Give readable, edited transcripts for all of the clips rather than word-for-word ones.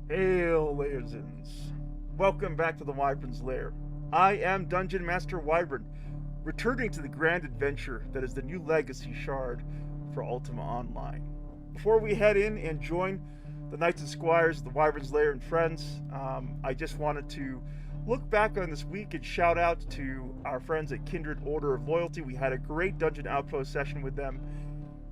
Hail, Layersons! Welcome back to the Wyvern's Lair. I am Dungeon Master Wyvern, returning to the grand adventure that is the new legacy shard for Ultima Online. Before we head in and join the Knights and Squires of the Wyvern's Lair and friends, I just wanted to look back on this week and shout out to our friends at Kindred Order of Loyalty. We had a great Dungeon Outpost session with them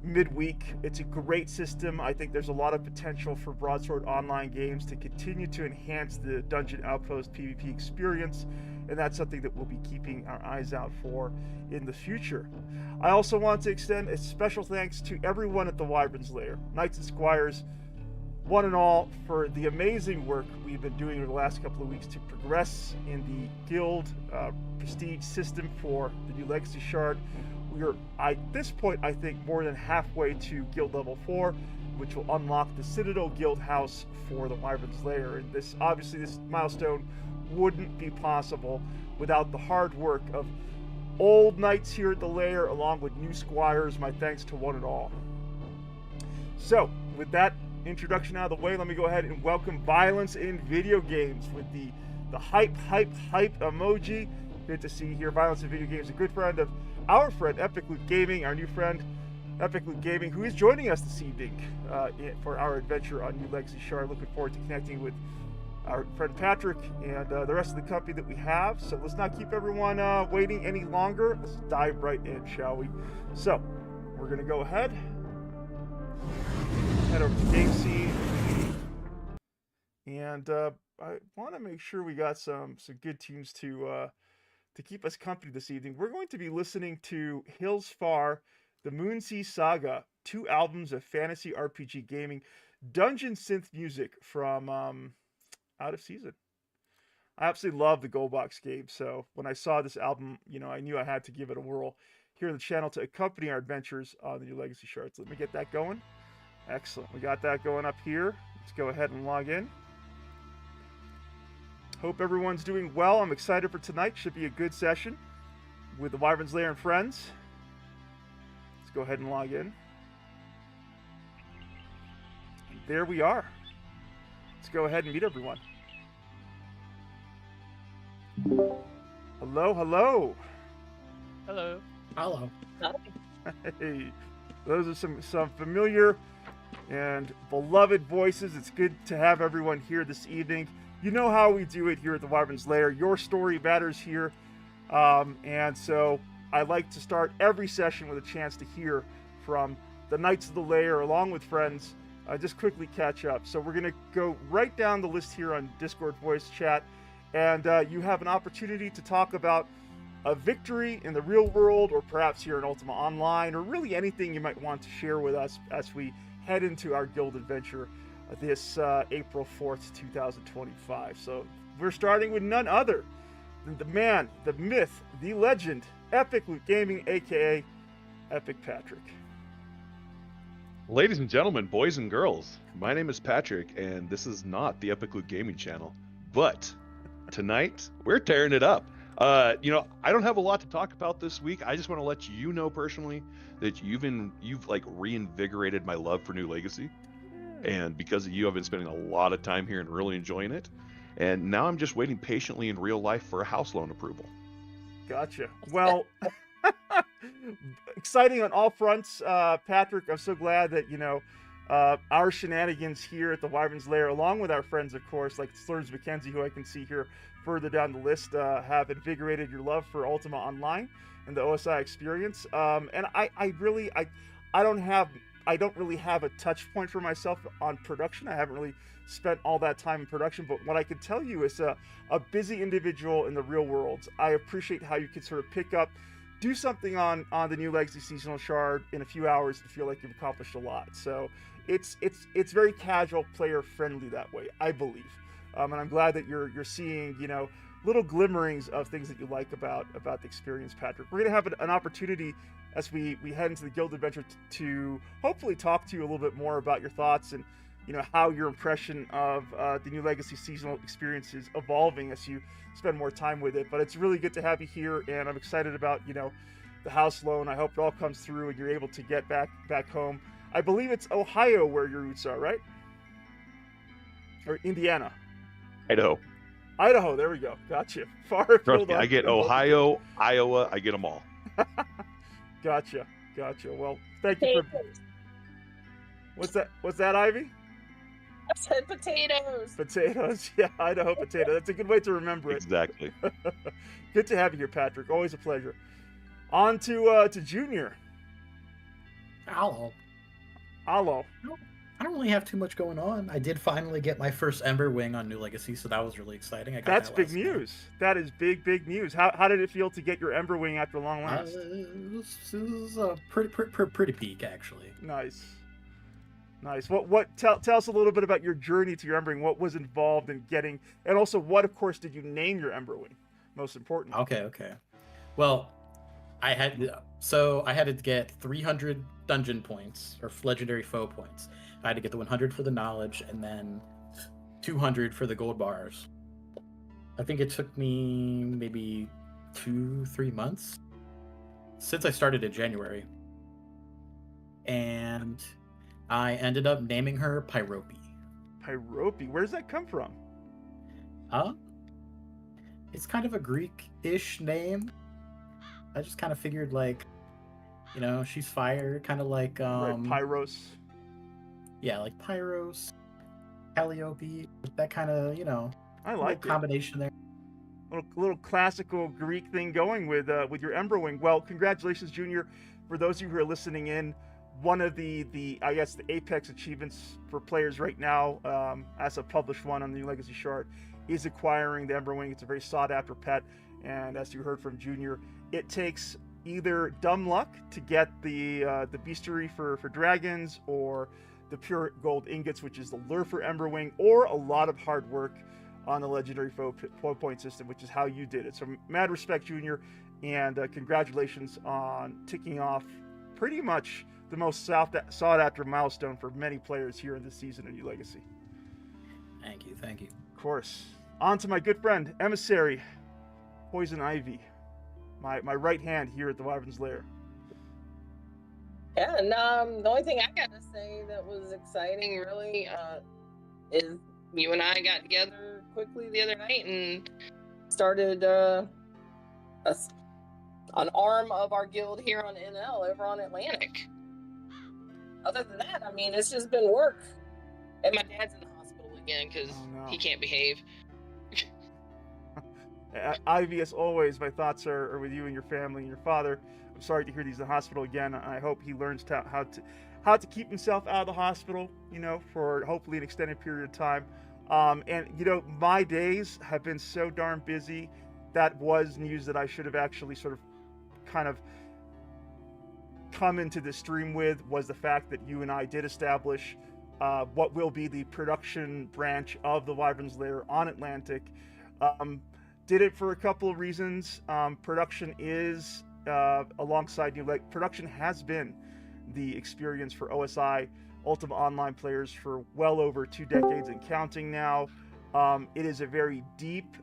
midweek. It's a great system. I think there's a lot of potential for Broadsword Online games to continue to enhance the Dungeon Outpost PvP experience, and that's something that we'll be keeping our eyes out for in the future. I also want to extend a special thanks to everyone at the Wyvern's Lair, Knights and Squires, one and all, for the amazing work we've been doing over the last couple of weeks to progress in the guild prestige system for the new legacy shard. We are, at this point, I think, more than halfway to guild level 4, which will unlock the Citadel Guild House for the Wyvern's Lair. And this, obviously, this milestone wouldn't be possible without the hard work of old knights here at the lair, along with new squires. My thanks to one and all. So, with that introduction out of the way, let me go ahead and welcome Violence in Video Games with the hype emoji. Good to see you here. Violence in Video Games, a good friend of our friend Epic Loot Gaming, our new friend Epic Loot Gaming, who is joining us this evening for our adventure on New Legacy Shard. Looking forward to connecting with our friend Patrick and the rest of the company that we have. So let's not keep everyone waiting any longer. Let's dive right in, shall we? So we're going to go ahead, head over to Game Scene, and I want to make sure we got some good teams to keep us company this evening. We're going to be listening to Hills Far, the Moonsea Saga, 2 albums of fantasy RPG gaming, dungeon synth music from Out of Season. I absolutely love the Gold Box game, so when I saw this album, you know, I knew I had to give it a whirl here on the channel to accompany our adventures on the new Legacy Shards. Let me get that going. Excellent. We got that going up here. Let's go ahead and log in. Hope everyone's doing well. I'm excited for tonight. Should be a good session with the Wyvern's Lair and friends. Let's go ahead and log in. And there we are. Let's go ahead and meet everyone. Hello, hello. Hello. Hello. Hey, those are some familiar and beloved voices. It's good to have everyone here this evening. You know how we do it here at the Wyvern's Lair. Your story matters here. And so I like to start every session with a chance to hear from the Knights of the Lair along with friends. Just quickly catch up. So we're going to go right down the list here on Discord voice chat. And you have an opportunity to talk about a victory in the real world, or perhaps here in Ultima Online, or really anything you might want to share with us as we head into our guild adventure this April 4th, 2025. So we're starting with none other than the man, the myth, the legend, Epic Loot Gaming, aka Epic Patrick. Ladies and gentlemen, boys and girls, my name is Patrick, and this is not the Epic Loot Gaming channel, but tonight we're tearing it up. I don't have a lot to talk about this week. I just want to let you know personally that you've like reinvigorated my love for New Legacy, and because of you, I've been spending a lot of time here and really enjoying it. And now I'm just waiting patiently in real life for a house loan approval. Gotcha. Well, exciting on all fronts, Patrick. I'm so glad that our shenanigans here at the Wyvern's Lair, along with our friends, of course, like Slurs McKenzie, who I can see here further down the list, have invigorated your love for Ultima Online and the OSI experience. And I don't really have a touch point for myself on production. I haven't really spent all that time in production, but what I can tell you is a busy individual in the real world. I appreciate how you can sort of pick up, do something on the New Legacy Seasonal Shard in a few hours and feel like you've accomplished a lot. So it's very casual, player friendly that way, I believe. And I'm glad that you're seeing, little glimmerings of things that you like about the experience, Patrick. We're going to have an opportunity as we head into the Guild Adventure to hopefully talk to you a little bit more about your thoughts and, how your impression of the New Legacy seasonal experience is evolving as you spend more time with it. But it's really good to have you here, and I'm excited about, the house loan. I hope it all comes through and you're able to get back home. I believe it's Ohio where your roots are, right? Or Indiana? Idaho, there we go. Gotcha. Far trust me, I get Ohio, Iowa, I get them all. Gotcha. Well, thank you for... What's that, Ivy? I said potatoes. Potatoes, yeah, Idaho potato. That's a good way to remember it. Exactly. Good to have you here, Patrick. Always a pleasure. On to Junior. Hello. I don't really have too much going on. I did finally get my first Ember Wing on New Legacy, so that was really exciting. That's big news. That is big news. How did it feel to get your Ember Wing after a long last? It was a pretty peak, actually. Nice. Tell us a little bit about your journey to your Ember Wing. What was involved in getting, and also what, of course, did you name your Ember Wing? Most important. Okay. Well, I had to get 300 dungeon points or legendary foe points. I had to get the 100 for the knowledge and then 200 for the gold bars. I think it took me maybe 2-3 months since I started in January. And I ended up naming her Pyrope. Pyrope? Where does that come from? It's kind of a Greek-ish name. I just kind of figured, she's fire, kind of like... right, Pyros. Yeah, like Pyros, Calliope, that kind of, I like it. Combination there. Little classical Greek thing going with your Ember Wing. Well, congratulations, Junior. For those of you who are listening in, one of the apex achievements for players right now, as a published one on the New Legacy Shard, is acquiring the Ember Wing. It's a very sought after pet, and as you heard from Junior, it takes either dumb luck to get the bestiary for dragons, or the pure gold ingots, which is the lure for Ember Wing, or a lot of hard work on the legendary foe point system, which is how you did it. So mad respect, Junior, and congratulations on ticking off pretty much the most sought after milestone for many players here in this season of New Legacy. Thank you. Of course. On to my good friend, Emissary Poison Ivy, my right hand here at the Wyvern's Lair. Yeah, and the only thing I got to say that was exciting, really, is you and I got together quickly the other night and started an arm of our guild here on NL over on Atlantic. Other than that, I mean, it's just been work. And my dad's in the hospital again because he can't behave. Ivy, as always, my thoughts are with you and your family and your father. I'm sorry to hear he's in the hospital again. I hope he learns how to keep himself out of the hospital, for hopefully an extended period of time. And my days have been so darn busy. That was news that I should have actually sort of kind of come into the stream with, was the fact that you and I did establish what will be the production branch of the Wyvern's Lair on Atlantic. Did it for a couple of reasons. Production is alongside production has been the experience for OSI Ultima Online players for well over 2 decades and counting now. It is a very deep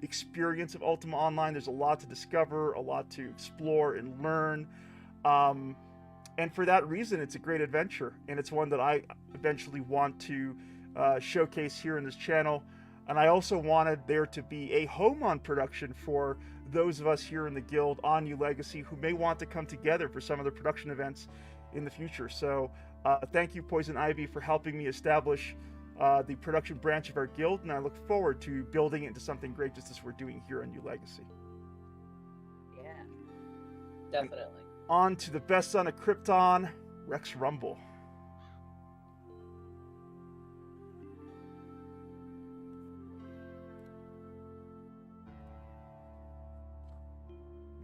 experience of Ultima Online. There's a lot to discover, a lot to explore and learn. And for that reason, it's a great adventure, and it's one that I eventually want to showcase here in this channel. And I also wanted there to be a home-on production for those of us here in the guild on New Legacy who may want to come together for some of the production events in the future. So thank you, Poison Ivy, for helping me establish the production branch of our guild, and I look forward to building it into something great just as we're doing here on New Legacy. Yeah, definitely. And on to the best son of Krypton, Rex Rumble.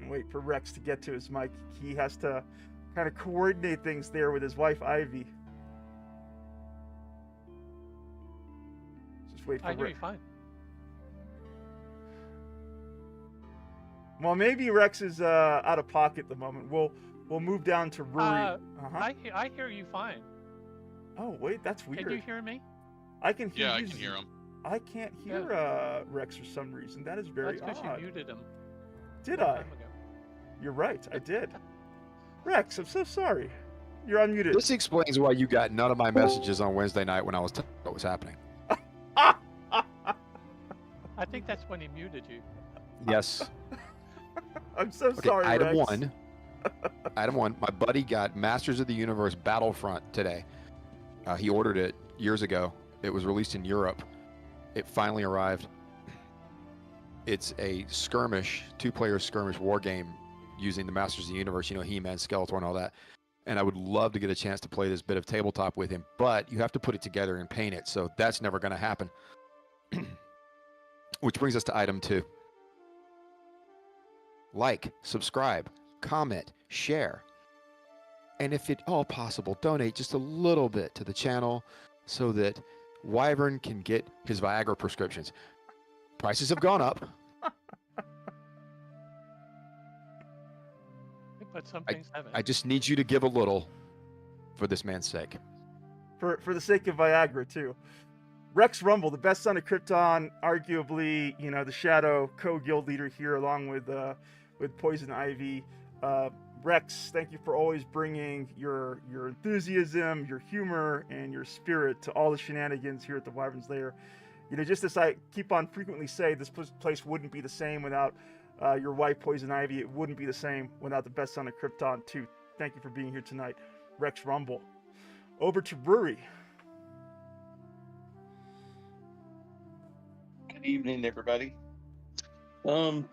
Wait for Rex to get to his mic. He has to kind of coordinate things there with his wife, Ivy. Just wait for I hear Rex. you fine. Well, maybe Rex is out of pocket at the moment. We'll move down to Rory. I hear you fine. Oh, wait, that's weird. Can you hear me? I can hear Yeah, I you. can hear him. I can't hear Rex for some reason. That is very That's because odd. you muted him. Did a long I? time ago. You're right, I did. Rex, I'm so sorry. You're unmuted. This explains why you got none of my messages on Wednesday night when I was telling you what was happening. I think that's when he muted you. Yes. I'm so Okay, sorry, item Rex. one. Item one. My buddy got Masters of the Universe Battlefront today. He ordered it years ago. It was released in Europe. It finally arrived. It's a skirmish, two-player skirmish war game using the Masters of the Universe, you know, He-Man, Skeletor, and all that. And I would love to get a chance to play this bit of tabletop with him, but you have to put it together and paint it, so that's never going to happen. Which brings us to item 2. Like, subscribe, comment, share, and if at all possible, donate just a little bit to the channel so that Wyvern can get his Viagra prescriptions. Prices have gone up. But some things haven't. I just need you to give a little for this man's sake. For the sake of Viagra, too. Rex Rumble, the best son of Krypton, arguably, you know, the Shadow co-guild leader here, along with Poison Ivy. Rex, thank you for always bringing your enthusiasm, your humor, and your spirit to all the shenanigans here at the Wyvern's Lair. You know, just as I keep on frequently say, this place wouldn't be the same without your wife, Poison Ivy. It wouldn't be the same without the best son of Krypton, too. Thank you for being here tonight, Rex Rumble. Over to Rory. Good evening, everybody. Been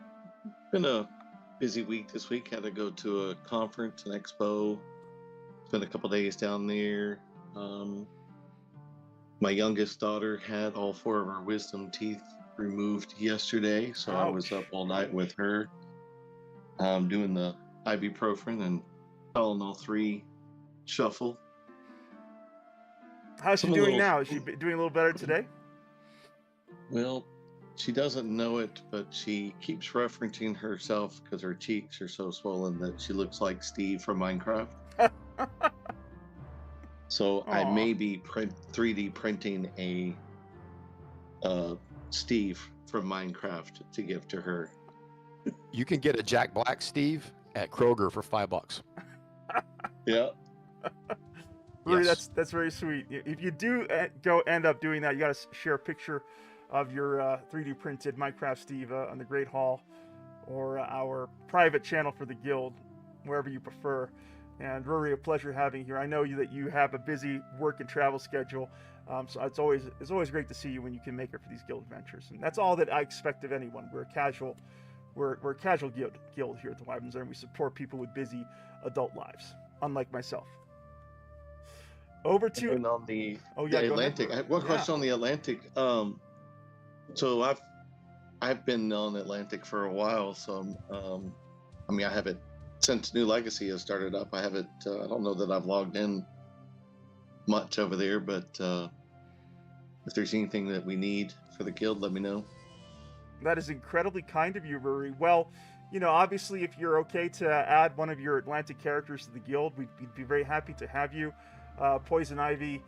a busy week this week. Had to go to a conference, an expo. Spent a couple days down there. My youngest daughter had all 4 of her wisdom teeth removed yesterday, so I was up all night with her, doing the ibuprofen and Tylenol 3 shuffle. How's she doing now? Is she doing a little better today? Well, she doesn't know it, but she keeps referencing herself because her cheeks are so swollen that she looks like Steve from Minecraft. So I may be 3D printing a Steve from Minecraft to give to her. You can get a Jack Black Steve at Kroger for $5. Yeah. Rory, Yes. that's very sweet. If you do end up doing that, you got to share a picture of your 3D printed Minecraft Steve on the Great Hall or our private channel for the guild, wherever you prefer. And Rory, a pleasure having you here. I know that you have a busy work and travel schedule, so it's always great to see you when you can make it for these guild adventures. And that's all that I expect of anyone. We're a casual guild here at the Wyverns, and we support people with busy adult lives, unlike myself. Over to And on the the Atlantic. I have one question on the Atlantic. So I've been on Atlantic for a while, so I mean, I haven't, since New Legacy has started up, I haven't, I don't know that I've logged in much over there, but if there's anything that we need for the guild, let me know. That is incredibly kind of you, Rory. Well, you know, obviously, if you're okay to add one of your Atlantic characters to the guild, we'd be very happy to have you. Poison Ivy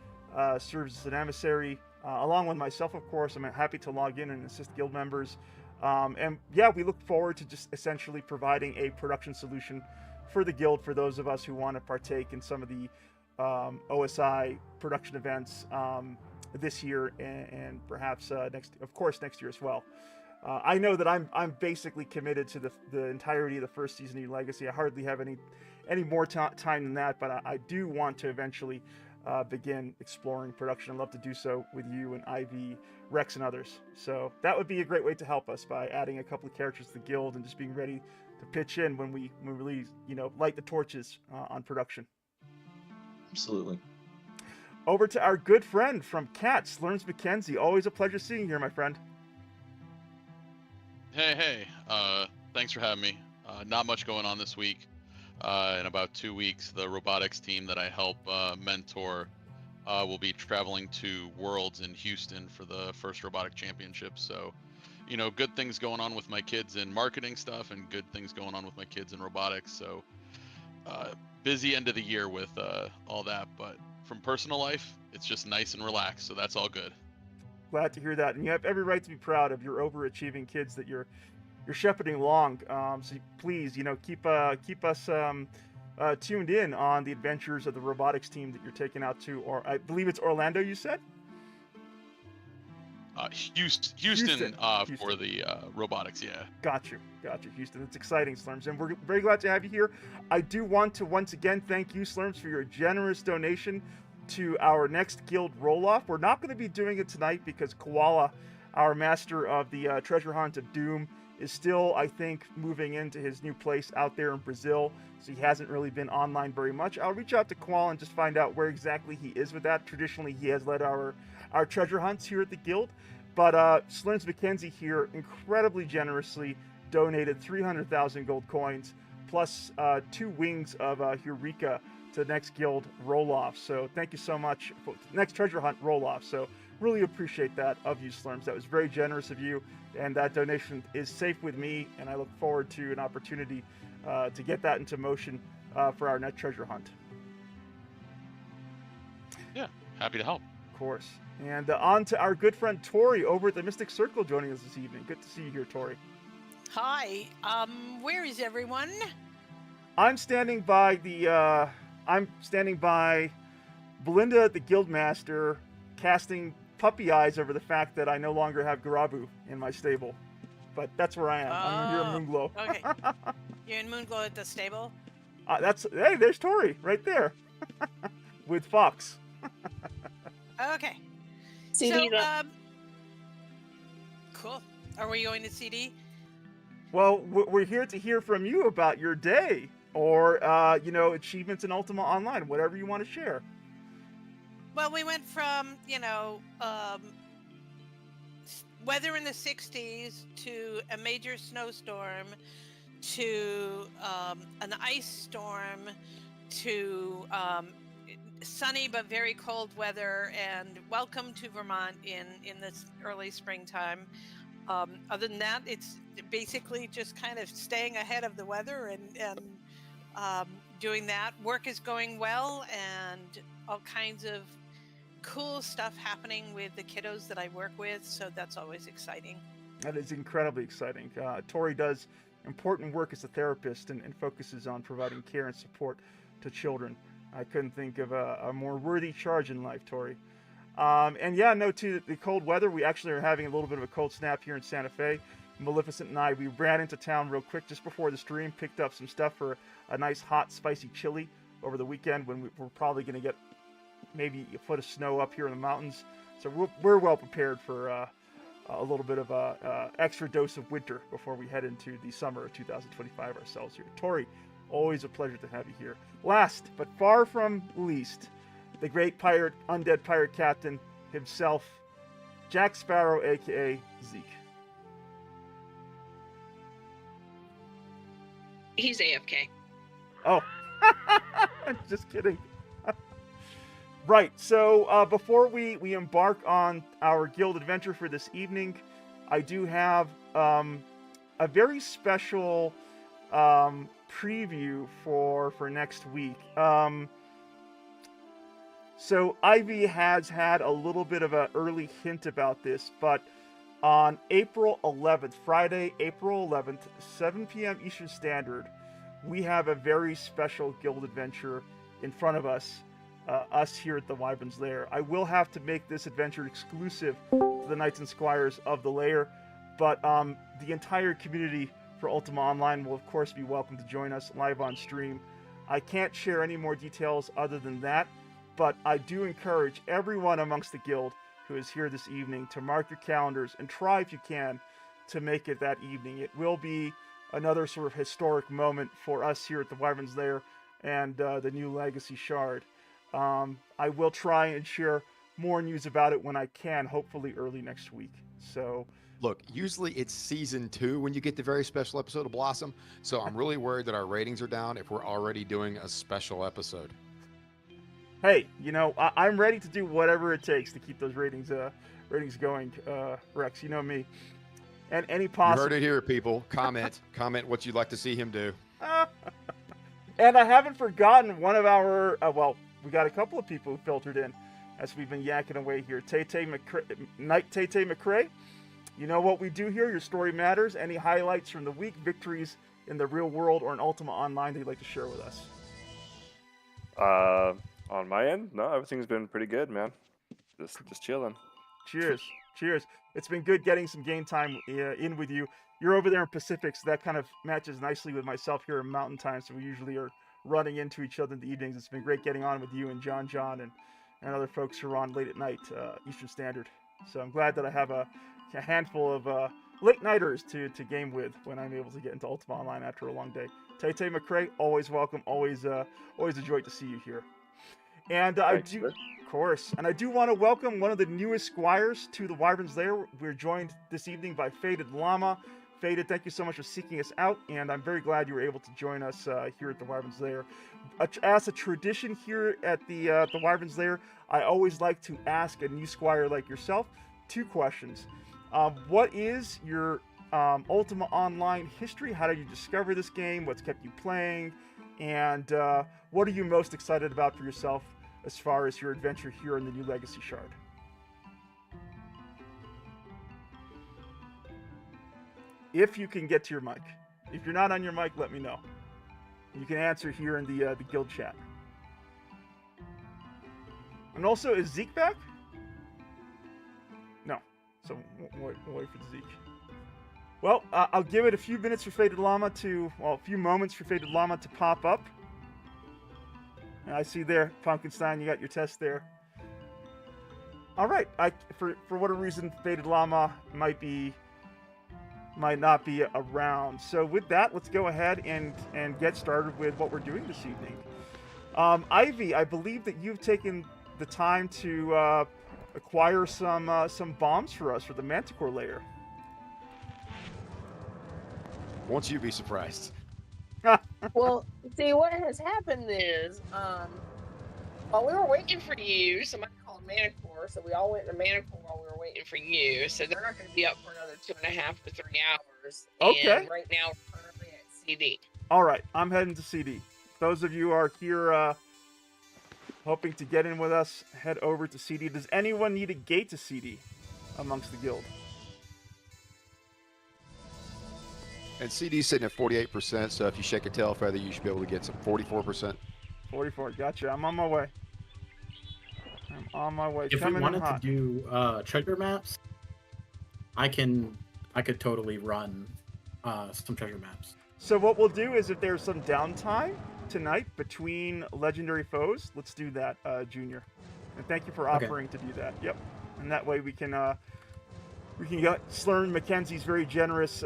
serves as an emissary, along with myself, of course. I'm happy to log in and assist guild members. And yeah, we look forward to just essentially providing a production solution for the guild for those of us who want to partake in some of the OSI production events this year and perhaps next year as well. I know that I'm basically committed to the entirety of the first season of New Legacy. I hardly have any more time than that, but I do want to eventually begin exploring production. I'd love to do so with you and Ivy, Rex, and others. So that would be a great way to help us by adding a couple of characters to the guild and just being ready to pitch in when we really light the torches on production. Absolutely. Over to our good friend from Cat, Slurms McKenzie. Always a pleasure seeing you here, my friend. Hey, thanks for having me. Not much going on this week. In about 2 weeks, the robotics team that I help mentor will be traveling to Worlds in Houston for the first robotic championship. So, good things going on with my kids in marketing stuff and good things going on with my kids in robotics. So, busy end of the year with all that. But from personal life, it's just nice and relaxed. So that's all good. Glad to hear that. And you have every right to be proud of your overachieving kids that you're shepherding along. So please, keep us tuned in on the adventures of the robotics team that you're taking out to, or I believe it's Orlando, you said? Houston. For the robotics, yeah. Got you, Houston. It's exciting, Slurms, and we're very glad to have you here. I do want to once again thank you, Slurms, for your generous donation to our next guild roll-off. We're not going to be doing it tonight because Koala, our master of the treasure hunt of Doom, is still, I think, moving into his new place out there in Brazil, so he hasn't really been online very much. I'll reach out to Koala and just find out where exactly he is with that. Traditionally, he has led our treasure hunts here at the guild, but Slurms McKenzie here incredibly generously donated 300,000 gold coins plus 2 wings of Eureka to the next guild roll-off. So thank you so much for the next treasure hunt roll-off. So really appreciate that of you, Slurms. That was very generous of you, and that donation is safe with me, and I look forward to an opportunity to get that into motion for our next treasure hunt. Yeah, happy to help. Of course. And on to our good friend Tori over at the Mystic Circle joining us this evening. Good to see you here, Tori. Hi. Where is everyone? I'm standing by Belinda, the Guildmaster, casting puppy eyes over the fact that I no longer have Garabu in my stable. But that's where I am. I'm here in Moonglow. Okay. You're in Moonglow at the stable? Hey, there's Tori right there with Fox. Okay. CD so, cool. Are we going to CD? Well, we're here to hear from you about your day or, achievements in Ultima Online, whatever you want to share. Well, we went from, weather in the 60s to a major snowstorm to an ice storm to sunny but very cold weather, and welcome to Vermont in this early springtime. Other than that, it's basically just kind of staying ahead of the weather and doing that. Work is going well, and all kinds of cool stuff happening with the kiddos that I work with, so that's always exciting. That is incredibly exciting. Tori does important work as a therapist and focuses on providing care and support to children. I couldn't think of a more worthy charge in life, Tori. To the cold weather, we actually are having a little bit of a cold snap here in Santa Fe. Maleficent and I, we ran into town real quick just before the stream, picked up some stuff for a nice hot, spicy chili over the weekend when we're probably going to get maybe a foot of snow up here in the mountains. So we're well prepared for a little bit of a extra dose of winter before we head into the summer of 2025 ourselves here. Tori, always a pleasure to have you here. Last, but far from least, the great pirate, undead pirate captain himself, Jack Sparrow, aka Zeke. He's AFK. Oh, just kidding. Right, so before we embark on our guild adventure for this evening, I do have a very special preview for next week. So Ivy has had a little bit of an early hint about this, but on April 11th, Friday, April 11th, 7 p.m. Eastern Standard, we have a very special guild adventure in front of us, us here at the Wyvern's Lair. I will have to make this adventure exclusive to the Knights and Squires of the Lair, but the entire community for Ultima Online will, of course, be welcome to join us live on stream. I can't share any more details other than that, but I do encourage everyone amongst the guild who is here this evening to mark your calendars and try, if you can, to make it that evening. It will be another sort of historic moment for us here at the Wyvern's Lair and the new Legacy Shard. I will try and share more news about it when I can, hopefully early next week. So, look, usually it's season 2 when you get the very special episode of Blossom, so I'm really worried that our ratings are down if we're already doing a special episode. Hey, you know, I'm ready to do whatever it takes to keep those ratings going, Rex. You know me. And any possible. You heard it here, people. Comment what you'd like to see him do. And I haven't forgotten one of our, well, we got a couple of people who filtered in as we've been yakking away here. Knight Tay McCrae. You know what we do here. Your story matters. Any highlights from the week, victories in the real world or in Ultima Online that you'd like to share with us? On my end, no, everything's been pretty good, man. Just chilling. Cheers. It's been good getting some game time in with you. You're over there in Pacific, so that kind of matches nicely with myself here in Mountain Time, so we usually are running into each other in the evenings. It's been great getting on with you and John and other folks who are on late at night, Eastern Standard. So I'm glad that I have a handful of late nighters to game with when I'm able to get into Ultima Online after a long day. Tay McCrae, always welcome, always a joy to see you here. And Thanks, of course, and I do want to welcome one of the newest squires to the Wyvern's Lair. We're joined this evening by Faded Llama. Faded, thank you so much for seeking us out, and I'm very glad you were able to join us here at the Wyvern's Lair. As a tradition here at the Wyvern's Lair, I always like to ask a new squire like yourself 2 questions. What is your Ultima Online history? How did you discover this game? What's kept you playing? And what are you most excited about for yourself as far as your adventure here in the new Legacy Shard? If you can get to your mic. If you're not on your mic, let me know. You can answer here in the guild chat. And also, is Zeke back? No. So we'll wait for Zeke. Well, I'll give it a few minutes for Faded Llama a few moments for Faded Llama to pop up. And I see there, Pumpkinstein, you got your test there. All right, for whatever reason, Faded Llama might not be around. So with that, let's go ahead and get started with what we're doing this evening. Ivy, I believe that you've taken the time to acquire some bombs for us for the Manticore layer. Won't you be surprised? Well, see, what has happened is, while we were waiting for you, somebody called Manticore, so we all went to Manticore while we were waiting for you. So they're not going to be up for another 2.5 to 3 hours. Okay. And right now we're currently at CD. All right, I'm heading to CD. Those of you who are here hoping to get in with us, head over to CD. Does anyone need a gate to CD amongst the guild? And CD's sitting at 48%, so if you shake a tail feather, you should be able to get some 44%. 44, gotcha. I'm on my way. If we wanted to do treasure maps, I could totally run some treasure maps. So what we'll do is if there's some downtime tonight between legendary foes, let's do that, Junior. And thank you for offering to do that. Yep. And that way we can get Slurn Mackenzie's very generous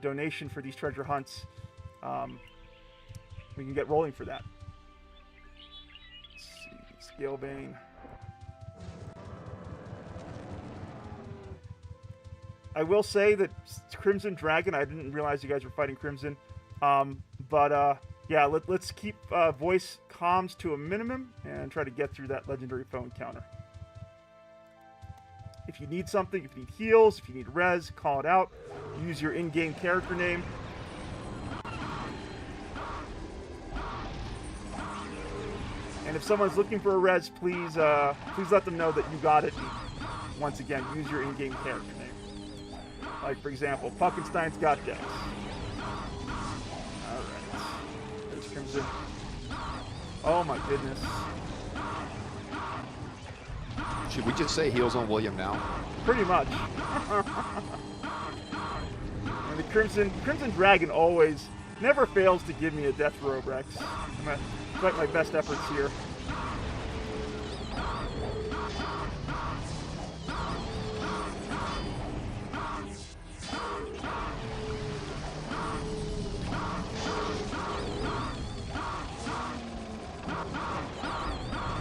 donation for these treasure hunts. We can get rolling for that. Let's see, Scalebane. I will say that Crimson Dragon, I didn't realize you guys were fighting Crimson. Yeah, let's keep voice comms to a minimum and try to get through that legendary foe encounter. If you need something, if you need heals, if you need res, call it out. Use your in-game character name. And if someone's looking for a res, please let them know that you got it and once again, use your in-game character name. Like, for example, Puckenstein's got Dex. Alright. There's Crimson. Oh my goodness. Should we just say heals on William now? Pretty much. And the Crimson Dragon always never fails to give me a death row, Rex. I'm gonna put my best efforts here.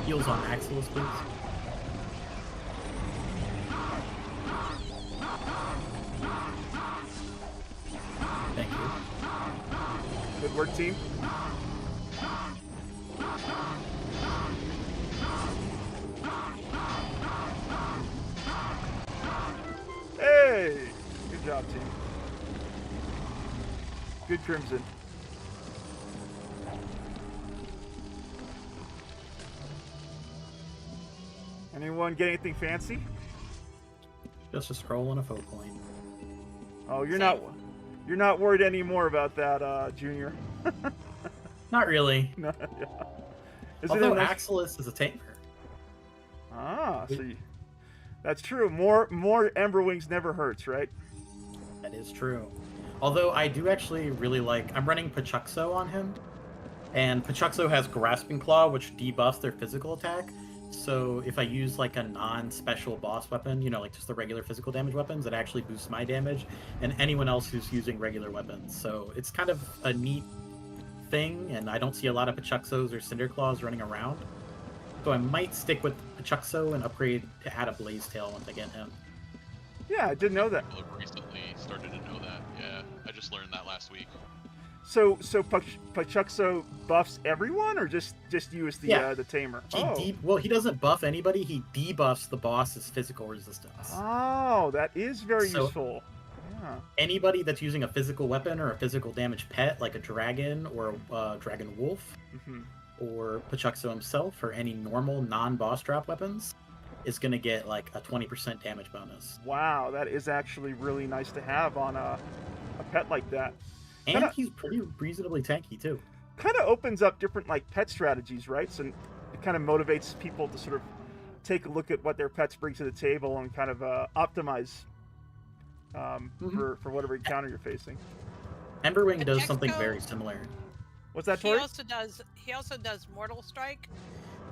Heals on Axelis, please. Thank you. Good work, team. Hey! Good job, team. Good Crimson. Anyone get anything fancy? Just a scroll and a foe point. Oh, you're not worried anymore about that, Junior. Not really. No, yeah. Although Axelis is a tamer. Ah, so that's true. More Ember Wings never hurts, right? That is true. Although I do actually really like... I'm running Pachuxo on him. And Pachuxo has Grasping Claw, which debuffs their physical attack. So if I use like a non-special boss weapon, you know, like just the regular physical damage weapons, it actually boosts my damage and anyone else who's using regular weapons. So it's kind of a neat thing, and I don't see a lot of Pachuxos or Cinder Claws running around. So I might stick with Pachuxo and upgrade to add a Blaze Tail once I get him. Yeah, I didn't know that. I've recently started to know that. Yeah, I just learned that last week. So Pachuxo buffs everyone, or just you as the tamer? Well, he doesn't buff anybody. He debuffs the boss's physical resistance. Oh, that is very useful. Yeah. Anybody that's using a physical weapon or a physical damage pet, like a dragon or a dragon wolf, or Pachuxo himself, or any normal non-boss drop weapons, is going to get like a 20% damage bonus. Wow, that is actually really nice to have on a pet like that. And he's pretty reasonably tanky too. Kind of opens up different like pet strategies, right? So it kind of motivates people to sort of take a look at what their pets bring to the table and kind of optimize for whatever encounter you're facing. Emberwing does something very similar. What's that, Tori? He also does Mortal Strike,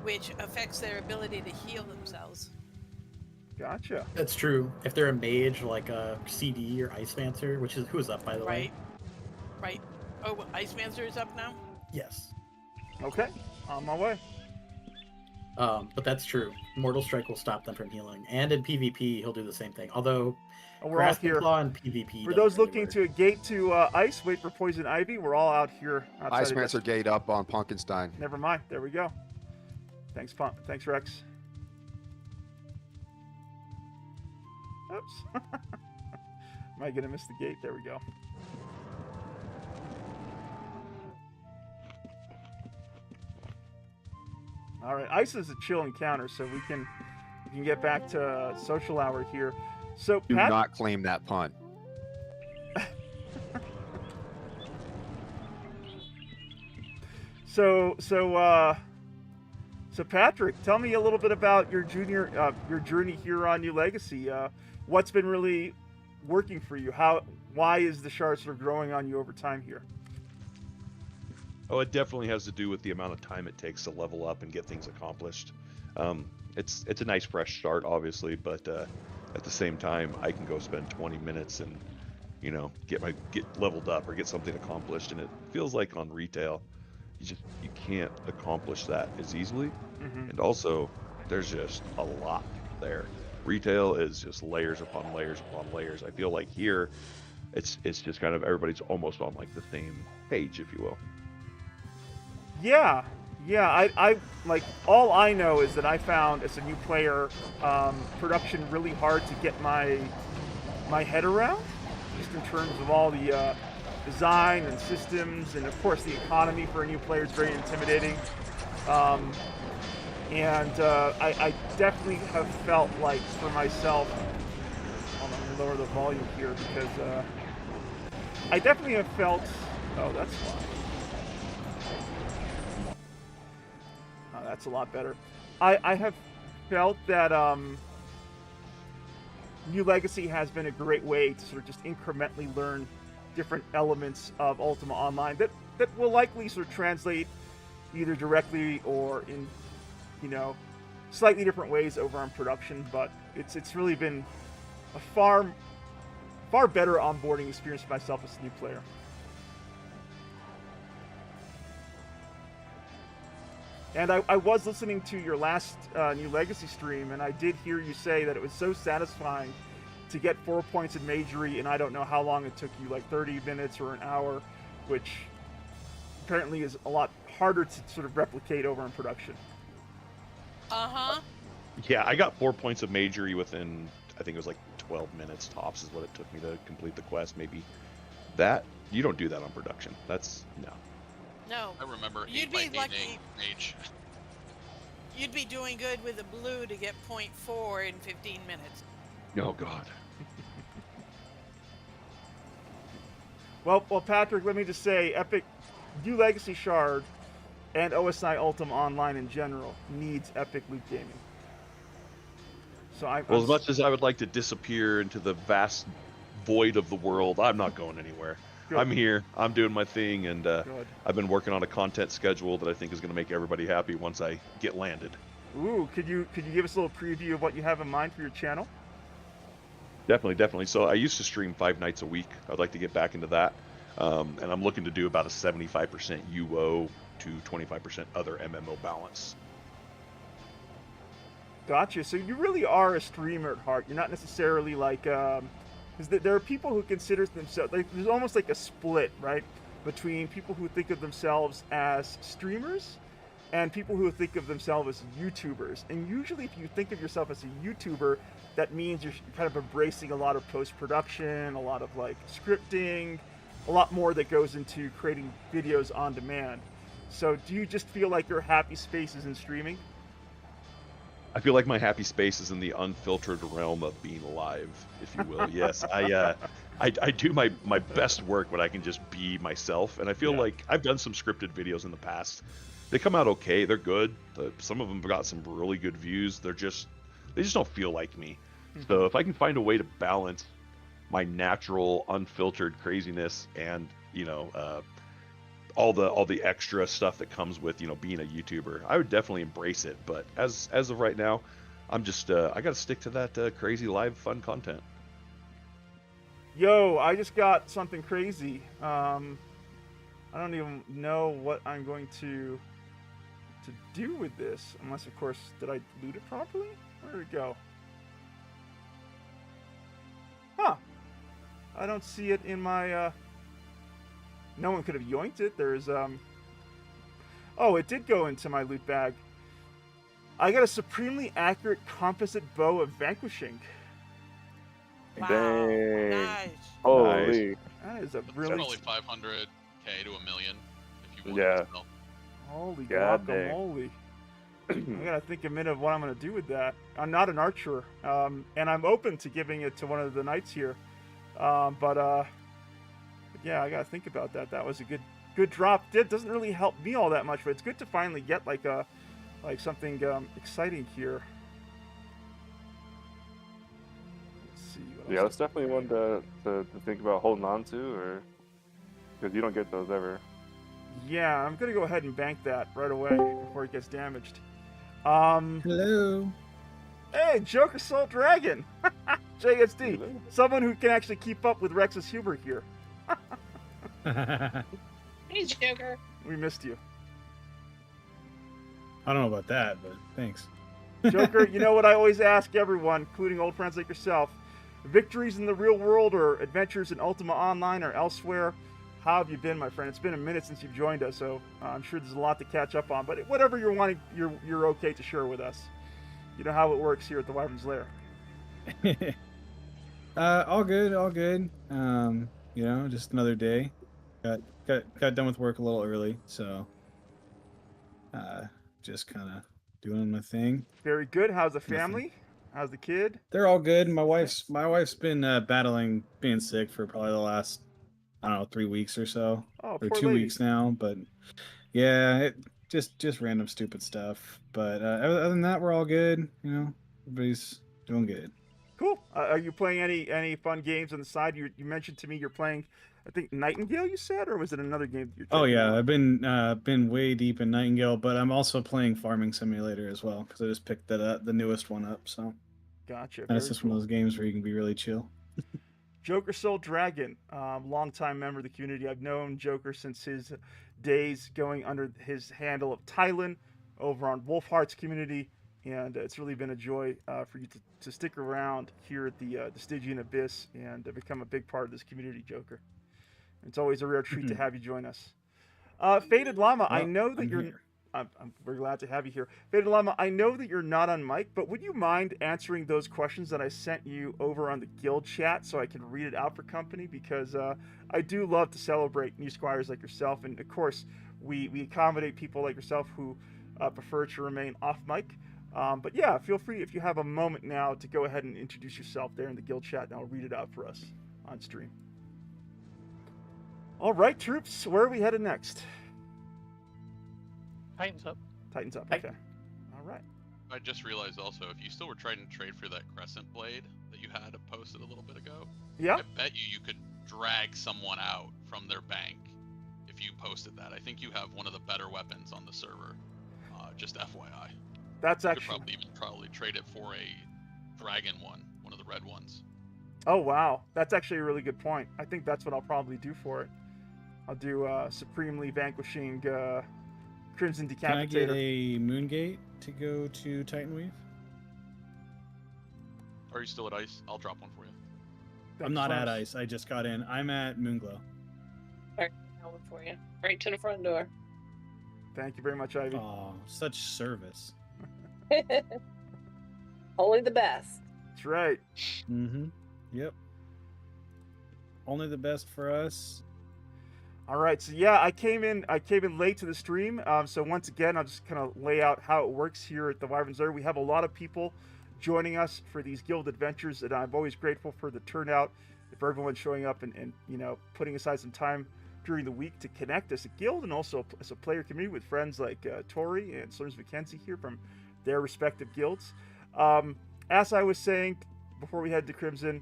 which affects their ability to heal themselves. Gotcha. That's true. If they're a mage like a CD or Ice Mancer, who is up by the way. Right. Oh, Ice Mancer is up now? Yes. Okay. On my way. But that's true. Mortal Strike will stop them from healing. And in PvP, he'll do the same thing. Although, we're all here. Claw in PvP for those looking to a gate to ice, wait for Poison Ivy. We're all out here. Ice Mancer gate up on Punkenstein. Never mind. There we go. Thanks, Thanks, Rex. Oops. Am I going to miss the gate? There we go. All right, ice is a chill encounter, so we can get back to social hour here. So do not claim that pun. So Patrick, tell me a little bit about your journey here on New Legacy. What's been really working for you? Why is the shard sort of growing on you over time here? Oh, it definitely has to do with the amount of time it takes to level up and get things accomplished. It's a nice fresh start, obviously, but at the same time, I can go spend 20 minutes and get leveled up or get something accomplished, and it feels like on retail, you can't accomplish that as easily. And also, there's just a lot there. Retail is just layers upon layers upon layers. I feel like here, it's just kind of everybody's almost on like the same page, if you will. Yeah. I like, all I know is that I found as a new player, production really hard to get my head around, just in terms of all the design and systems, and of course the economy for a new player is very intimidating. I definitely have felt like for myself. Hold on, let me lower the volume here because I definitely have felt. Oh, that's why. Oh, that's a lot better. I have felt that New Legacy has been a great way to sort of just incrementally learn different elements of Ultima Online that will likely sort of translate either directly or in, slightly different ways over on production. But it's really been a far better onboarding experience for myself as a new player. And I was listening to your last New Legacy stream, and I did hear you say that it was so satisfying to get 4 points in Majory, and I don't know how long it took you, like 30 minutes or an hour, which apparently is a lot harder to sort of replicate over in production. Uh-huh. Yeah, I got 4 points of Majory within, I think it was like 12 minutes tops is what it took me to complete the quest, maybe. That, you don't do that on production. That's, no. No. I remember You'd 8 by be 8 lucky. mage. You'd be doing good with a blue to get 0.4 in 15 minutes. Oh, God. Well, Patrick, let me just say, Epic, New Legacy Shard, and OSI Ultima Online in general needs Epic loot gaming. So Well, as much as I would like to disappear into the vast void of the world, I'm not going anywhere. Good. I'm here. I'm doing my thing, and Good. I've been working on a content schedule that I think is going to make everybody happy once I get landed. Ooh, could you give us a little preview of what you have in mind for your channel? Definitely. So I used to stream 5 nights a week. I'd like to get back into that. And I'm looking to do about a 75% UO to 25% other MMO balance. Gotcha. So you really are a streamer at heart. You're not necessarily like, because there are people who consider themselves, like, there's almost like a split, right? Between people who think of themselves as streamers and people who think of themselves as YouTubers. And usually if you think of yourself as a YouTuber, that means you're kind of embracing a lot of post-production, a lot of like scripting, a lot more that goes into creating videos on demand. So do you just feel like your happy space is in streaming? I feel like my happy space is in the unfiltered realm of being alive, if you will. Yes, I do my best work when I can just be myself, and I feel like I've done some scripted videos in the past. They come out okay. They're good. Some of them have got some really good views. They just don't feel like me. So if I can find a way to balance my natural, unfiltered craziness and all the extra stuff that comes with being a YouTuber, I would definitely embrace it. But as of right now, I'm just I got to stick to that crazy live fun content. Yo, I just got something crazy. I don't even know what I'm going to do with this, unless of course, did I loot it properly? Where did it go? Huh. I don't see it in my no one could have yoinked it. There's oh, it did go into my loot bag. I got a supremely accurate composite bow of vanquishing. Wow. Dang. Nice. Holy. That is a It's really probably 500k to $1 million if you want Yeah. to sell. holy God dang. guacamole. I gotta think a minute of what I'm gonna do with that. I'm not an archer, and I'm open to giving it to one of the knights here, but yeah, I gotta think about that. That was a good drop. It doesn't really help me all that much, but it's good to finally get like something exciting here. Let's see. What Yeah, else that's definitely one to think about holding on to, or because you don't get those ever. Yeah, I'm gonna go ahead and bank that right away before it gets damaged. Hello. Hey, Joker Soul Dragon! JSD! Hello. Someone who can actually keep up with Rex's humor here. I Hey, Joker. We missed you. don't know about that, but thanks. Joker, you know what I always ask everyone, including old friends like yourself, victories in the real world or adventures in Ultima Online or elsewhere, how have you been, my friend? It's been a minute since you've joined us, so I'm sure there's a lot to catch up on, but whatever you're wanting, you're okay to share with us. You know how it works here at the Wyvern's Lair. All good, all good. Just another day. Got done with work a little early, so just kind of doing my thing. Very good. How's the Nothing. family? How's the kid? They're all good. My wife's been battling being sick for probably the last, I don't know, 3 weeks or so, Oh, or poor 2 lady. weeks now. But yeah, it just random stupid stuff. But other than that, we're all good. You know, everybody's doing good. Cool. Are you playing any fun games on the side? You mentioned to me you're playing, I think Nightingale. You said, or was it another game that you're? Oh checking yeah, out? I've been way deep in Nightingale, but I'm also playing Farming Simulator as well because I just picked the newest one up. So Gotcha. and it's Very just cool. one of those games where you can be really chill. Joker Soul Dragon, longtime member of the community. I've known Joker since his days going under his handle of Tylan over on Wolfheart's community, and it's really been a joy for you to stick around here at the Stygian Abyss and become a big part of this community, Joker. It's always a rare treat to have you join us. Faded Llama, I Well, know that I'm you're. here. I'm very glad to have you here. Faded Llama, I know that you're not on mic, but would you mind answering those questions that I sent you over on the guild chat so I can read it out for company? Because I do love to celebrate new squires like yourself, and of course, we accommodate people like yourself who prefer to remain off mic. But yeah, feel free if you have a moment now to go ahead and introduce yourself there in the guild chat, and I'll read it out for us on stream. All right, troops, where are we headed next? Titans up. Titans up. Hey. Okay. All right. I just realized also, if you still were trying to trade for that crescent blade that you had posted a little bit ago, Yeah. I bet you could drag someone out from their bank if you posted that. I think you have one of the better weapons on the server. Just FYI. That's You could actually. probably trade it for a dragon one of the red ones. Oh wow, that's actually a really good point. I think that's what I'll probably do for it. I'll do supremely vanquishing Crimson Decapitator. Can I get a Moongate to go to Titanweave? Are you still at ice? I'll drop one for you. I'm not at ice. I just got in. I'm at Moonglow. Got one for you. Right to the front door. Thank you very much, Ivy. Oh, such service. Only the best. That's right. Mm-hmm. Yep. Only the best for us. All right, so yeah, I came in late to the stream. So once again, I'll just kind of lay out how it works here at the Wyvern's Lair. We have a lot of people joining us for these guild adventures, and I'm always grateful for the turnout, for everyone showing up and you know, putting aside some time during the week to connect as a guild and also as a player community with friends like Tori and Slims McKenzie here from their respective guilds. As I was saying before we head to Crimson,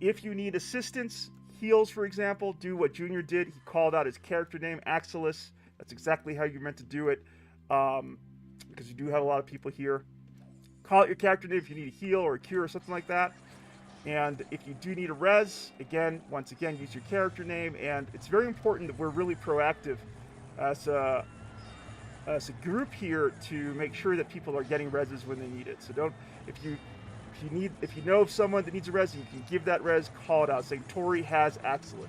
if you need assistance, heals, for example, do what Junior did. He called out his character name, Axelis. That's exactly how you're meant to do it, because you do have a lot of people here. Call out your character name if you need a heal or a cure or something like that. And if you do need a res, once again, use your character name. And it's very important that we're really proactive as a group here to make sure that people are getting reses when they need it. So don't, if you know of someone that needs a res, you can give that res, call it out, saying Tori has Axelis.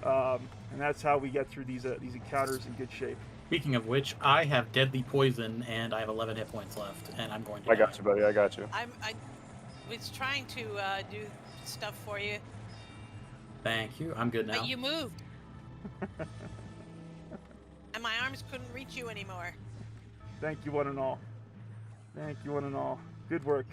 And that's how we get through these encounters in good shape. Speaking of which, I have deadly poison and I have 11 hit points left, and I'm going to. I got you, buddy. I got you. I was trying to do stuff for you, Thank you. I'm good now. but you moved. And my arms couldn't reach you anymore. Thank you, one and all. Thank you, one and all. Good work.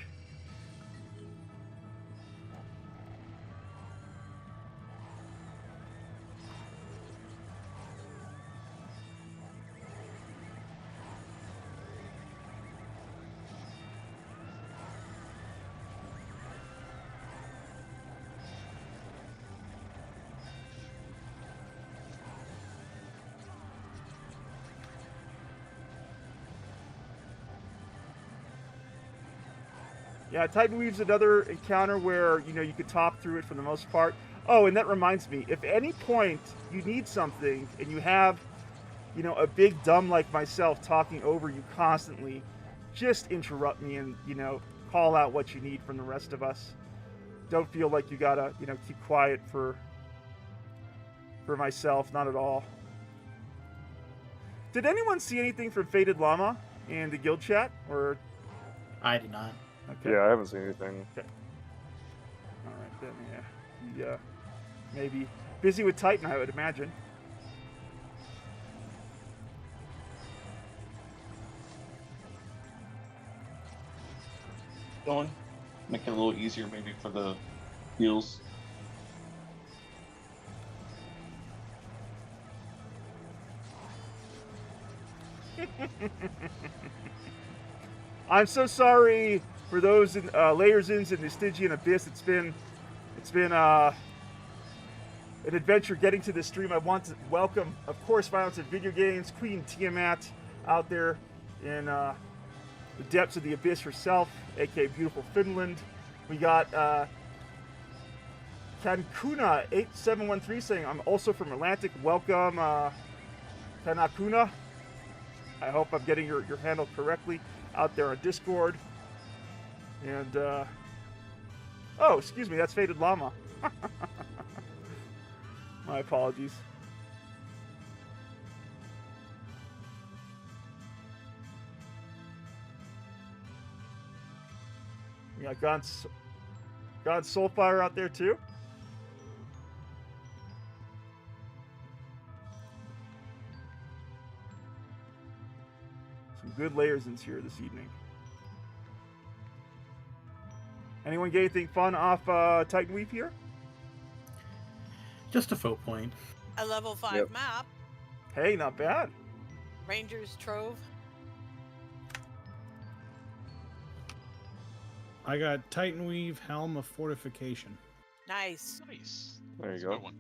Yeah, Titanweave's another encounter where, you know, you could top through it for the most part. Oh, and that reminds me, if at any point you need something and you have, you know, a big dumb like myself talking over you constantly, just interrupt me and, you know, call out what you need from the rest of us. Don't feel like you gotta, you know, keep quiet for myself, not at all. Did anyone see anything from Faded Llama in the guild chat, or? I did not. Okay. Yeah, I haven't seen anything. Okay. All right, then, yeah. Maybe busy with Titan, I would imagine. going. Make it a little easier maybe for the heals. I'm so sorry for those in, layers ins in the Stygian Abyss. It's been an adventure getting to this stream. I want to welcome, of course, Violence in Video Games, Queen Tiamat out there in the depths of the Abyss herself, aka beautiful Finland. We got Kankuna8713 saying, I'm also from Atlantic. Welcome, Kanakuna. I hope I'm getting your handle correctly out there on Discord. And, oh, excuse me, that's Faded Llama. My apologies. We got God's Soulfire out there too. Some good layers in here this evening. Anyone get anything fun off Titan Weave here? Just a faux point. A level 5 map. Hey, not bad. Ranger's Trove. I got Titan Weave, Helm of Fortification. Nice. Nice. There you That's a go. good one.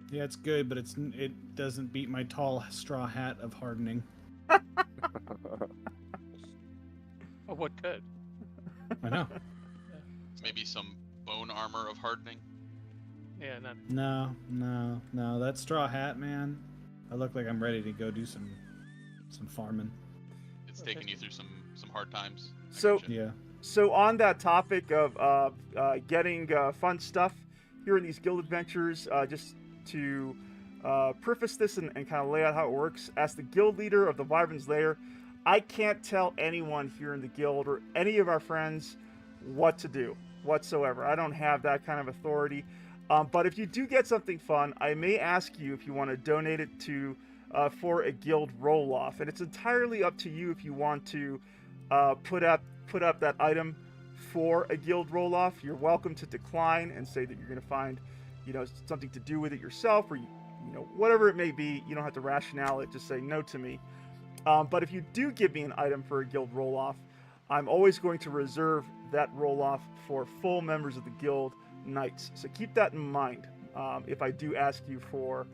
Yeah, it's good, but it doesn't beat my tall straw hat of hardening. Oh, what could? I know. Maybe some bone armor of hardening. Yeah, not. No. That straw hat, man. I look like I'm ready to go do some farming. It's taking you through some hard times. I So gotcha. Yeah. So on that topic of getting fun stuff here in these guild adventures, just to preface this and kind of lay out how it works, as the guild leader of the Wyvern's Lair, I can't tell anyone here in the guild or any of our friends what to do whatsoever. I don't have that kind of authority. But if you do get something fun, I may ask you if you want to donate it to for a guild roll-off, and it's entirely up to you if you want to put up that item for a guild roll-off. You're welcome to decline and say that you're going to find, something to do with it yourself, or whatever it may be. You don't have to rationale it. Just say no to me. But if you do give me an item for a guild roll-off, I'm always going to reserve that roll-off for full members of the guild knights. So keep that in mind if I do ask you for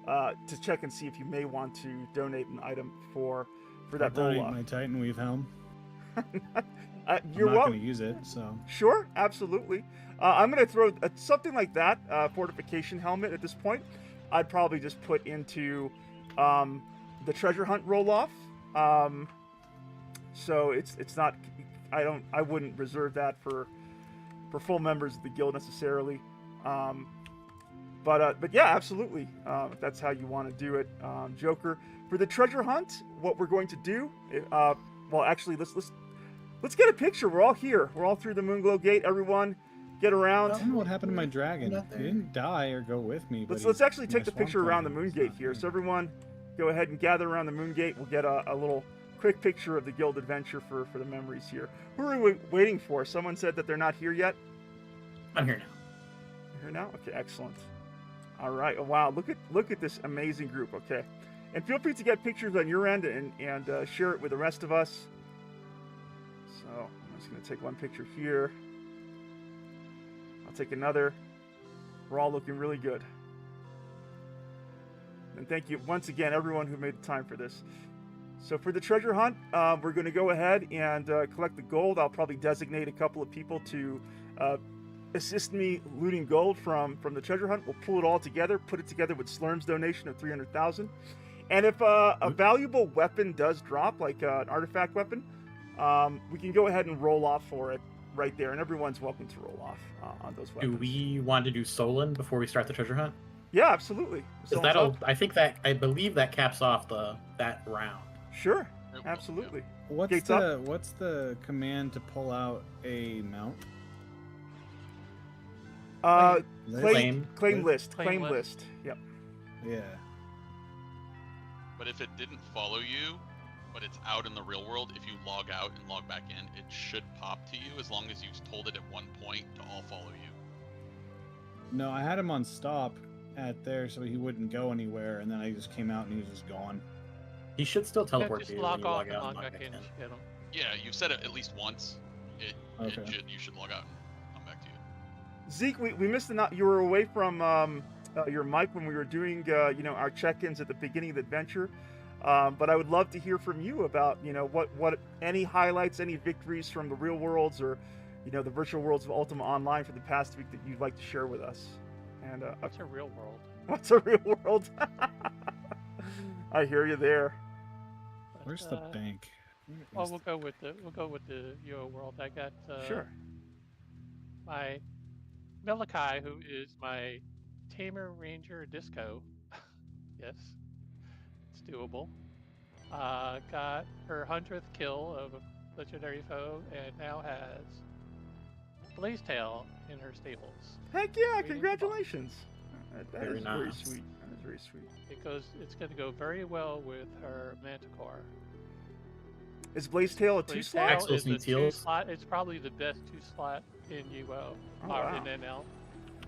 to check and see if you may want to donate an item for that I'll donate roll-off. my Titan Weave helm. You're I'm not welcome. going to use it, so. Sure, absolutely. I'm going to throw something like that, fortification helmet at this point. I'd probably just put into the treasure hunt roll-off. So it's not. I wouldn't reserve that for full members of the guild necessarily. But yeah, absolutely. If that's how you want to do it, Joker. For the treasure hunt, what we're going to do, well, actually, let's get a picture. We're all here. We're all through the Moonglow Gate. Everyone, get around. I don't know what happened to my dragon. He didn't die or go with me. But Let's actually he's take my the picture swamp around the dragon. Moon Gate here. So everyone, go ahead and gather around the Moon Gate. We'll get a little quick picture of the guild adventure for the memories here. Who are we waiting for? Someone said that they're not here yet. I'm here now. You're here now? Okay, excellent. All right. Oh, wow. Look at this amazing group. Okay, and feel free to get pictures on your end and share it with the rest of us. So I'm just going to take one picture here. I'll take another. We're all looking really good. And thank you once again, everyone who made the time for this. So for the treasure hunt, we're going to go ahead and collect the gold. I'll probably designate a couple of people to assist me looting gold from the treasure hunt. We'll pull it all together, put it together with Slurm's donation of 300,000. And if a valuable weapon does drop, like an artifact weapon, we can go ahead and roll off for it right there. And everyone's welcome to roll off on those weapons. Do we want to do Solon before we start the treasure hunt? Yeah, absolutely. Because that'll, I believe that caps off that round. Sure, absolutely. What's the command to pull out a mount? Claim list. Yep. Yeah. But if it didn't follow you, but it's out in the real world. If you log out and log back in, it should pop to you as long as you've told it at one point to all follow you. No, I had him on stop at there so he wouldn't go anywhere, and then I just came out and he was just gone. He should still teleport Just to you when log you off log and out log and log back back in. in. Hit him. Yeah, you've said it at least once. Okay. You should log out and come back to you. Zeke, we missed the you were away from your mic when we were doing our check-ins at the beginning of the adventure. But I would love to hear from you about what any highlights, any victories from the real worlds or the virtual worlds of Ultima Online for the past week that you'd like to share with us. And What's a real world? what's a real world? I hear you there. Where's the bank? Well, we'll go with the UO world. I got Sure. my Milikai, who is my Tamer Ranger Disco. Yes, it's doable. Got her 100th kill of a legendary foe, and now has Blazetail in her stables. Heck yeah! Waiting for Congratulations. That Very is very nice. sweet. That is very sweet. It's going to go very well with her Manticore. Is Blazetail a 2-slot? Axel is a needs heals. 2-slot. It's probably the best 2-slot in UO Oh, or wow. in NL.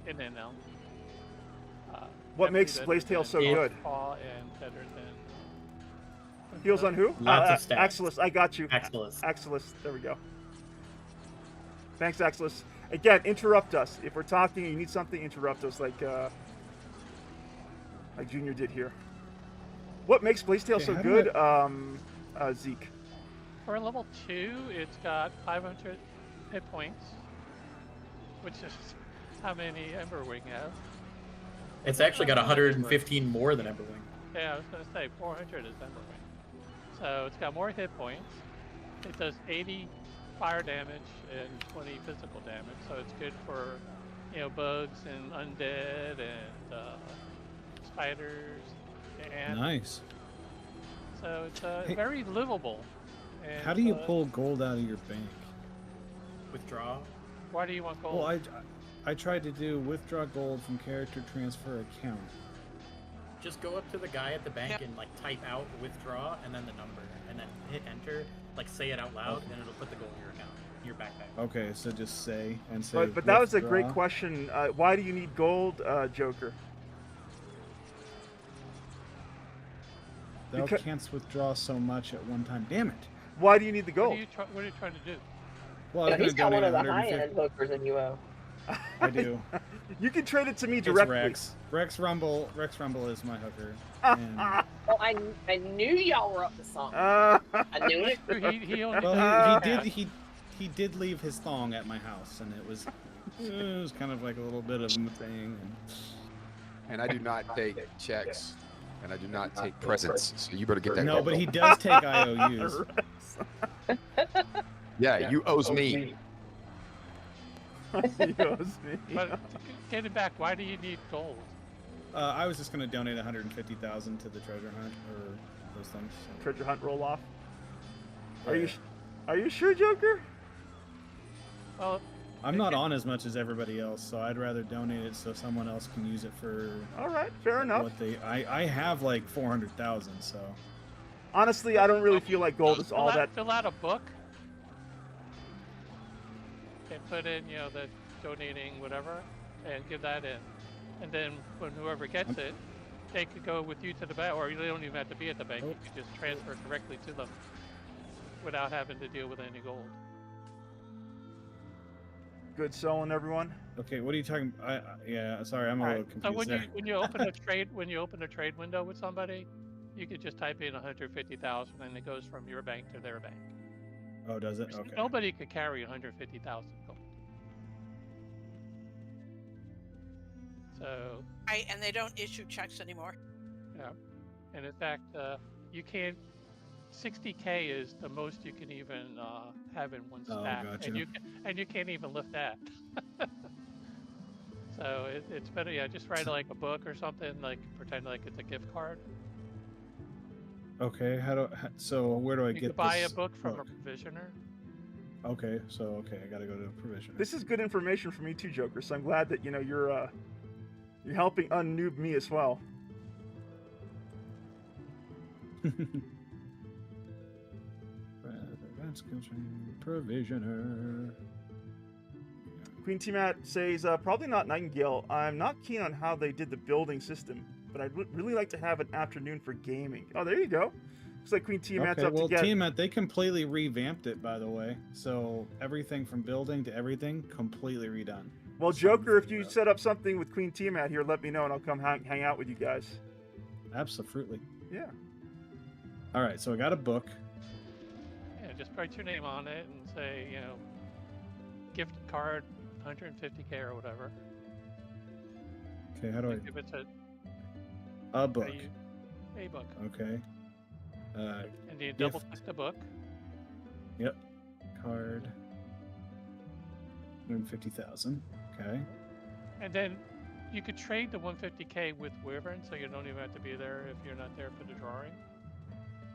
In NL. What makes definitely better Blazetail so than good? Paw and better than Heals on who? Lots of stats. Axelis, I got you. Axelis. Axelis, there we go. Thanks, Axelis. Again, interrupt us. If we're talking and you need something, interrupt us like Junior did here. What makes Blazetail Okay, so how do good, Zeke? For level 2, it's got 500 hit points, which is how many Emberwing have. It's actually got 115 more than Everwing. Yeah, I was going to say 400 is Emberwing. So it's got more hit points. It does 80 fire damage and 20 physical damage, so it's good for bugs and undead and spiders and Nice. so it's Hey. very livable. And, How do you pull gold out of your bank? Withdraw. Why do you want gold? Well, I tried to do withdraw gold from character transfer account. Just go up to the guy at the bank and type out withdraw and then the number and then hit enter. Say it out loud and it'll put the gold in your account, in your backpack. Okay, so just say and say. But that was a great withdraw. question. Why do you need gold, Joker? Thou Because- canst withdraw so much at one time. Damn it. Why do you need the What gold? are you trying to do? Well, I Yeah, was he's going got to one of donate the 150. high-end hookers in UO. I do. You can trade it to me It's directly. Rex. Rex Rumble is my hooker. And, Well, I knew y'all were up to something. Uh, I knew it. He only well, did he did leave his thong at my house, and it was kind of like a little bit of a thing. And I do not take checks, and I do not take presents. So you better get that. No, gold. but he does take IOUs. Yeah, you owes me. He owes me. But get it back. Why do you need gold? I was just going to donate 150,000 to the treasure hunt or those things. So. Treasure hunt roll off. Yeah. Are you sure, Joker? Well, I'm not on as much as everybody else, so I'd rather donate it so someone else can use it for. All right, fair enough. What they I have like 400,000, so. Honestly, I don't really feel like gold is all that. Fill out a book and put in, the donating whatever, and give that in. And then when whoever gets it, they could go with you to the bank, or you don't even have to be at the bank. You could just transfer directly to them without having to deal with any gold. Good selling, everyone. Okay, what are you talking? Yeah, sorry, I'm a little confused. So when there. you open a trade window with somebody, you could just type in 150,000, and it goes from your bank to their bank. Oh, does it? Okay. Nobody could carry 150,000 gold. So Right, and they don't issue checks anymore. yeah, and in fact, you can't. 60K is the most you can even have in one Oh, stack, gotcha. and you can't even lift that. So it's better, just write like a book or something, pretend like it's a gift card. Okay, so where do I You get could buy this a book from a book? provisioner. Okay, I gotta go to a provisioner. This is good information for me too, Joker. So I'm glad that you're helping unnoob me as well. Provisioner. Queen Tiamat says, probably not Nightingale. I'm not keen on how they did the building system, but I'd really like to have an afternoon for gaming. Oh, there you go. Looks like Queen Tiamat's Okay, up well, to get... Tiamat, they completely revamped it, by the way. So everything from building to everything, completely redone. Well, Joker, if you set up something with Queen Tiamat here, let me know and I'll come hang out with you guys. Absolutely. Yeah. All right, so I got a book. Yeah, just write your name on it and say, you know, gift card, 150K or whatever. Okay, how do I... Give it to A book. A book. Okay. And you double click the book. Yep. Card. 150,000. Okay. And then you could trade the 150K with Wyvern, so you don't even have to be there if you're not there for the drawing.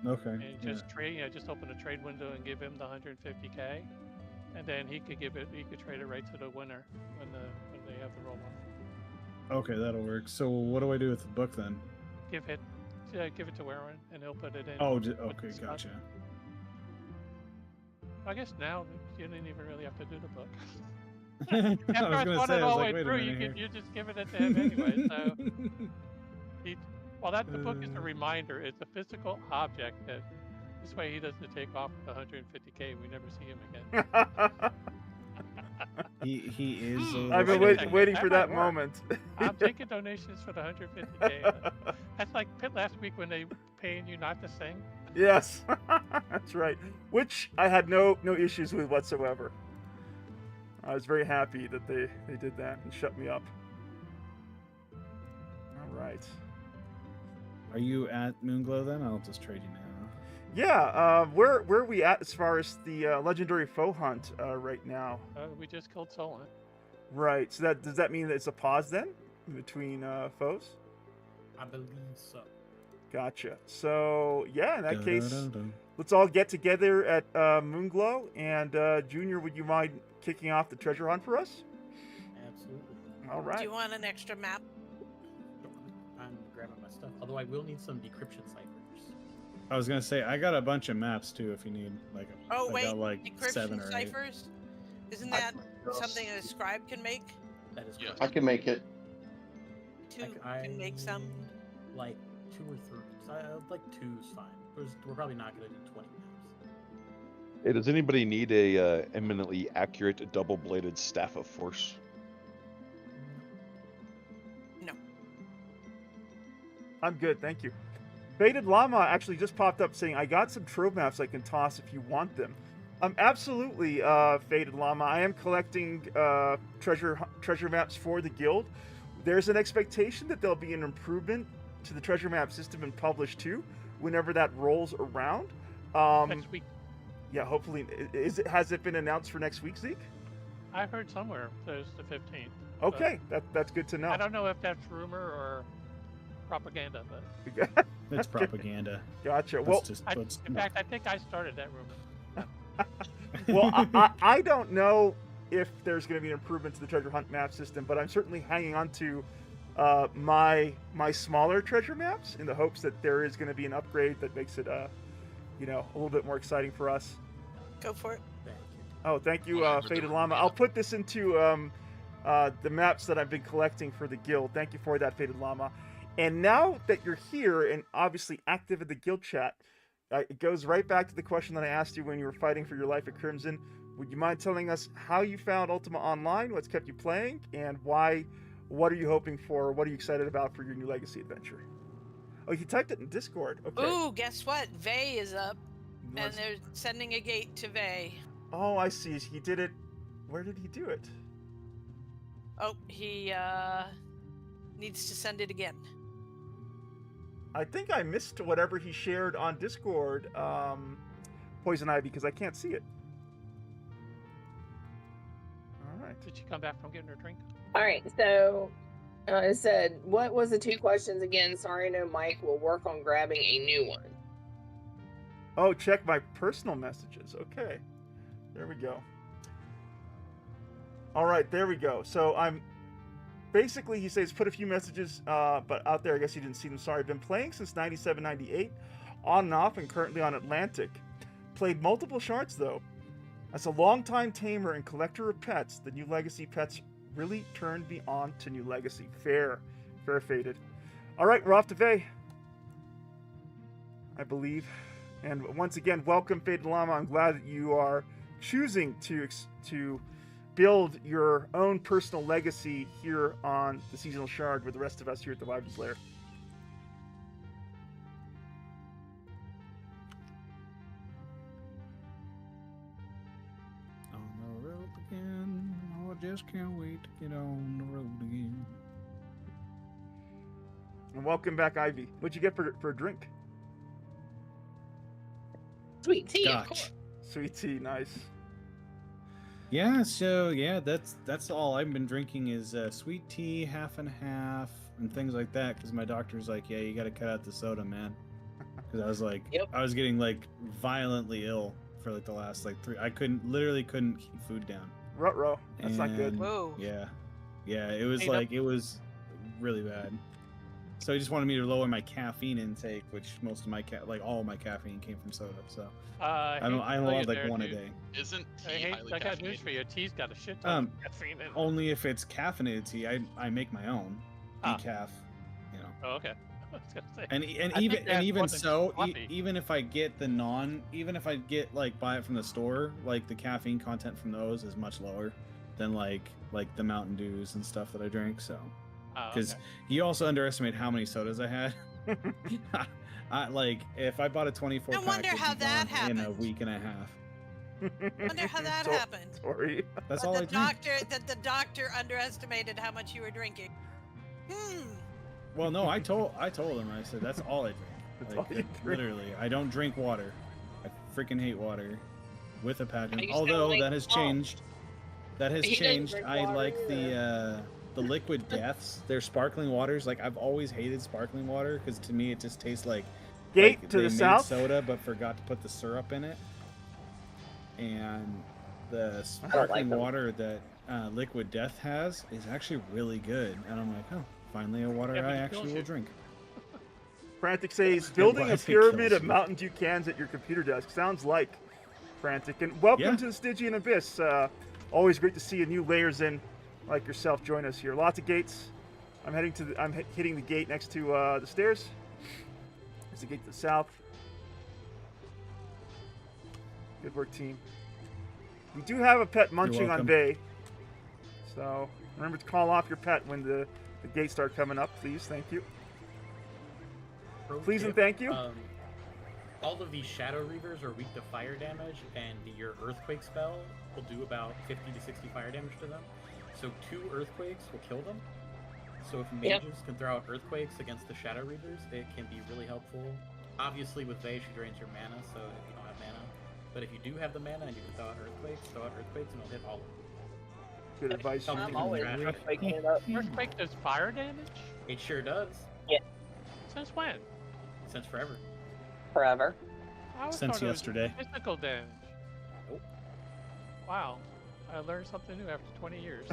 Okay. And just trade, you know, just open a trade window and give him the 150K, and then he could give it. He could trade it right to the winner when they have the roll on. Okay, that'll work. So what do I do with the book then? Give it to Wyvern, and he'll put it in. Oh, okay, gotcha. I guess now you didn't even really have to do the book. I After was I gonna thought say, it I was all the like, way wait a through, minute here. you're just giving it to him anyway. So, the book is a reminder. It's a physical object that this way he doesn't take off with 150K. We never see him again. He is. I've been waiting for that moment. I'm taking donations for the 150K. That's like last week when they paying you not to sing. Yes, that's right. Which I had no issues with whatsoever. I was very happy that they did that and shut me up. All right. Are you at Moonglow then? I'll just trade you now. Yeah, where are we at as far as the legendary foe hunt right now? We just killed Solon. Right. So does that mean that it's a pause then between foes? I believe so. Gotcha. So yeah, in that case, let's all get together at Moonglow. And Junior, would you mind kicking off the treasure hunt for us? Absolutely. All right. Do you want an extra map? I'm grabbing my stuff. Although I will need some decryption ciphers. I was gonna say I got a bunch of maps too. If you need like, Oh I wait, got like decryption 7 or 8. ciphers? Isn't that something a scribe can make? That is Yeah. correct. I can make it. Two can make some. Like 2 or 3. Like 2's fine. We're probably not going to do 20 maps. Hey, does anybody need a eminently accurate double-bladed staff of force? No. I'm good, thank you. Baited Llama actually just popped up saying, I got some trove maps I can toss if you want them. Absolutely, Faded Llama. I am collecting treasure maps for the guild. There's an expectation that there'll be an improvement to the treasure map system and published too whenever that rolls around. Next week. Yeah, hopefully. Has it been announced for next week, Zeke? I heard somewhere there's the 15th. Okay, that's good to know. I don't know if that's rumor or propaganda, but It's propaganda. Gotcha. Let's Well, in fact, I think I started that rumor. well, I don't know if there's going to be an improvement to the treasure hunt map system, but I'm certainly hanging on to my smaller treasure maps in the hopes that there is going to be an upgrade that makes it a little bit more exciting for us. Go for it. Thank you. Oh, thank you, Whatever Faded the- Llama. I'll put this into the maps that I've been collecting for the guild. Thank you for that, Faded Llama. And now that you're here and obviously active in the guild chat, it goes right back to the question that I asked you when you were fighting for your life at Crimson. Would you mind telling us how you found Ultima Online, what's kept you playing, and why? What are you hoping for? What are you excited about for your new Legacy adventure? Oh, you typed it in Discord. Okay. Ooh, guess what? Vey is up, and Let's- they're sending a gate to Vey. Oh, I see. He did it. Where did he do it? Oh, he needs to send it again. I think I missed whatever he shared on Discord, Poison Ivy, because I can't see it. All right. Did she come back from getting her drink? All right, so it said, what was the 2 questions again? Sorry, no Mike will work on grabbing a new one. Oh, check my personal messages. Okay. There we go. All right, there we go. So I'm basically, he says, put a few messages, but out there, I guess you didn't see them. Sorry, I've been playing since 97, 98, on and off, and currently on Atlantic. played multiple shards though. As a longtime tamer and collector of pets, the New Legacy pets really turned me on to New Legacy. Fair faded. All right, we're off to Vey, I believe. And once again, welcome, Faded Llama. I'm glad that you are choosing to build your own personal legacy here on the Seasonal Shard with the rest of us here at the Wyvern's Lair. On the road again. Oh, I just can't wait to get on the road again. And welcome back, Ivy. What'd you get for a drink? Sweet tea, of Scotch. course. Sweet tea, nice. Yeah, so yeah, that's all I've been drinking is sweet tea, half and half, and things like that. Because my doctor's like, yeah, you got to cut out the soda, man. Because I was like, Yep. I was getting like violently ill for like the last like 3. I literally couldn't keep food down. Ruh-roh. That's not good. And, Whoa. Yeah, it was Hey, like it was really bad. So he just wanted me to lower my caffeine intake, which most of my all of my caffeine came from soda. So I only had like one a day. Isn't tea Hey, highly I got news caffeinated? for you. Tea's got a shit ton of caffeine in it. Only if it's caffeinated tea. I make my own decaf, you know. Oh, okay. I was gonna say. And I think that's even more than so, coffee. even if I get even if I get like buy it from the store, like the caffeine content from those is much lower than like the Mountain Dews and stuff that I drink. So, Oh, because okay. you also underestimate how many sodas I had. I like if I bought a 24 No pack, wonder it'd be how that gone in a happened. week and a half. Wonder how that So- happened. Sorry. That's But all I drink. the doctor underestimated how much you were drinking. Well, no, I told him. I said that's all I drink. That's Like, all you drink. literally, I don't drink water. I freaking hate water, with a passion. I used to Although like that has salt. changed. That has He doesn't changed. drink I water like either. the liquid deaths. They're sparkling waters. Like I've always hated sparkling water because to me it just tastes like Gate like to they the made south. soda but forgot to put the syrup in it. And the like sparkling them. water that Liquid Death has is actually really good. And I'm like, oh, finally a water Yeah, but I it kills actually you. will drink. Frantic says, Yeah, building well, I a think pyramid kills of you. Mountain Dew cans at your computer desk. Sounds like Frantic. And welcome Yeah. to the Stygian Abyss. Always great to see a new layers in like yourself join us here. Lots of gates. I'm hitting the gate next to the stairs. There's the gate to the south. Good work, team. We do have a pet munching on welcome. Bay. So remember to call off your pet when the gates start coming up, please. Thank you. Pro Please and tip, thank you. All of these Shadow Reavers are weak to fire damage, and your Earthquake spell will do about 50 to 60 fire damage to them. So 2 Earthquakes will kill them. So if Yep. mages can throw out Earthquakes against the Shadow Reavers, it can be really helpful. Obviously with Vey, she drains your mana, so if you don't have mana. But if you do have the mana and you can throw out Earthquakes, and it'll hit all of them. Good advice. Something Jim. I'm always waking it up. Earthquake does fire damage? It sure does. Since when? Since forever. Forever. I always Since thought it was yesterday. Physical damage. Nope. Wow. I learned something new after 20 years.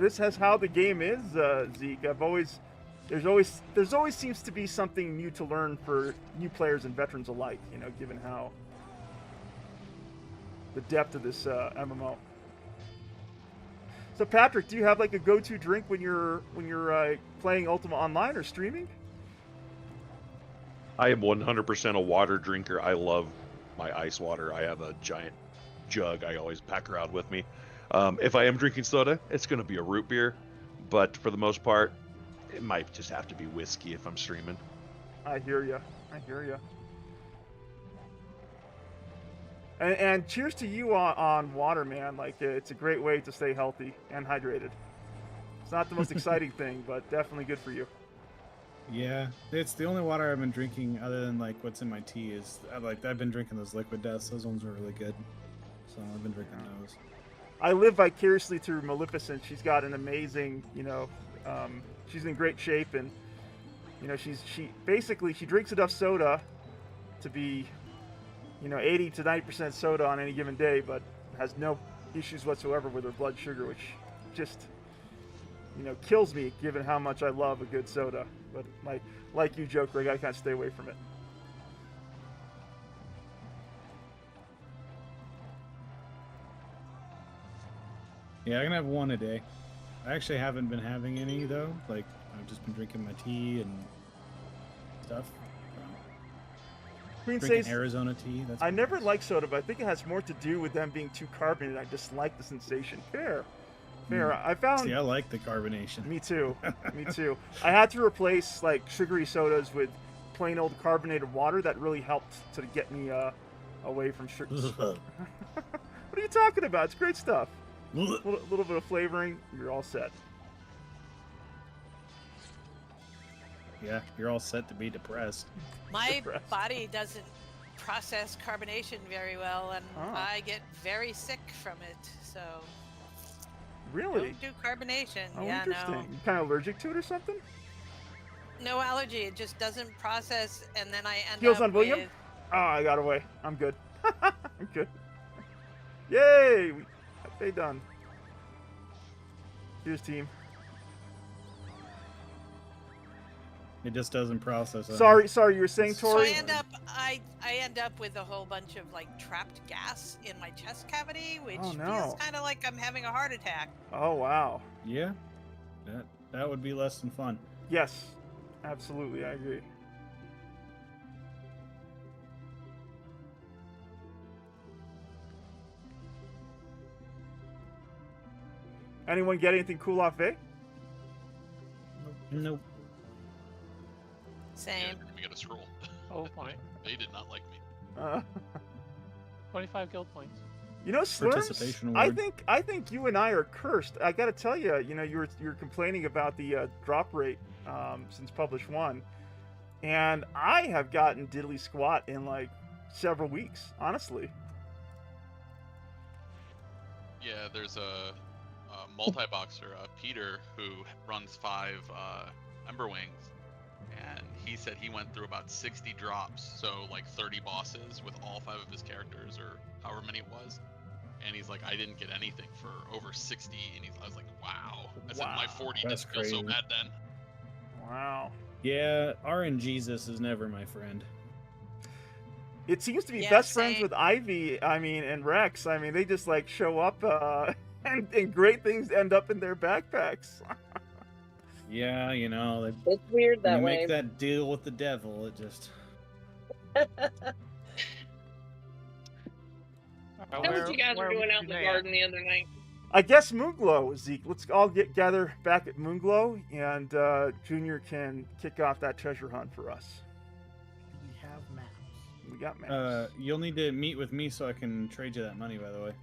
This is how the game is, Zeke. There's always seems to be something new to learn for new players and veterans alike. You know, given how the depth of this MMO. So Patrick, do you have like a go-to drink when you're playing Ultima Online or streaming? I am 100% a water drinker. I love my ice water. I have a giant jug I always pack around with me. If I am drinking soda, it's going to be a root beer, but for the most part, it might just have to be whiskey if I'm streaming. I hear you. And cheers to you on water, man. Like, it's a great way to stay healthy and hydrated. It's not the most exciting thing, but definitely good for you. Yeah, it's the only water I've been drinking other than like what's in my tea is I've been drinking those Liquid Deaths. Those ones are really good. So I've been drinking those. I live vicariously through Maleficent. She's got an amazing, she's in great shape, and she basically drinks enough soda to be 80 to 90% soda on any given day, but has no issues whatsoever with her blood sugar, which just kills me given how much I love a good soda. But like you joke, Greg, I can't stay away from it. Yeah, I'm gonna have one a day. I actually haven't been having any though. Like I've just been drinking my tea and stuff. Queen Drinking says, Arizona tea. That's I pretty never nice. liked soda, but I think it has more to do with them being too carbonated. I just like the sensation. Fair. I found. See, I like the carbonation. Me too. Me too. I had to replace like sugary sodas with plain old carbonated water. That really helped to get me away from sugar. What are you talking about? It's great stuff. A little bit of flavoring, you're all set. Yeah, you're all set to be depressed. My body doesn't process carbonation very well, and I get very sick from it. So Really? don't do carbonation. Oh, Yeah, interesting. no. You kind of allergic to it or something? No allergy. It just doesn't process, and then I end Heals up on William? with. Oh, I got away. I'm good. I'm good. Yay! They done. Here's team. It just doesn't process. Sorry, you were saying, So Tori? I end up with a whole bunch of like trapped gas in my chest cavity, which Oh, no. feels kind of like I'm having a heart attack. Oh, wow. Yeah, that would be less than fun. Yes, absolutely, I agree. Anyone get anything cool off Vay? Nope. Same. We got a scroll. Oh my. They did not like me. 25 guild points. You know, Slurms, Participation I award. think you and I are cursed. I gotta tell you, you know, you're complaining about the drop rate since Publish 1, and I have gotten diddly squat in like several weeks, honestly. Yeah, there's a multi-boxer, Peter, who runs 5 Ember Wings, and he said he went through about 60 drops, so like 30 bosses with all 5 of his characters, or however many it was. And he's like, I didn't get anything for over 60, and I was like, wow. I said, my 40 That's didn't feel so crazy. bad then. Wow. Yeah, RNGesus is never my friend. It seems to be Yeah, best friends same. with Ivy, I mean, and Rex. I mean, they just like show up and great things end up in their backpacks. Yeah, you know, It's weird when that you way. make that deal with the devil, it just. How was you guys were doing out in the garden the other night? I guess Moonglow, Zeke. Let's all gather back at Moonglow, and Junior can kick off that treasure hunt for us. We have maps. We got maps. You'll need to meet with me so I can trade you that money. By the way.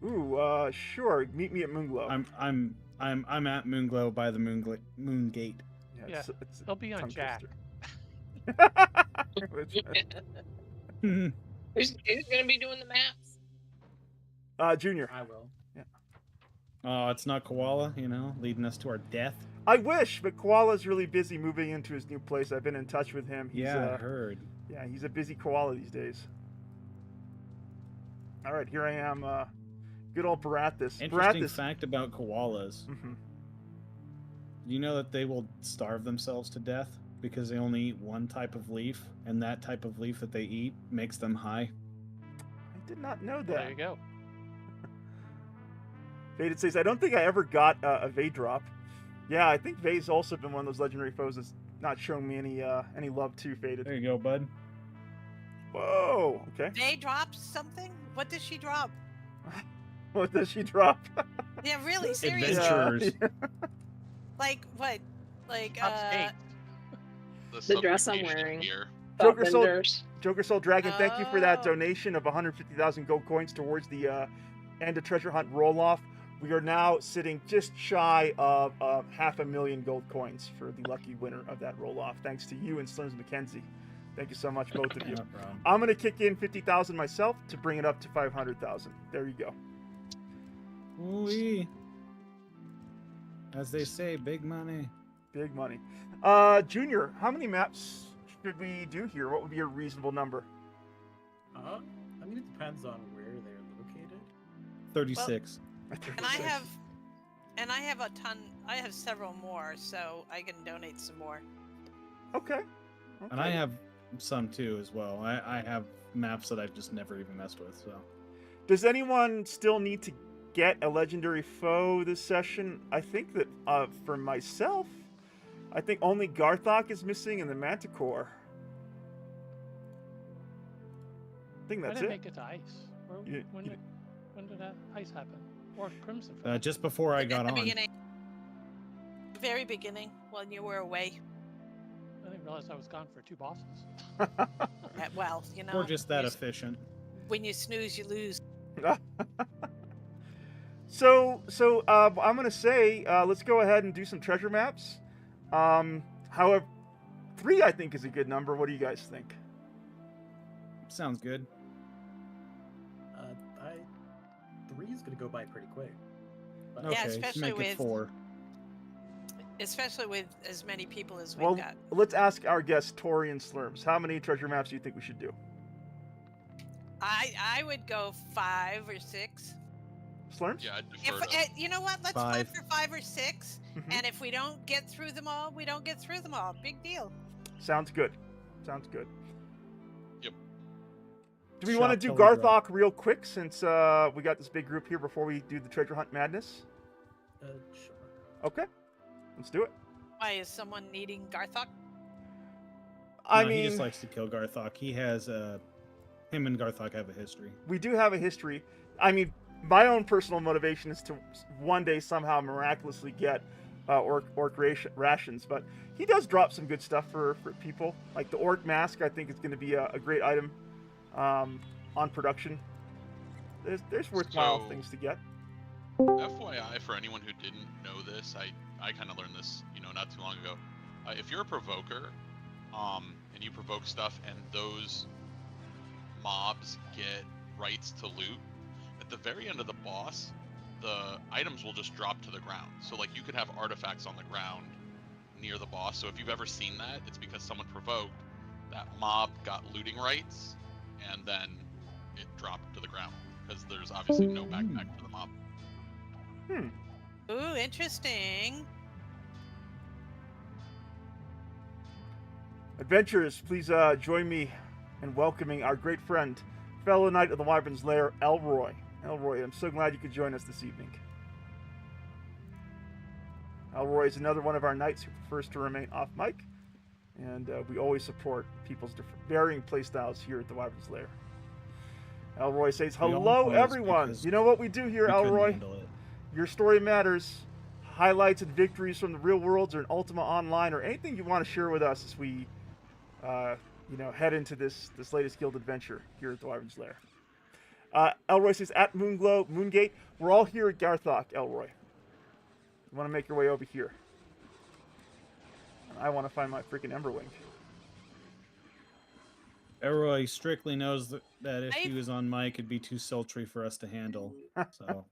Ooh, sure. Meet me at Moonglow. I'm at Moonglow by the Moon Gate. Yeah, it's he'll be on tongue Jack. twister. Who's gonna be doing the maps? Junior. I will. Yeah. Oh, it's not Koala, you know, leading us to our death. I wish, but Koala's really busy moving into his new place. I've been in touch with him. He's, Yeah, I heard. Yeah, he's a busy koala these days. All right, here I am. Good old Barathis. Interesting fact about koalas. Mhm. You know that they will starve themselves to death because they only eat one type of leaf, and that type of leaf that they eat makes them high. I did not know that. There you go. Faded says, I don't think I ever got a Vay drop. Yeah, I think Vay's also been one of those legendary foes that's not shown me any love too, Faded. There you go, bud. Whoa, okay. They dropped something? What does she drop? What does she drop? Yeah, really, seriously. Adventurers. Like what? Like The dress I'm subjugation wearing. Here. Joker Soul, Vendors. Joker Soul Dragon, thank you for that Oh. donation of 150,000 gold coins towards the end of treasure hunt roll-off. We are now sitting just shy of 500,000 gold coins for the lucky winner of that roll-off. Thanks to you and Slims McKenzie. Thank you so much, both of you. No problem. I'm going to kick in 50,000 myself to bring it up to 500,000. There you go. Ooh-wee. As they say, big money. Big money. Junior, how many maps should we do here? What would be a reasonable number? I mean, it depends on where they're located. 36. and I have a ton. I have several more, so I can donate some more. Okay. And I have some too as well. I have maps that I've just never even messed with. So Does anyone still need to get a legendary foe this session. I think that for myself, I think only Garthok is missing and the Manticore. I think I that's didn't it. make it to ice. When did that ice happen? Or Crimson? Just before I got At the on. beginning. Very beginning, when you were away. I didn't realize I was gone for 2 bosses. Well, you know. We're just that efficient. When you snooze, you lose. So I'm gonna say let's go ahead and do some treasure maps. However, 3 I think is a good number. What do you guys think? Sounds good. 3 is gonna go by pretty quick. But Okay, Yeah, especially make it with 4. Especially with as many people as we've Well, got. let's ask our guest Tori and Slurms. How many treasure maps do you think we should do? I would go 5 or 6. Slurms? Yeah, I'd defer to... You know what? Let's 5. plan for 5 or 6. Mhm. And if we don't get through them all, we don't get through them all. Big deal. Sounds good. Sounds good. Yep. Do we want to do Shot Garthok real quick since we got this big group here before we do the treasure hunt madness? sure. Okay, let's do it. Why is someone needing Garthok? I No, mean, he just likes to kill Garthok. He has him and Garthok have a history. we do have a history. I mean, my own personal motivation is to one day somehow miraculously get orc rations, but he does drop some good stuff for people. Like the orc mask, I think is going to be a great item on production. There's worthwhile So- things to get. FYI, for anyone who didn't know this, I kind of learned this, not too long ago. If you're a provoker, and you provoke stuff, and those mobs get rights to loot, at the very end of the boss, the items will just drop to the ground. So, like, you could have artifacts on the ground near the boss. So if you've ever seen that, it's because someone provoked, that mob got looting rights, and then it dropped to the ground, because there's obviously no backpack for the mob. Ooh, interesting. Adventurers, please join me in welcoming our great friend, fellow knight of the Wyvern's Lair, Elroy. Elroy, I'm so glad you could join us this evening. Elroy is another one of our knights who prefers to remain off mic, and we always support people's varying playstyles here at the Wyvern's Lair. Elroy says, We hello all pause everyone! because You know what we do here, We couldn't Elroy? handle it. Your story matters. Highlights and victories from the real worlds or in Ultima Online, or anything you want to share with us as we, head into this latest guild adventure here at the Wyvern's Lair. Elroy says, at Moongate, we're all here at Garthok, Elroy. You want to make your way over here. I want to find my freaking Emberwing. Elroy strictly knows that if he was on mic, it'd be too sultry for us to handle. So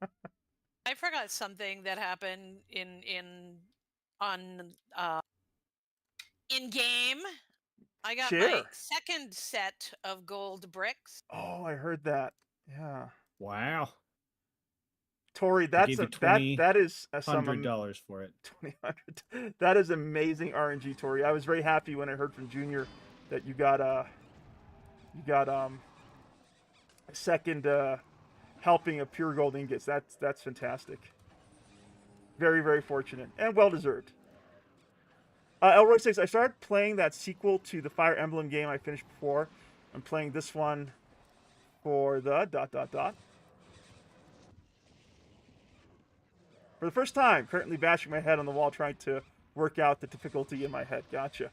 I forgot something that happened in game. I got my Share. second set of gold bricks. Oh, I heard that. Yeah. wow, Tori, I that's gave you that is some $100 for it. 2,000. That is amazing RNG, Tori. I was very happy when I heard from Junior that you got a second helping of pure gold ingots. That's fantastic. Very, very fortunate and well deserved. Elroy says, I started playing that sequel to the Fire Emblem game I finished before. I'm playing this one for the ... For the first time, currently bashing my head on the wall trying to work out the difficulty in my head. Gotcha.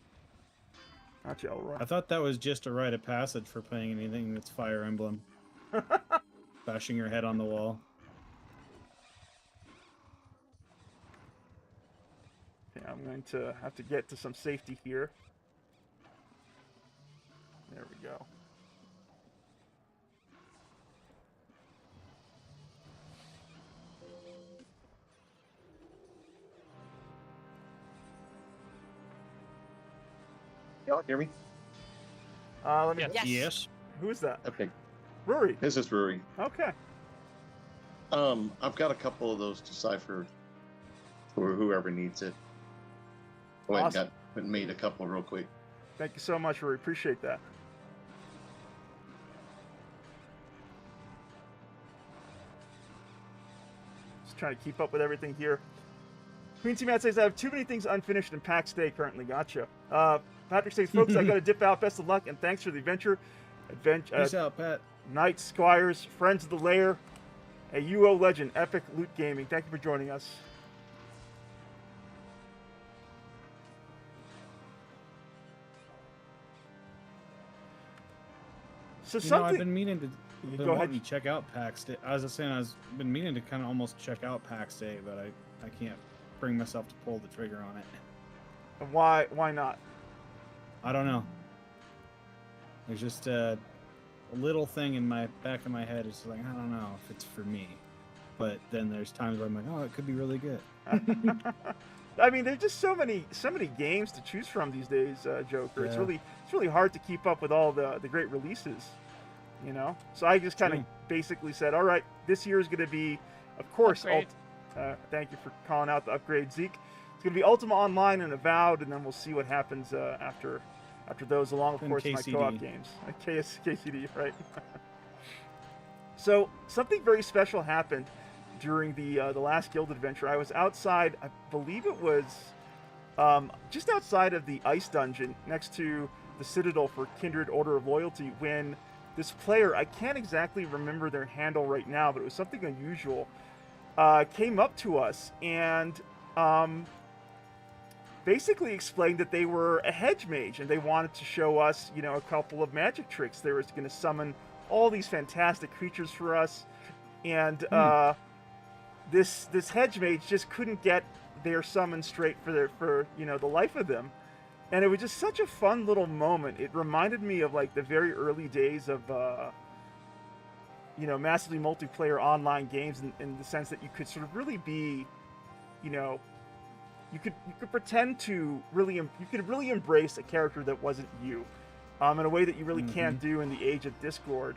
Gotcha, Elroy. I thought that was just a rite of passage for playing anything that's Fire Emblem. Bashing your head on the wall. Okay, I'm going to have to get to some safety here. There we go. Y'all hear me? Let me. Yes. Yes. Who is that? Okay, Rory. this is Rory. Okay. I've got a couple of those to cipher for whoever needs it. I went Awesome. and made a couple real quick. Thank you so much, Rory. Appreciate that. trying to keep up with everything here. Quincy Matt says, I have too many things unfinished in PAX Day currently. Gotcha. Patrick says, folks, I got to dip out. Best of luck, and thanks for the adventure. Peace out, Pat. Knights, Squires, Friends of the Lair, a UO legend, Epic Loot Gaming. Thank you for joining us. So I've been meaning to go ahead and check out PAX Day. As I was saying, I've been meaning to kind of almost check out PAX Day, but I can't bring myself to pull the trigger on it. Why not? I don't know. There's just a little thing in my back of my head. It's like, I don't know if it's for me. But then there's times where I'm like, oh, it could be really good. I mean, there's just so many games to choose from these days, Joker. Yeah. It's really hard to keep up with all the great releases, you know. So I just kind of basically said, all right, this year is going to be, of course. Thank you for calling out the upgrade, Zeke. It's going to be Ultima Online and Avowed, and then we'll see what happens after those, along with, of course, KCD. my co-op games. KCD, right? So something very special happened during the last guild adventure. I was outside, I believe it was just outside of the ice dungeon next to the Citadel for Kindred Order of Loyalty, when this player, I can't exactly remember their handle right now, but it was something unusual, came up to us and basically explained that they were a hedge mage and they wanted to show us, you know, a couple of magic tricks. They were going to summon all these fantastic creatures for us, and this hedge mage just couldn't get their summon straight for you know, the life of them. And it was just such a fun little moment. It reminded me of like the very early days of you know, massively multiplayer online games, in the sense that you could sort of really be, you know, you could pretend to really, you could really embrace a character that wasn't you, in a way that you really can't do in the age of Discord.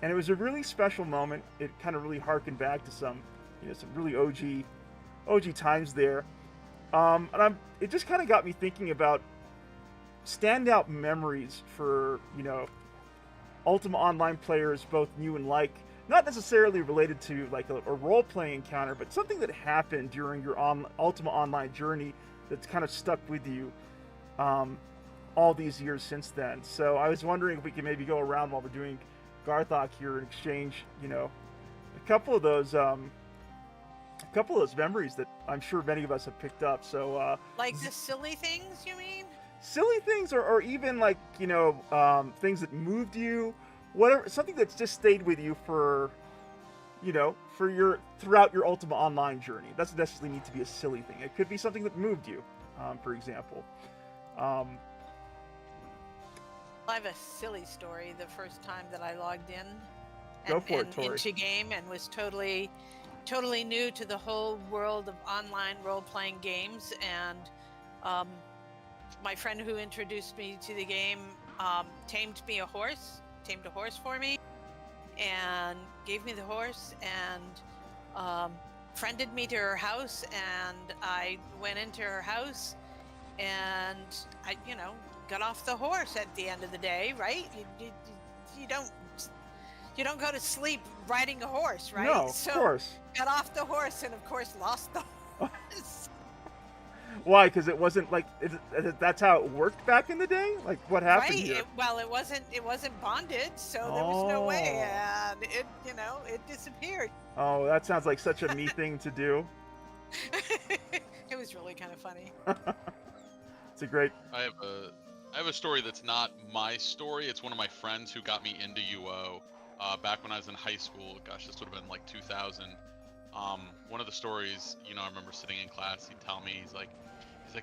And it was a really special moment. It kind of really harkened back to some, you know, some really OG times there. And it just kind of got me thinking about standout memories for, you know, Ultima Online players, both new and like, not necessarily related to like a role-playing encounter, but something that happened during your Ultima Online journey that's kind of stuck with you all these years since then. So I was wondering if we could maybe go around while we're doing Garthok here and exchange, you know, a couple of those memories that I'm sure many of us have picked up. So like the silly things, you mean? Silly things, or even like, you know, things that moved you, whatever, something that's just stayed with you for, you know, throughout your Ultima Online journey. It doesn't necessarily need to be a silly thing. It could be something that moved you, for example. I have a silly story. The first time that I logged in into game and was totally new to the whole world of online role-playing games, and my friend who introduced me to the game tamed a horse for me and gave me the horse and friended me to her house, and I went into her house and I, you know, got off the horse at the end of the day, right? You don't go to sleep riding a horse, right? No, of course. Got off the horse and of course lost the horse. Why? Because it wasn't like that's how it worked back in the day. Like, what happened here? It wasn't bonded, so there was no way, and it, you know, it disappeared. Oh, that sounds like such a me thing to do. It was really kind of funny. It's a great. I have a story that's not my story. It's one of my friends who got me into UO back when I was in high school. Gosh, this would have been like 2000. One of the stories, you know, I remember sitting in class, he'd tell me, he's like,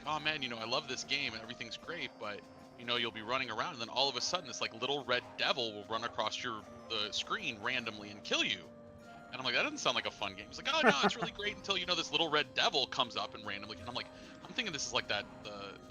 oh man, you know, I love this game and everything's great, but you know, you'll be running around and then all of a sudden this like little red devil will run across the screen randomly and kill you. And I'm like, that doesn't sound like a fun game. He's like, oh no, it's really great until, you know, this little red devil comes up and randomly, and I'm like, I'm thinking this is like the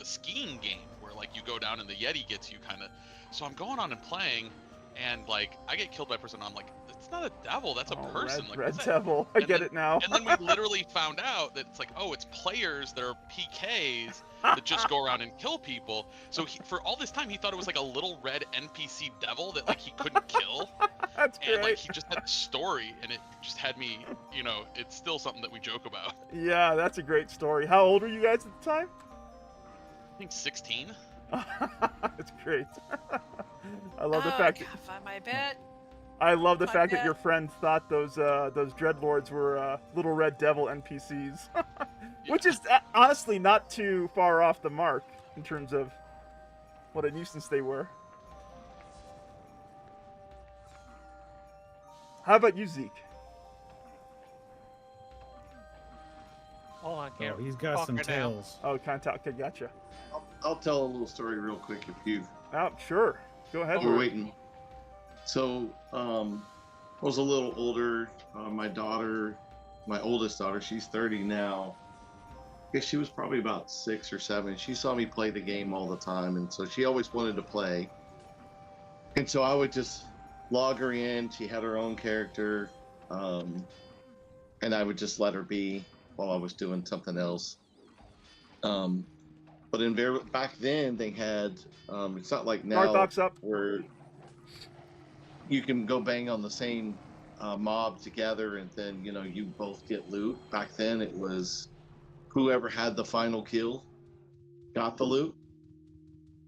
skiing game where like you go down and the Yeti gets you kind of. So I'm going on and playing, and like I get killed by a person. I'm like, that's not a devil, that's a person. Red, like, Red what's that? Devil. I get it now. And then we literally found out that it's like, oh, it's players that are PKs that just go around and kill people. So for all this time, he thought it was like a little red NPC devil that like he couldn't kill. That's great. And like he just had the story, and it just had me, you know, it's still something that we joke about. Yeah, that's a great story. How old were you guys at the time? I think 16. That's great. I love the fact that Find my bet. I love the My fact that bad. your friend thought those dreadlords were little red devil NPCs, which is honestly not too far off the mark in terms of what a nuisance they were. How about you, Zeke? Hold on, Oh, can't he's got talk some right now. tails. Oh, contact. Okay, gotcha. I'll tell a little story real quick if you Oh, sure. Go ahead. we're Rory. waiting. So, I was a little older. My daughter, my oldest daughter, she's 30 now. I guess she was probably about 6 or 7. She saw me play the game all the time, and so she always wanted to play. And so I would just log her in. She had her own character, and I would just let her be while I was doing something else. But back then they had, it's not like now Garthok's up. where you can go bang on the same mob together and then, you know, you both get loot. Back then it was whoever had the final kill got the loot.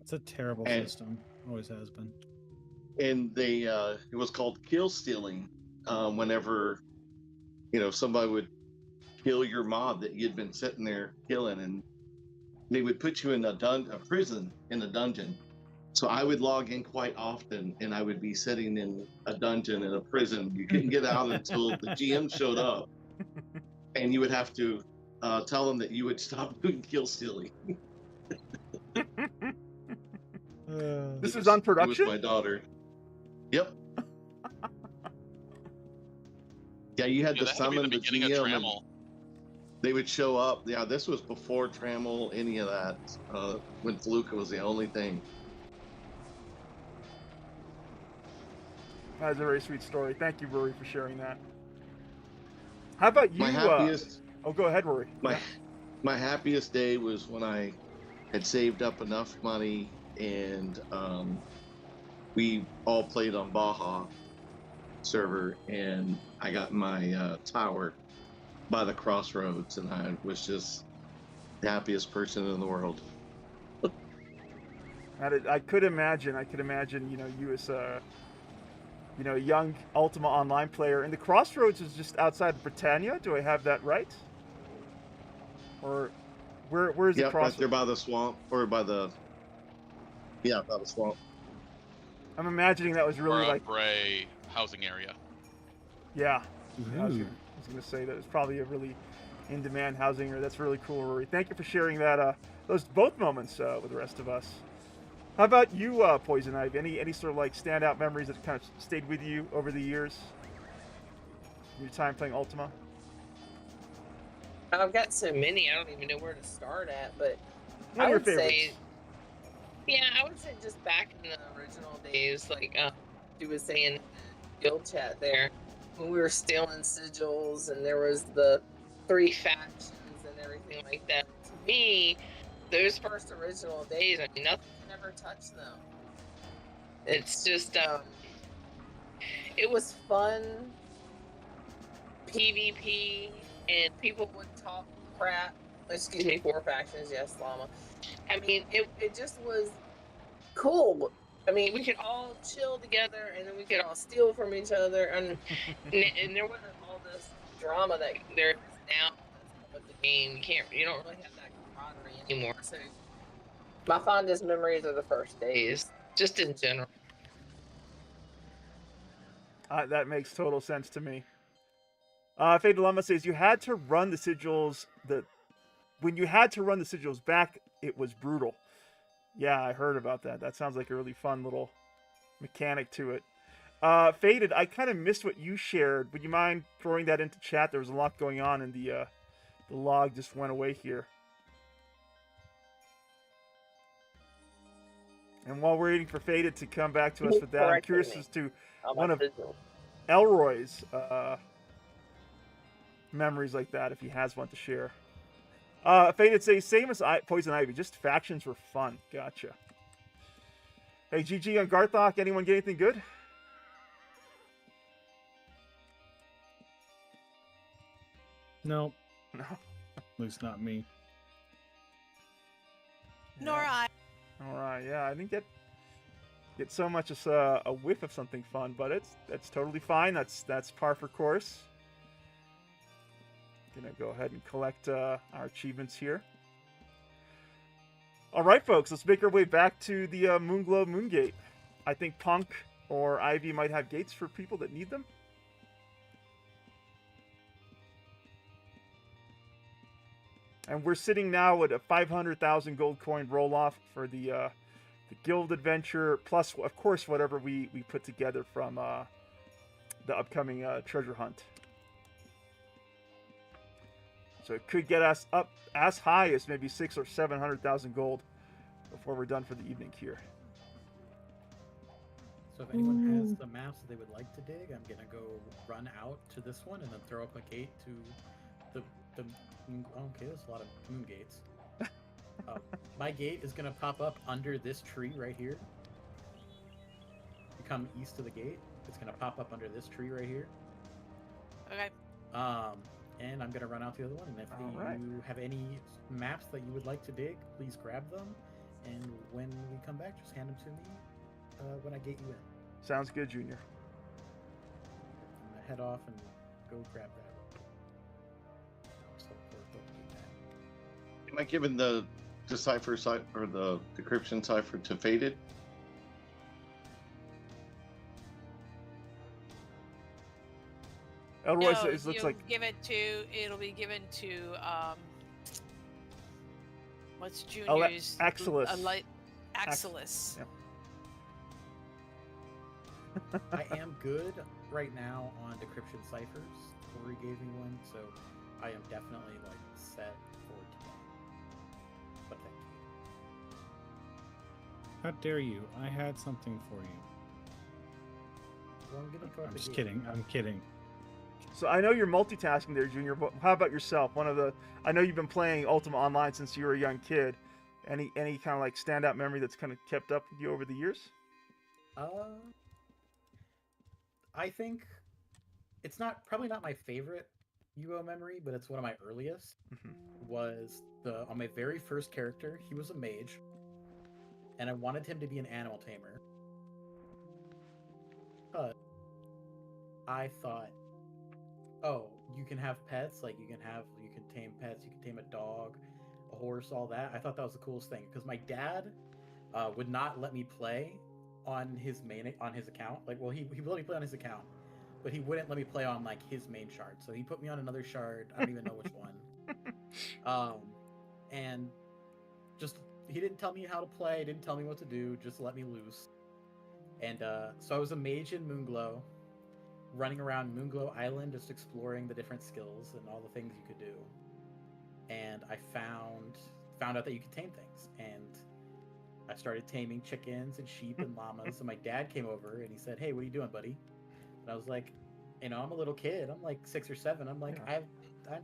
It's a terrible And- system. Always has been. And they, it was called kill stealing. Whenever, you know, somebody would kill your mob that you'd been sitting there killing, and they would put you in a prison in a dungeon. So I would log in quite often, and I would be sitting in a dungeon in a prison. You couldn't get out until the GM showed up, and you would have to tell them that you would stop doing kill stealing. This is on It production? was my daughter. Yep. Yeah, you had Yeah, to that had to be summon the the beginning of GM. And Trammel. they would show up. Yeah, this was before Trammel, any of that. When Feluca was the only thing. That's a very sweet story. Thank you, Rory, for sharing that. How about you? My happiest, Oh, go ahead, Rory. my happiest day was when I had saved up enough money, and we all played on Baja server, and I got my tower by the crossroads, and I was just the happiest person in the world. I could imagine. You know, you as a young Ultima Online player, and the Crossroads is just outside of Britannia. Do I have that right? Or where's the Yeah, right Crossroads? there by the swamp, or by the swamp. I'm imagining that was really Or a like, Bray housing area. yeah. I was Ooh. gonna say that it's probably a really in-demand housing area. That's really cool, Rory. Thank you for sharing that. Those both moments with the rest of us. How about you, Poison Ivy? Any sort of like standout memories that kind of stayed with you over the years? Your time playing Ultima? I've got so many, I don't even know where to start at, but One of I your would say, favorites. yeah, I would say just back in the original days, like you was saying, guild chat there, when we were stealing sigils and there was the 3 factions and everything like that. To me, those first original days, I mean, nothing can ever touch them. It's just, it was fun PvP, and people would talk crap. Excuse me, 4 factions, yes, llama. I mean, it just was cool. I mean, we could all chill together, and then we could all steal from each other, and there wasn't all this drama that there is now with the game. You don't really have that camaraderie anymore. So my fondest memories are the first days, just in general. That makes total sense to me. Fade Dilemma says you had to run the sigils. When you had to run the sigils back, it was brutal. Yeah, I heard about that. That sounds like a really fun little mechanic to it. Faded, I kind of missed what you shared. Would you mind throwing that into chat? There was a lot going on, and the log just went away here. And while we're waiting for Faded to come back to us with that, I'm curious as to one of Elroy's memories like that if he has one to share. Faded says, same as Poison Ivy, just factions were fun. Gotcha. Hey, GG on Garthok, anyone get anything good? No. No. At least not me. Nor I. All right, yeah, I didn't get so much as a whiff of something fun, but that's totally fine. That's par for course. Gonna go ahead and collect our achievements here. All right, folks, let's make our way back to the Moonglow Moongate. I think Punk or Ivy might have gates for people that need them. And we're sitting now at a 500,000 gold coin roll-off for the guild adventure, plus, of course, whatever we put together from the upcoming treasure hunt. So it could get us up as high as maybe 600,000 or 700,000 gold before we're done for the evening here. So if anyone has the maps that they would like to dig, I'm gonna go run out to this one and then throw up a gate to the okay, there's a lot of moon gates. My gate is gonna pop up under this tree right here. You come east of the gate, it's gonna pop up under this tree right here. Okay. And I'm gonna run out to the other one. And if you have any maps that you would like to dig, please grab them. And when we come back, just hand them to me when I get you in. Sounds good, Junior. I'm gonna head off and go grab that. Am I giving the decipher or the decryption cipher to Faded? Elroy No, says, looks like it'll be given to what's Junior's Axelis. Axelis. Yeah. I am good right now on decryption ciphers. Corey gave me one, so I am definitely like set for today. But thank you. How dare you? I had something for you. Well, I'm just kidding. I'm kidding. So I know you're multitasking there, Junior, but how about yourself? I know you've been playing Ultima Online since you were a young kid. Any kind of like standout memory that's kind of kept up with you over the years? I think it's probably not my favorite UO memory, but it's one of my earliest. Was on my very first character, he was a mage, and I wanted him to be an animal tamer. But I thought, oh, you can have pets, like you can tame pets, you can tame a dog, a horse, all that. I thought that was the coolest thing because my dad would not let me play on his account. Like, well, he would let me play on his account, but he wouldn't let me play on like his main shard. So he put me on another shard. I don't even know which one. And just he didn't tell me how to play. Didn't tell me what to do. Just let me loose. And so I was a mage in Moonglow, running around Moonglow Island, just exploring the different skills and all the things you could do. And I found out that you could tame things, and I started taming chickens and sheep and llamas. And my dad came over and he said, "Hey, what are you doing, buddy?" And I was like, I'm a little kid. I'm like 6 or 7. I'm like, I'm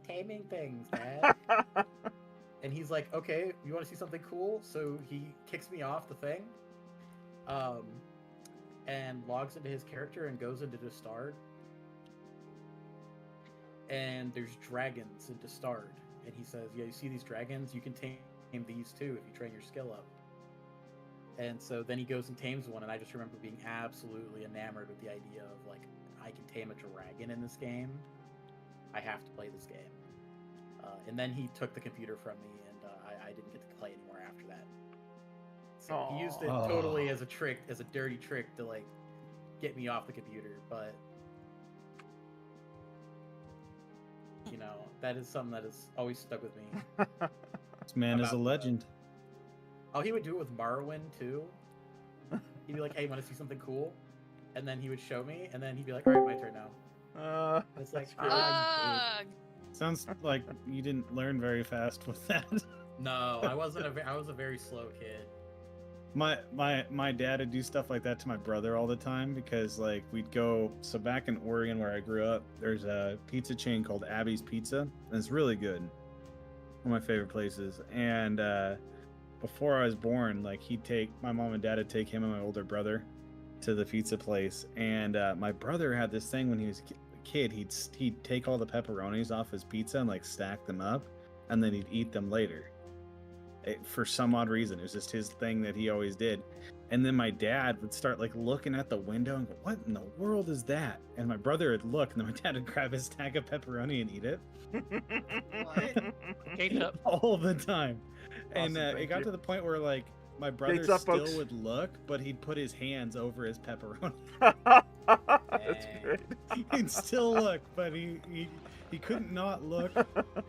taming things, Dad. And he's like, "Okay, you want to see something cool?" So he kicks me off the thing, and logs into his character and goes into Destard. And there's dragons in Destard. And he says, "Yeah, you see these dragons? You can tame these too if you train your skill up." And so then he goes and tames one, and I just remember being absolutely enamored with the idea of, like, I can tame a dragon in this game. I have to play this game. And then he took the computer from me, and I didn't get to play anymore after that. So he used it totally as a trick, as a dirty trick to, like, get me off the computer. But, you know, that is something that has always stuck with me. This man is a legend. Oh, he would do it with Morrowind too. He'd be like, "Hey, want to see something cool?" And then he would show me, and then he'd be like, "All right, my turn now." It's like, sounds like you didn't learn very fast with that. No, I wasn't. I was a very slow kid. My dad would do stuff like that to my brother all the time because like we'd go. So back in Oregon where I grew up, there's a pizza chain called Abby's Pizza, and it's really good. One of my favorite places. And before I was born, like my mom and dad would take him and my older brother to the pizza place, and my brother had this thing when he was a kid. He'd take all the pepperonis off his pizza and like stack them up, and then he'd eat them later. For some odd reason, it was just his thing that he always did. And then my dad would start like looking at the window and go, "What in the world is that?" And my brother would look, and then my dad would grab his stack of pepperoni and eat it. Ketchup. All the time. And Awesome, it got thank to you. the point where like my brother Gates up, still folks. would look, but he'd put his hands over his pepperoni. That's great. He'd still look, but he couldn't not look,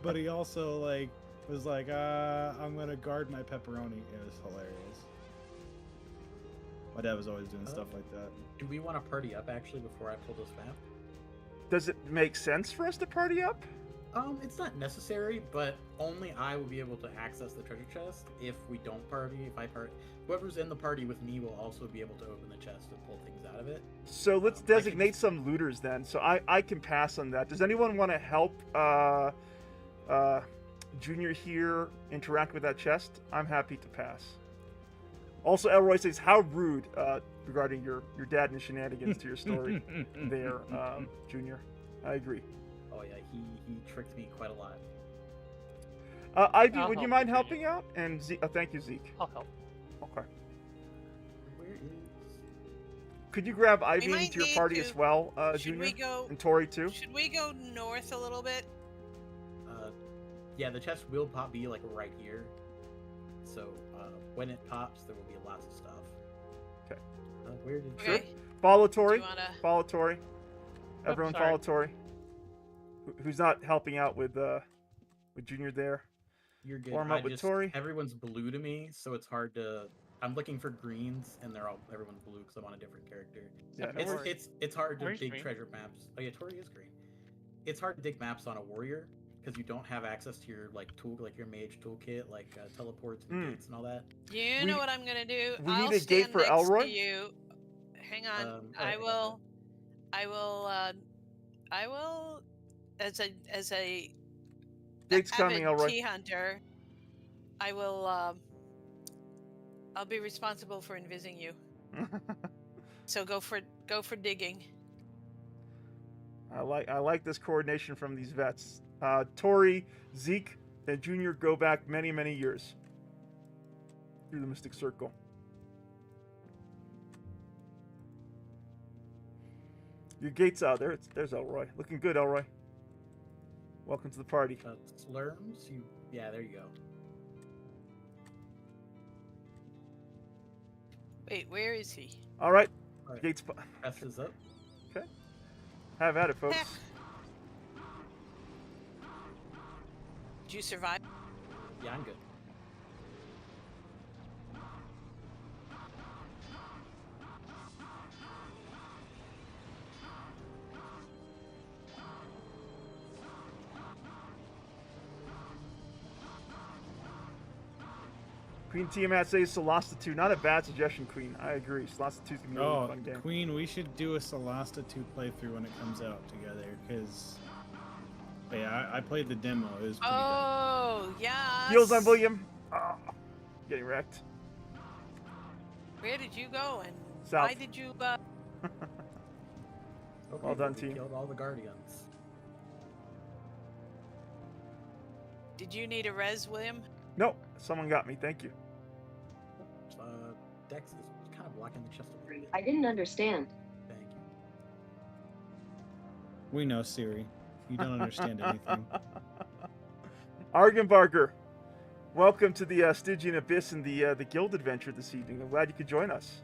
but he also like was like, I'm gonna guard my pepperoni. It was hilarious. My dad was always doing stuff like that. Do we want to party up actually before I pull this map? Does it make sense for us to party up? It's not necessary, but only I will be able to access the treasure chest if we don't party. If I party, whoever's in the party with me will also be able to open the chest and pull things out of it. So let's designate some looters then. So I can pass on that. Does anyone want to help Junior here interact with that chest? I'm happy to pass. Also, Elroy says, how rude regarding your dad and his shenanigans to your story there, Junior. I agree. Oh yeah, he tricked me quite a lot. Ivy, I'll would you help mind you. helping out? And thank you, Zeke. I'll help. Okay. Where is? Could you grab Ivy might into your need party to- as well, Should Junior? we go? And Tori too? Should we go north a little bit? Yeah, the chest will be like right here. So when it pops, there will be lots of stuff. Okay. Where did? Okay. Follow Do Tori. you wanna? Follow Tori. Everyone sorry. follow Tori. Who's not helping out with Junior there? You're good. Warm up with just, Tori. Everyone's blue to me, so it's hard to. I'm looking for greens, and everyone's blue because I'm on a different character. Yeah, no worries. It's hard to Tori's dig green. treasure maps. Oh yeah, Tori is green. It's hard to dig maps on a warrior because you don't have access to your your mage toolkit, like teleports and gates and all that. You We- know what I'm gonna do? we I'll need a gate stand for next Elroy? to you. Hang on. I I will. As a Gate's coming, avid Elroy. tea hunter, I will. I'll be responsible for invising you. So go for digging. I like this coordination from these vets. Tori, Zeke, and Junior go back many, many years through the Mystic Circle. Your gate's out there. There's Elroy. Looking good, Elroy. Welcome to the party. Slurms? Yeah, there you go. Wait, where is he? All right. Alright. Gate's... Press is up. Okay. Have at it, folks. Heck. Did you survive? Yeah, I'm good. Queen Tiamat says Solasta 2. Not a bad suggestion, Queen. I agree. Solasta 2 is going to be a really Oh, fun game. Queen, we should do a Solasta 2 playthrough when it comes out together, because yeah, I played the demo. It was pretty good. Oh, yeah. Heals on William. Oh, getting wrecked. Where did you go, and South. why did you? Okay, Well done, we team. Killed all the guardians. Did you need a res, William? No, someone got me. Thank you. Dex is kind of blocking the chest a little bit. I didn't understand. Thank you. We know, Siri. You don't understand anything. Argenbarger, welcome to the Stygian Abyss and the Guild adventure this evening. I'm glad you could join us.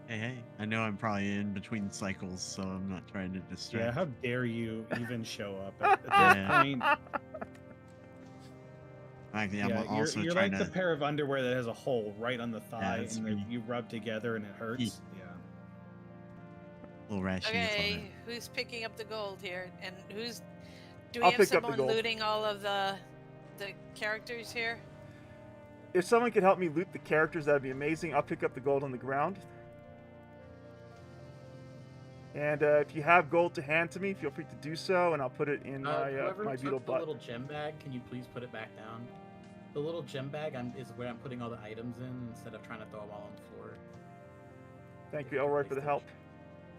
Hey, I know I'm probably in between cycles, so I'm not trying to distract. Yeah, how dare you even show up at this Yeah. point? Actually, Yeah, I'm also you're trying like the to. pair of underwear that has a hole right on the thigh, it's and me. you rub together and it hurts. Ye- Yeah. Little rashy. Okay, who's picking up the gold here, and who's? Do we I'll have pick up the someone gold. looting all of the characters here? if someone could help me loot the characters, that'd be amazing. I'll pick up the gold on the ground. And if you have gold to hand to me, feel free to do so, and I'll put it in my Whoever my took beetle the butt. little gem bag, can you please put it back down? The little gem bag is where I'm putting all the items in instead of trying to throw them all on the floor. Thank you, Elroy, for the help.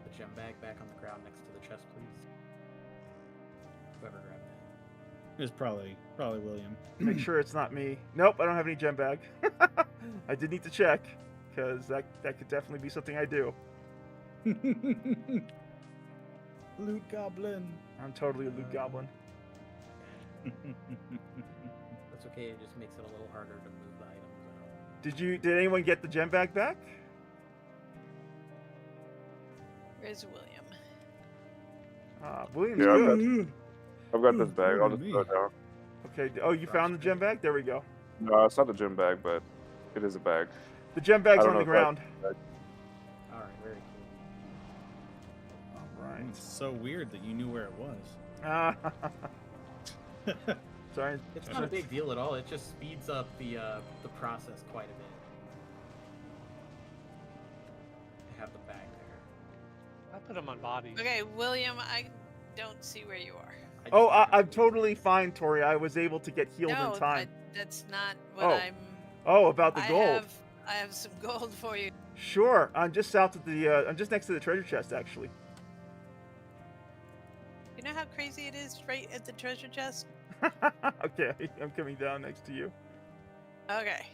The gem bag back on the ground next to the chest, please. Whoever grabbed it. It's probably William. Make sure it's not me. Nope, I don't have any gem bag. I did need to check, because that could definitely be something I do. Loot goblin. I'm totally a loot goblin. That's okay. It just makes it a little harder to move the items out. Did anyone get the gem bag back? Where's William? William's Yeah, good. I've got this bag. I'll just throw it down. Okay. Oh, you found the gem bag? There we go. No, it's not the gym bag, but it is a bag. The gem bag's I don't on the know if ground. All right, very cool. All right. It's so weird that you knew where it was. Sorry. It's not a big deal at all. It just speeds up the process quite a bit. I have the bag there. I put them on bodies. Okay, William, I don't see where you are. Oh, I'm totally fine, Tori. I was able to get healed No, in time. that's not what I'm. Oh, about the gold. I have some gold for you. Sure. I'm just south of the. I'm just next to the treasure chest, actually. You know how crazy it is right at the treasure chest? Okay, I'm coming down next to you. Okay.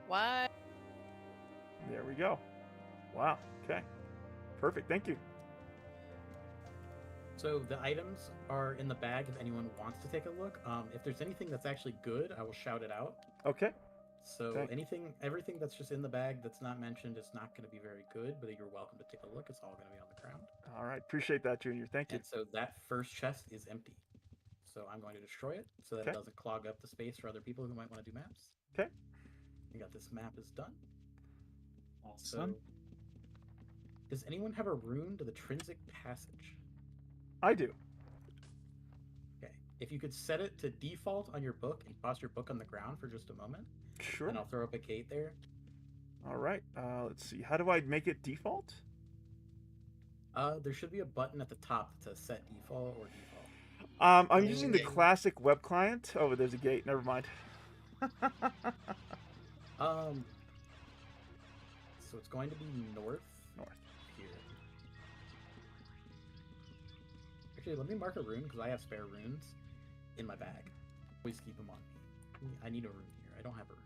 What? There we go. Wow. Okay. Perfect. Thank you. So the items are in the bag if anyone wants to take a look. If there's anything that's actually good, I will shout it out. Okay. So Thank- everything that's just in the bag that's not mentioned is not going to be very good, but you're welcome to take a look. It's all going to be on the ground. All right. Appreciate that, Junior. Thank you. And so that first chest is empty. So I'm going to destroy it so that Okay. it doesn't clog up the space for other people who might want to do maps. Okay. We got this map is done. Awesome. So, does anyone have a rune to the Trinsic Passage? I do. Okay. If you could set it to default on your book and toss your book on the ground for just a moment, Sure. and I'll throw up a gate there. All right. Let's see. How do I make it default? There should be a button at the top that says set default or default. I'm using the classic web client. Oh, there's a gate. Never mind. So it's going to be north. North. Here. Actually, let me mark a rune because I have spare runes in my bag. Always keep them on me. I need a rune here. I don't have a rune.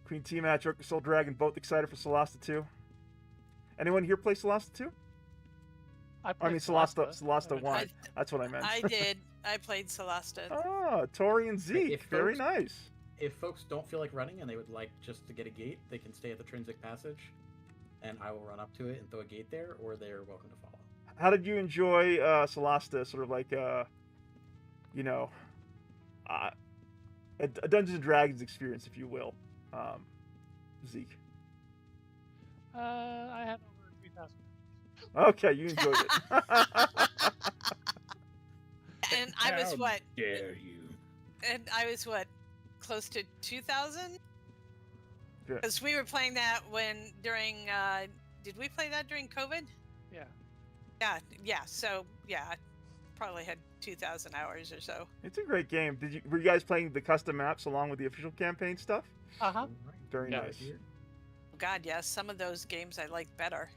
Queen T-Match, Orca Soul Dragon, both excited for Solasta 2. Anyone here play Solasta 2? I mean, Solasta 1. That's what I meant. I did. I played Solasta. Oh, Tori and Zeke. Very nice. If folks don't feel like running and they would like just to get a gate, they can stay at the Trinsic Passage, and I will run up to it and throw a gate there, or they're welcome to follow. How did you enjoy Solasta? Sort of like, a Dungeons and Dragons experience, if you will. Zeke. I had over 3,000. Okay, you enjoyed it. And I was what? Dare you? And I was what? Close to 2,000? Good. Because we were playing that during. Did we play that during COVID? Yeah. Yeah. So yeah, I probably had 2,000 hours or so. It's a great game. Were you guys playing the custom maps along with the official campaign stuff? Uh-huh. Very Yeah. nice. God, yes. Some of those games I liked better.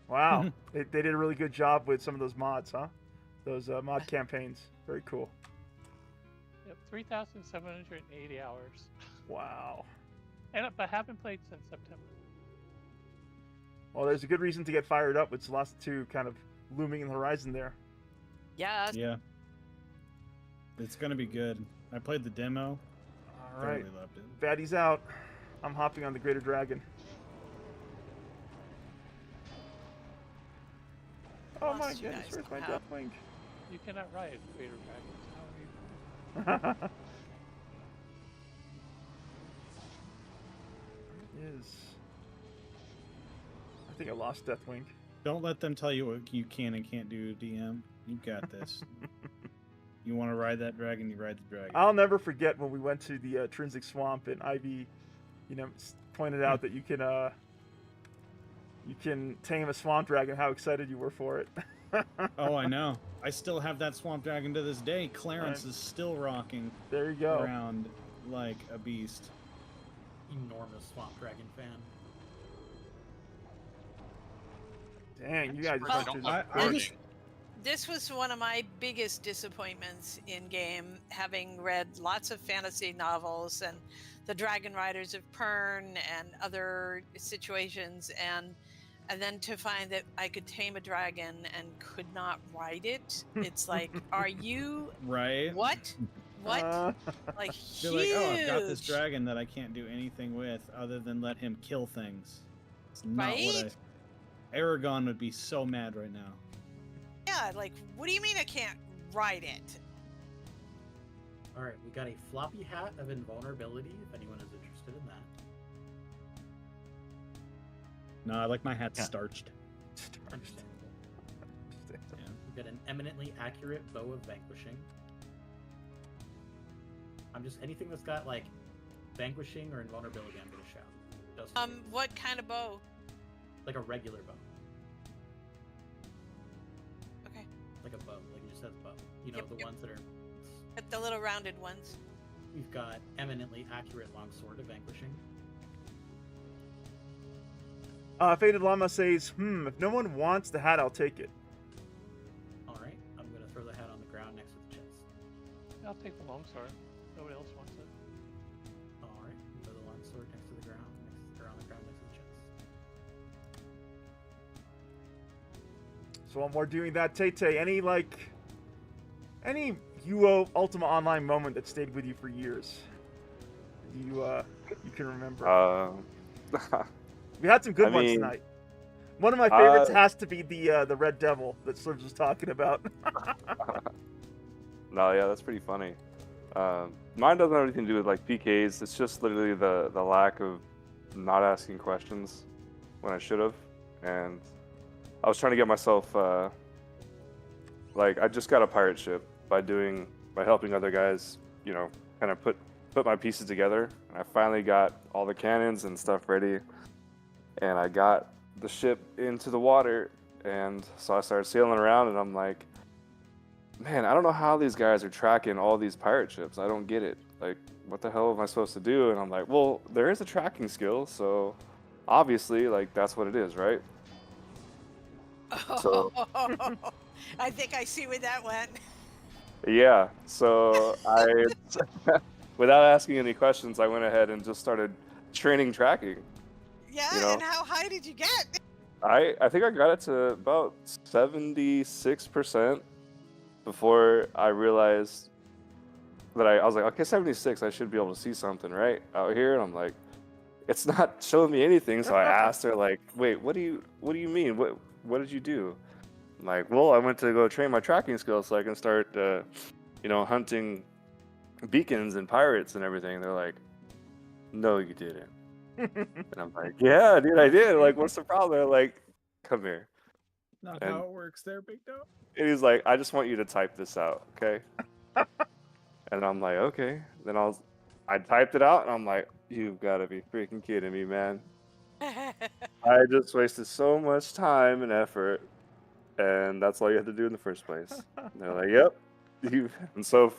Wow, they did a really good job with some of those mods, huh? Those mod campaigns. Very cool. Yep, 3,780 hours. Wow. But haven't played since September. Well, there's a good reason to get fired up with Solasta 2 kind of looming in the horizon there. Yeah. Yeah. It's gonna be good. I played the demo. All right. Totally loved it. Baddies out. I'm hopping on the Greater Dragon. Oh my Lost you goodness, guys where's my somehow. Deathwing? You cannot ride Greater Dragons. How are you? Is I think I lost Deathwing. Don't let them tell you what you can and can't do, DM. You got this. You want to ride that dragon, you ride the dragon. I'll never forget when we went to the Trinsic Swamp and Ivy, pointed out that you can tame a swamp dragon. How excited you were for it! Oh, I know. I still have that swamp dragon to this day. Clarence is still rocking. There you go. Around like a beast. Enormous swamp dragon fan. Dang, you guys Well, are this was one of my biggest disappointments in game, having read lots of fantasy novels and the Dragon Riders of Pern and other situations, and then to find that I could tame a dragon and could not ride it. It's like, are you right? What? Like You're huge. like, oh, I've got this dragon that I can't do anything with other than let him kill things. It's not Right? Aragon would be so mad right now. Yeah, like, what do you mean I can't ride it? All right, we got a floppy hat of invulnerability. If anyone is interested in that. No, I like my hat starched. Understandable. We've got an eminently accurate bow of vanquishing. I'm just anything that's got like vanquishing or invulnerability, I'm gonna shout. Just What kind of bow? like a regular bow. Okay. Like a bow, like it just has bow. You know, the ones that are. The little rounded ones. We've got eminently accurate longsword of vanquishing. Faded Llama says, if no one wants the hat, I'll take it. All right, I'm gonna throw the hat on the ground next to the chest. I'll take the longsword. Nobody else wants it. All right, throw the longsword next to the ground, on the ground next to the chest. So while we're doing that, Tay-Tay, any UO Ultima Online moment that stayed with you for years? You can remember. We had some good ones tonight. One of my favorites has to be the Red Devil that Slurps was talking about. No, yeah, that's pretty funny. Mine doesn't have anything to do with like PKs. It's just literally the lack of not asking questions when I should have, and I was trying to get myself like I just got a pirate ship by helping other guys, kind of put my pieces together. And I finally got all the cannons and stuff ready, and I got the ship into the water, and so I started sailing around, and I'm like, man, I don't know how these guys are tracking all these pirate ships. I don't get it. Like, what the hell am I supposed to do? And I'm like, well, there is a tracking skill, so obviously, like, that's what it is, right? So, I think I see where that went. yeah, so I, without asking any questions, I went ahead and just started training tracking. Yeah, and how high did you get? I think I got it to about 76% before I realized that I was like, okay, 76, I should be able to see something right out here. And I'm like, it's not showing me anything. So I asked her, like, wait, what do you mean? What did you do? I'm like, well, I went to go train my tracking skills so I can start, hunting beacons and pirates and everything. They're like, no, you didn't. And I'm like, yeah, dude, I did. Like, what's the problem? They're like, come here. Not how it works there, Big Dog. And he's like, I just want you to type this out, okay? And I'm like, okay. Then I typed it out, and I'm like, you've got to be freaking kidding me, man. I just wasted so much time and effort, and that's all you had to do in the first place. And they're like, yep. And so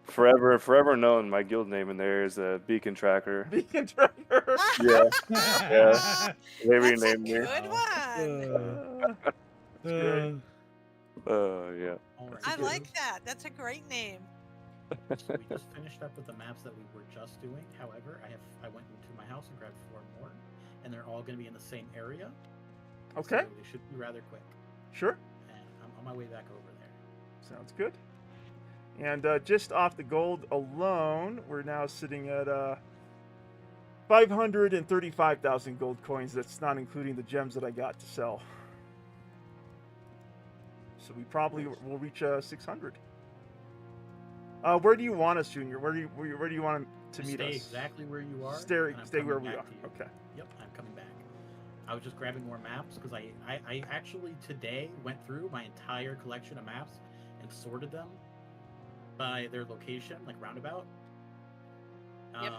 forever known, my guild name in there is a Beacon Tracker. Beacon Tracker. Yeah. They renamed me. Good one. Yeah. I like that. That's a great name. We just finished up with the maps that we were just doing. However, I went into my house and grabbed 4 more, and they're all going to be in the same area. Okay. So they should be rather quick. Sure. And I'm on my way back over there. Sounds good. And just off the gold alone, we're now sitting at 535,000 gold coins. That's not including the gems that I got to sell. So we probably will reach 600. Where do you want us, Junior? Where do you want to meet us? Stay exactly where you are. Stay where we are. Okay. Yep, I'm coming back. I was just grabbing more maps because I actually today went through my entire collection of maps and sorted them by their location, like roundabout. Yep.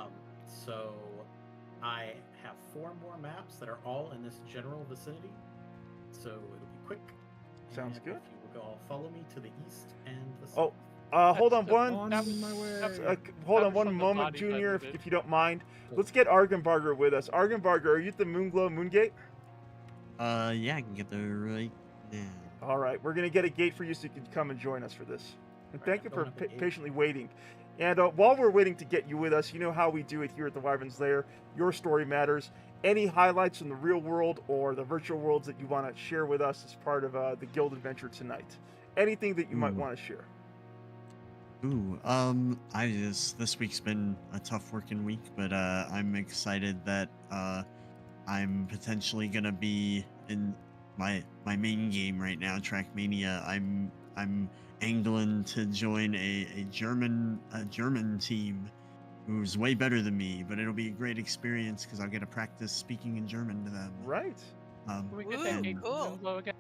So I have 4 more maps that are all in this general vicinity. So it'll be quick. Sounds And good. If you will all follow me to the east and the south. Oh, hold on So one. On my way. Hold That on was one from the moment, body Junior, button, if you don't mind. Let's get Argenbarger with us. Argenbarger, are you at the Moonglow Moongate? Yeah, I can get there right now. All right, we're gonna get a gate for you so you can come and join us for this. And Right, thank I'm you for going up the gate. patiently waiting. And while we're waiting to get you with us, you know how we do it here at the Wyvern's Lair. Your story matters. Any highlights from the real world or the virtual worlds that you want to share with us as part of the guild adventure tonight? Anything that you might want to share? Ooh, this week's been a tough working week, but I'm excited that I'm potentially gonna be in my main game right now, Trackmania. I'm angling to join a German team who's way better than me, but it'll be a great experience because I'll get to practice speaking in German to them. Right. Can we get Ooh, that gate cool. low again?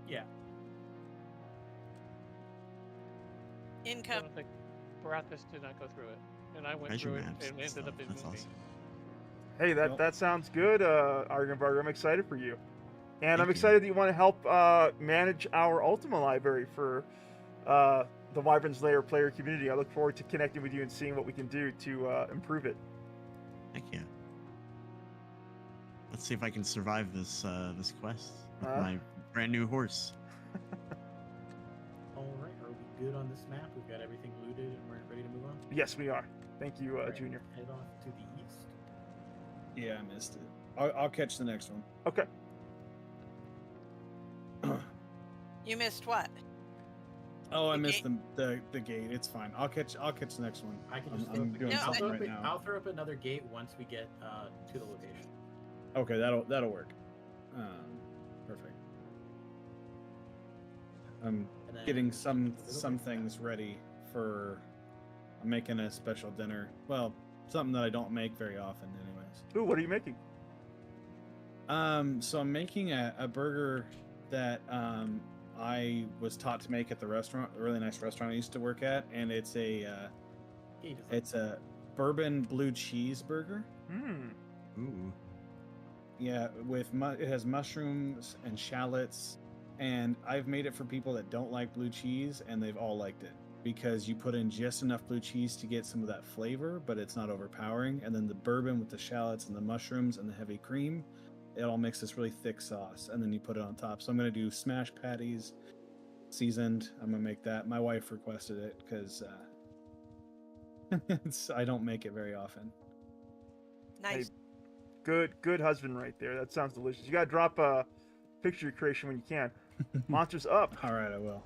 Yeah. I Income. don't think Barathis did not go through it, and I went Treasure through it maps and and ended up stuff, in that's Moonby. awesome. Hey, Well- that sounds good, Argenbarger. I'm excited for you. And I'm Thank you. excited that you want to help manage our Ultima library for the Wyvern's Lair player community. I look forward to connecting with you and seeing what we can do to improve it. Heck yeah. Let's see if I can survive this this quest with my brand new horse. All right. Are we good on this map? We've got everything looted and we're ready to move on. Yes, we are. Thank you, All right, Junior. Head off to the east. Yeah, I missed it. I'll catch the next one. Okay. You missed what? Oh, I The missed the gate. It's fine. I'll catch the next one. I can I'm, just I'm doing No, something right now. I'll throw up another gate once we get to the location. Okay, that'll work. Perfect. I'm And then getting some little bit things ready for. I'm making a special dinner. Well, something that I don't make very often, anyways. Ooh, what are you making? So I'm making a burger that I was taught to make at the restaurant, a really nice restaurant I used to work at, and it's a bourbon blue cheese burger. Ooh. Yeah, it has mushrooms and shallots, and I've made it for people that don't like blue cheese, and they've all liked it because you put in just enough blue cheese to get some of that flavor, but it's not overpowering, and then the bourbon with the shallots and the mushrooms and the heavy cream, it all makes this really thick sauce, and then you put it on top. So I'm going to do smash patties, seasoned. I'm going to make that. My wife requested it because I don't make it very often. Nice. Good husband right there. That sounds delicious. You gotta drop a picture creation when you can. Monsters up. All right, I will.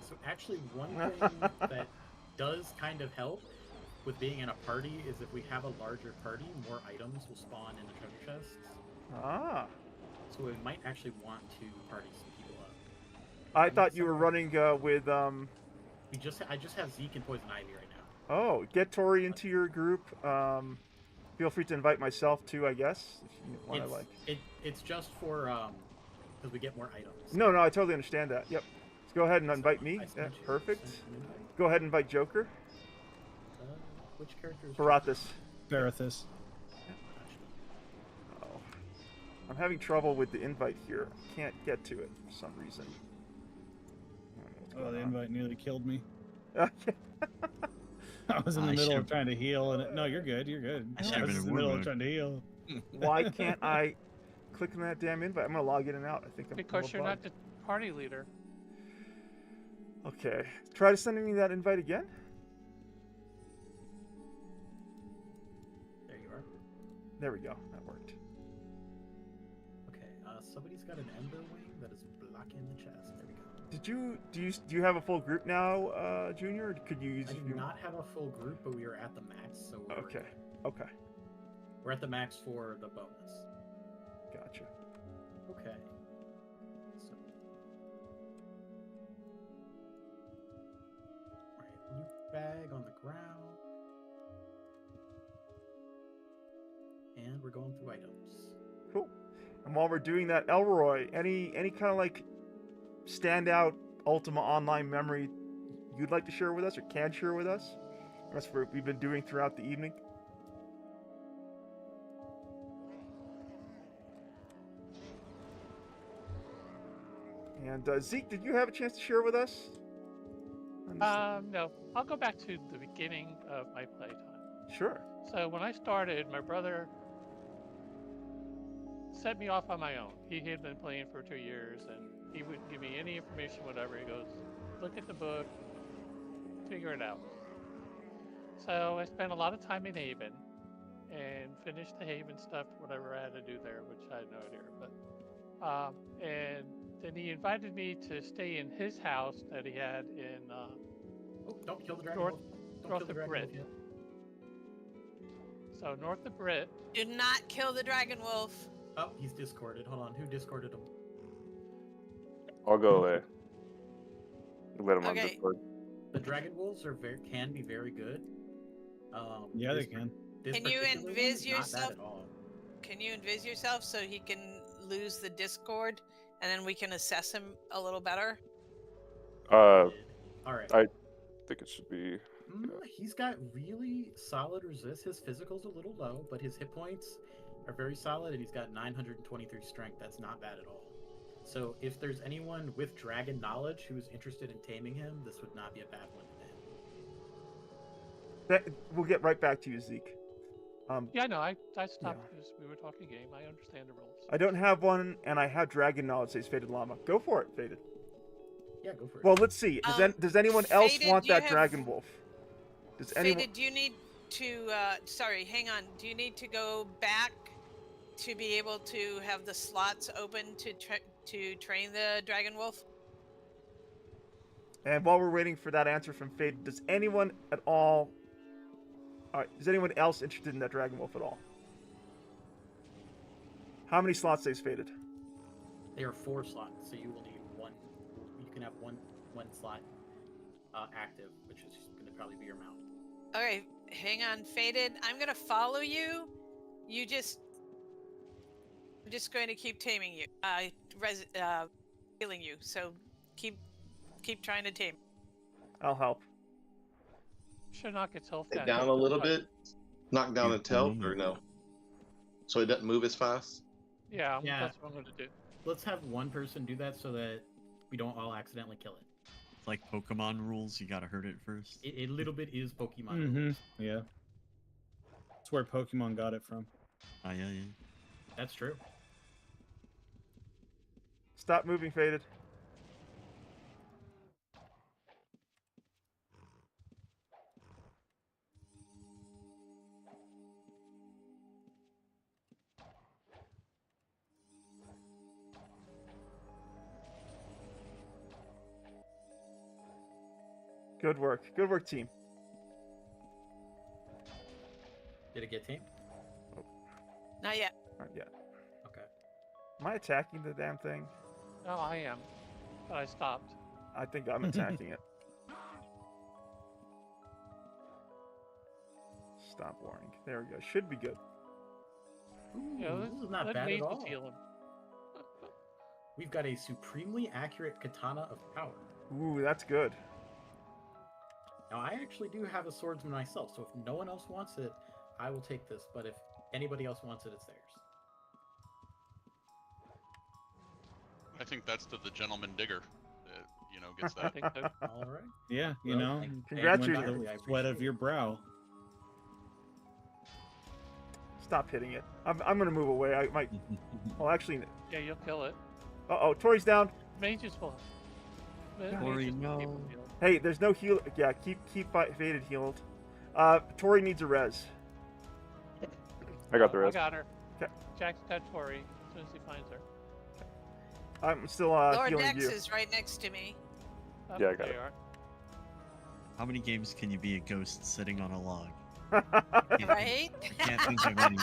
So actually, one thing that does kind of help with being in a party is if we have a larger party, more items will spawn in the treasure chests. Ah. So we might actually want to party some people up. I thought you were running with I just have Zeke and Poison Ivy right now. Oh, get Tori into your group. Feel free to invite myself too, I guess. If you want to It's just for because we get more items. No, I totally understand that. Yep. Let's go ahead and invite me. I Yeah, sent you- perfect. sent you an invite. Go ahead and invite Joker. Which character is Barathis. Barathis. Oh. I'm having trouble with the invite here. Can't get to it for some reason. Oh, the invite nearly killed me. Okay. I was in the I middle of should've- trying to heal, and no, you're good. You're good. I should've I was been in a the middle of wood. trying to heal. Why can't I click on that damn invite? I'm gonna log in and out. I think I'm Because you're not bugged. the party leader. Okay. Try to send me that invite again. There you are. There we go. That worked. Okay. Somebody's got an Ember Wing that is blocking the chest. There we go. Do you have a full group now, Junior? Or could you use? I do not have a full group, but we are at the max, so we're Okay. Okay. We're at the max for the bonus. Gotcha. Okay. So and we're going through items. Cool. And while we're doing that, Elroy, any kind of like standout Ultima Online memory you'd like to share with us or can share with us? That's what we've been doing throughout the evening. And Zeke, did you have a chance to share with us? No. I'll go back to the beginning of my playtime. Sure. So when I started, my brother set me off on my own. He had been playing for 2 years, and he wouldn't give me any information, whatever. He goes, look at the book, figure it out. So I spent a lot of time in Haven and finished the Haven stuff, whatever I had to do there, which I had no idea. But and then he invited me to stay in his house that he had in Don't kill the dragon. north of Brit. So north of Brit. Do not kill the dragon wolf. Oh, he's discorded. Hold on, who discorded him? I'll go away. Let him on Okay. Discord. The dragon wolves can be very good. Yeah, they can. Can you particular one invis is not bad yourself? at all. Can you invis yourself so he can lose the Discord, and then we can assess him a little better? All right. I think it should be. He's got really solid resist. His physical's a little low, but his hit points are very solid, and he's got 923 strength. That's not bad at all. So if there's anyone with dragon knowledge who's interested in taming him, this would not be a bad one for him. We'll get right back to you, Zeke. Yeah, no, I stopped because we were talking game. I understand the rules. I don't have one, and I have dragon knowledge, says Faded Llama. Go for it, Faded. Yeah, go for it. Well, let's see. Does anyone else Faded, want you that have- dragon wolf? Does anyone? Faded, do you need to, sorry, hang on. Do you need to go back to be able to have the slots open to train the dragon wolf? And while we're waiting for that answer from Faded, does anyone at all? Is anyone else interested in that dragon wolf at all? How many slots says Faded? There are 4 slots, so you will need one. You can have one slot active, which is going to probably be your mount. Okay, hang on, Faded. I'm gonna follow you. I'm just going to keep taming you. Healing you. So keep trying to tame. I'll help. Should knock its health It down. down a little bit. Knock down its health, or no? So it doesn't move as fast. Yeah, Yeah. that's what I'm going to do. Let's have one person do that so that we don't all accidentally kill it. It's like Pokemon rules. You gotta hurt it first. A little bit is Pokemon. Mm-hmm. Yeah. That's where Pokemon got it from. Oh yeah. That's true. Stop moving, Faded. Good work. Good work, team. Did it get tamed? Not yet. Not yet. Okay. Am I attacking the damn thing? No, I am. But I stopped. I think I'm attacking it. Stop warning. There we go. Should be good. Yeah, this is not let bad mages at all. heal him. We've got a supremely accurate katana of power. Ooh, that's good. Now, I actually do have a swordsman myself, so if no one else wants it, I will take this. But if anybody else wants it, it's theirs. I think that's to the gentleman digger that, gets I that. think so. All right. Yeah, you Well, know. thank- Congratulations. thank you, The I sweat of appreciate your it. brow. Stop hitting it. I'm gonna move away. I might. Well, actually. Yeah, you'll kill it. Uh-oh, Tori's down. Mages will. Tori, Mages will keep no. him healed. Hey, there's no heal. Yeah, keep Faded healed. Tori needs a res. I got the I rest. got her. Okay. Jack's got Tori as soon as he finds her. I'm still Lord healing Dex you. is right next to me. Oh, Yeah, I got there it. you are. How many games can you be a ghost sitting on a log? Right? I can't think of any.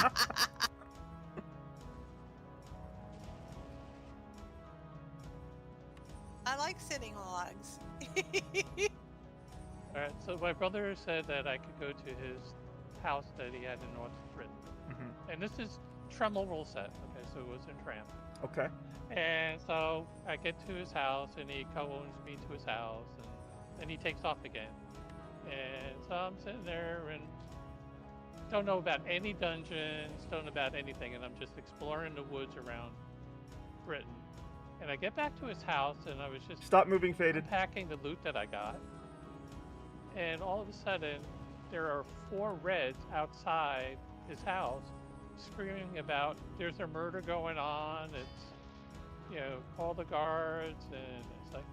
I like sitting on logs. Alright, so my brother said that I could go to his house that he had in North Britain. Mm-hmm. And this is Tremel rule set. Okay, so it was in Tram. Okay. And so I get to his house, and he co-owns me to his house, and then he takes off again. And so I'm sitting there and don't know about any dungeons, don't know about anything, and I'm just exploring the woods around Britain. And I get back to his house, and I was just Stop moving, Faded. unpacking the loot that I got. And all of a sudden, there are 4 reds outside his house screaming about there's a murder going on. It's, call the guards. And it's like,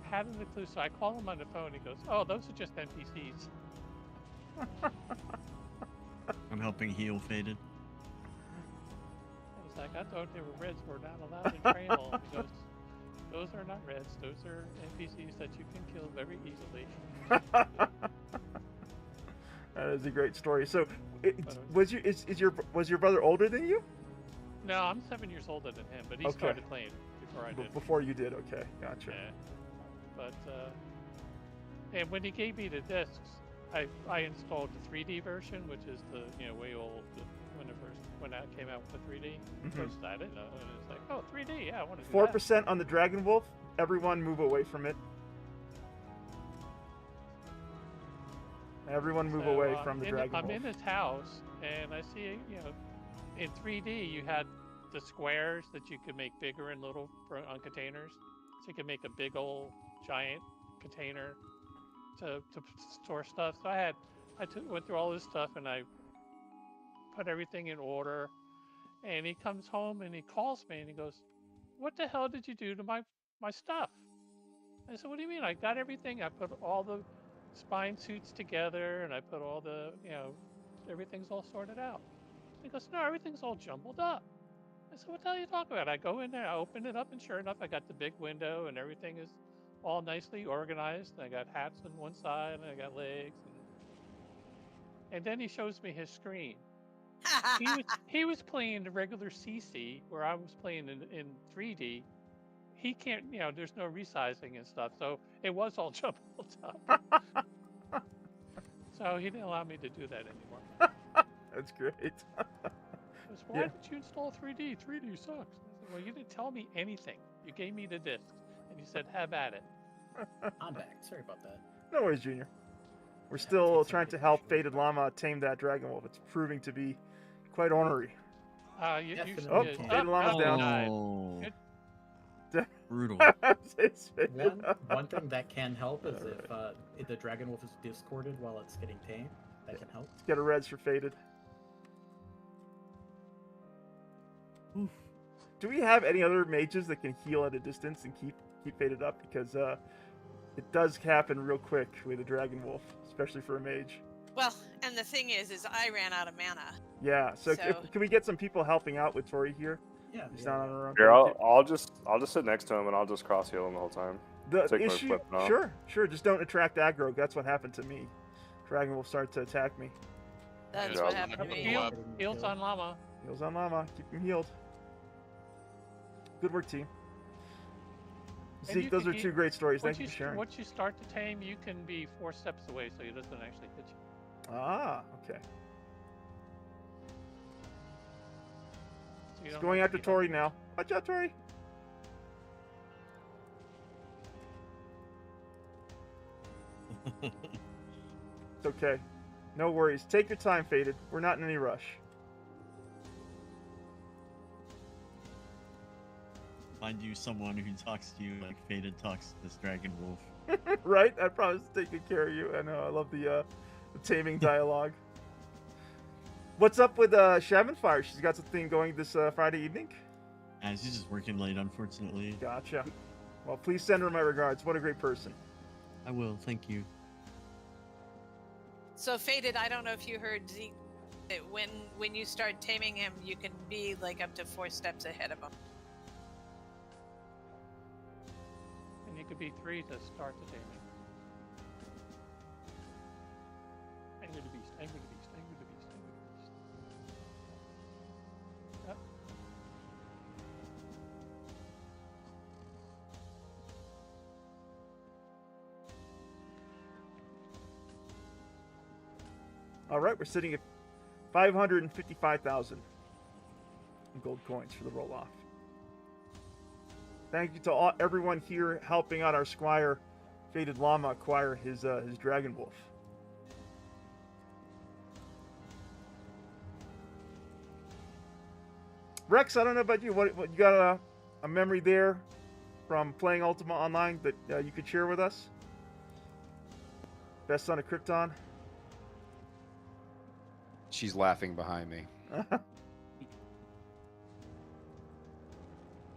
having the clue. So I call him on the phone. He goes, oh, those are just NPCs. I'm helping heal Faded. I was like, I thought they were reds. We're not allowed to train them. He goes, those are not reds. Those are NPCs that you can kill very easily. That is a great story. So, was your brother older than you? No, I'm 7 years older than him, but he started playing before I did. Before you did, okay, gotcha. Yeah. But and when he gave me the discs, I installed the 3D version, which is the way old when that came out with the 3D. Mm-hmm. First, I didn't know, and it's like, oh, 3D, yeah, I want to do 4% on the Dragon Wolf. Everyone move away from it. Everyone move away from the Dragon Wolf. I'm in his house, and I see, in 3D you had the squares that you could make bigger and little on containers. So you could make a big old giant container to store stuff. So I went through all this stuff, and I put everything in order. And he comes home and he calls me and he goes, "What the hell did you do to my stuff?" I said, "What do you mean? I got everything. I put all the spine suits together, and I put all the, everything's all sorted out." He goes, "No, everything's all jumbled up." I said, "What the hell are you talking about?" I go in there, I open it up, and sure enough, I got the big window, and everything is all nicely organized. And I got hats on one side, and I got legs. And then he shows me his screen. He was playing the regular CC, where I was playing in 3D. He can't, there's no resizing and stuff, so it was all jumbled up. So he didn't allow me to do that anymore. That's great. Goes, why did you install 3D? 3D sucks. I said, well, you didn't tell me anything. You gave me the discs, and you said, have at it. I'm back. Sorry about that. No worries, Junior. We're still trying to help Faded Llama tame that Dragon Wolf. It's proving to be quite ornery. Faded Llama's down. Brutal. One thing that can help is if the Dragon Wolf is discorded while it's getting tamed. That can help. Let's get a reds for Faded. Oof. Do we have any other mages that can heal at a distance and keep Faded up? Because it does happen real quick with a Dragon Wolf, especially for a mage. Well, and the thing is I ran out of mana. Yeah. So can we get some people helping out with Tori here? Yeah. He's not on her own. Here, I'll just sit next to him and I'll just cross heal him the whole time. The issue, sure. Just don't attract aggro. That's what happened to me. Dragon Wolf started to attack me. That's what happened to me. Heals on Llama. Heals on Llama. Keep him healed. Good work, team. Zeke, those are two great stories. Thank you for sharing. Once you start to tame, you can be 4 steps away, so he doesn't actually hit you. Ah, okay. So He's going after Tori now. Watch out, Tori. It's okay. No worries. Take your time, Faded. We're not in any rush. Find you someone who talks to you like Faded talks to this Dragon Wolf. Right? I promise to take good care of you. I know. I love the taming dialogue. What's up with Shaman Fire? She's got something going this Friday evening? She's just working late, unfortunately. Gotcha. Well, please send her my regards. What a great person. I will. Thank you. So Faded, I don't know if you heard Zeke. That when you start taming him, you can be like up to 4 steps ahead of him. And you could be 3 to start the taming. Anger the beast, anger the beast, anger the beast, anger the beast. Yep. All right, we're sitting at 555,000 gold coins for the roll-off. Thank you to everyone here helping out our squire, Faded Llama, acquire his Dragon Wolf. Rex, I don't know about you. What you got a memory there from playing Ultima Online that you could share with us? Best son of Krypton? She's laughing behind me.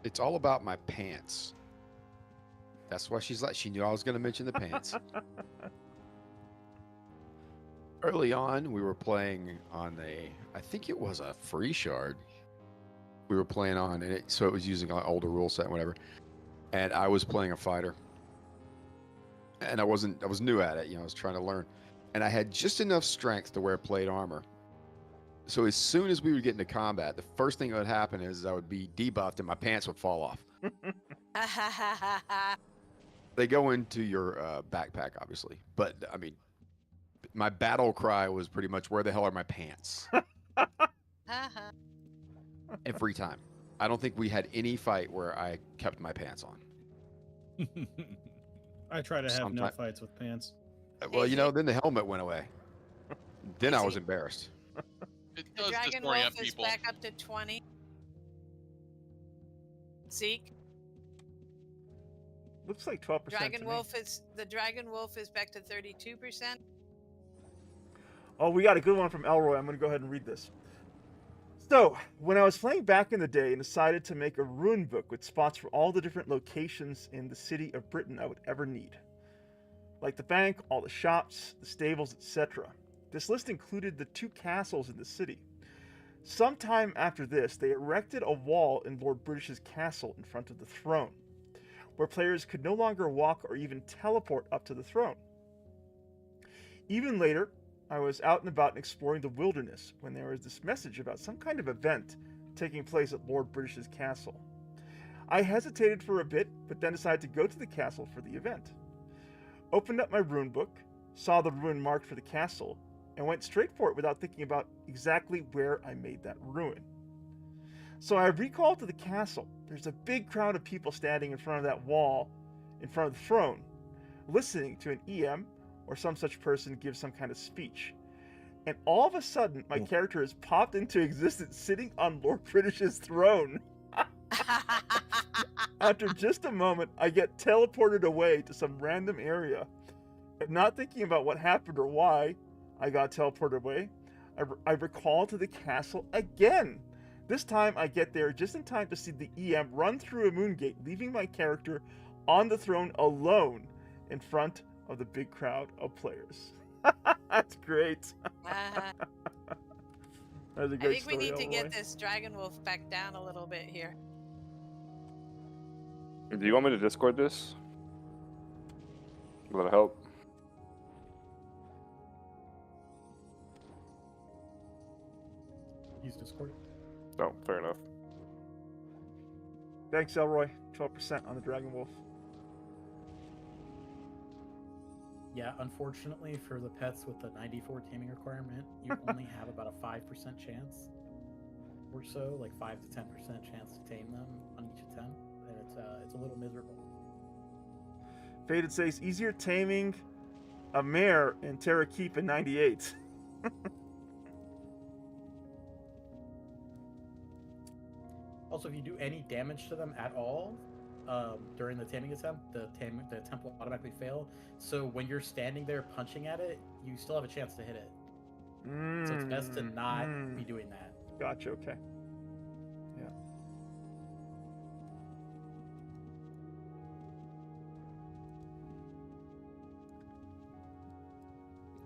It's all about my pants. That's why she's like, she knew I was going to mention the pants. Early on, we were playing on I think it was a free shard. We were playing on, and so it was using an older rule set and whatever. And I was playing a fighter. And I was new at it, I was trying to learn. And I had just enough strength to wear plate armor. So as soon as we would get into combat, the first thing that would happen is I would be debuffed and my pants would fall off. They go into your backpack, obviously. But, I mean, my battle cry was pretty much, where the hell are my pants? Every time. I don't think we had any fight where I kept my pants on. I try to have no fights with pants. Well, then the helmet went away. Then I was embarrassed. It The does Dragon disorient Wolf is people. back up to 20. Zeke, Looks like 12%. the Dragon Wolf is back to 32%. Oh, we got a good one from Elroy. I'm going to go ahead and read this. So, when I was playing back in the day and decided to make a rune book with spots for all the different locations in the city of Britain I would ever need, like the bank, all the shops, the stables, etc. This list included the 2 castles in the city. Sometime after this, they erected a wall in Lord British's castle in front of the throne, where players could no longer walk or even teleport up to the throne. Even later, I was out and about and exploring the wilderness when there was this message about some kind of event taking place at Lord British's castle. I hesitated for a bit, but then decided to go to the castle for the event. Opened up my rune book, saw the rune marked for the castle, and went straight for it without thinking about exactly where I made that rune. So I recalled to the castle. There's a big crowd of people standing in front of that wall, in front of the throne, listening to an EM or some such person give some kind of speech. And all of a sudden, my character has popped into existence sitting on Lord British's throne. After just a moment, I get teleported away to some random area. And not thinking about what happened or why I got teleported away, I recall to the castle again. This time I get there just in time to see the EM run through a moon gate, leaving my character on the throne alone in front of the big crowd of players. That's great. That's a great I think we story, need to get Elroy. this Dragon Wolf back down a little bit here. Do you want me to Discord this? Will it help? Use Discord. No, fair enough. Thanks, Elroy. 12% on the Dragon Wolf. Yeah, unfortunately for the pets with the 94 taming requirement, you only have about a 5% chance or so, like 5 to 10% chance to tame them on each attempt, and it's a little miserable. Faded says, easier taming a mare in Terra Keep in 98. Also, if you do any damage to them at all during the taming attempt, the attempt will automatically fail. So when you're standing there punching at it, you still have a chance to hit it. So it's best to not be doing that. Gotcha, okay. Yeah.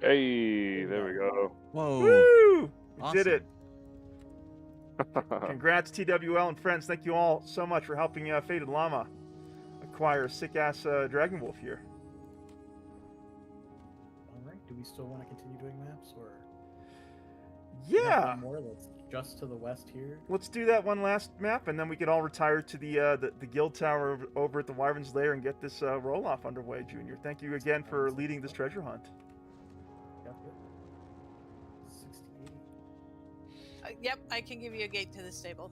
Hey, there we go. Whoa. Woo! We Awesome. did it. Congrats, TWL and friends. Thank you all so much for helping Faded Llama acquire a sick-ass Dragon Wolf here. All right. Do we still want to continue doing maps, or Yeah. one more that's just to the west here? Let's do that one last map, and then we can all retire to the guild tower over at the Wyvern's Lair and get this roll-off underway, Junior. Thank you again for leading this treasure hunt. Yep. Yep, I can give you a gate to the stable.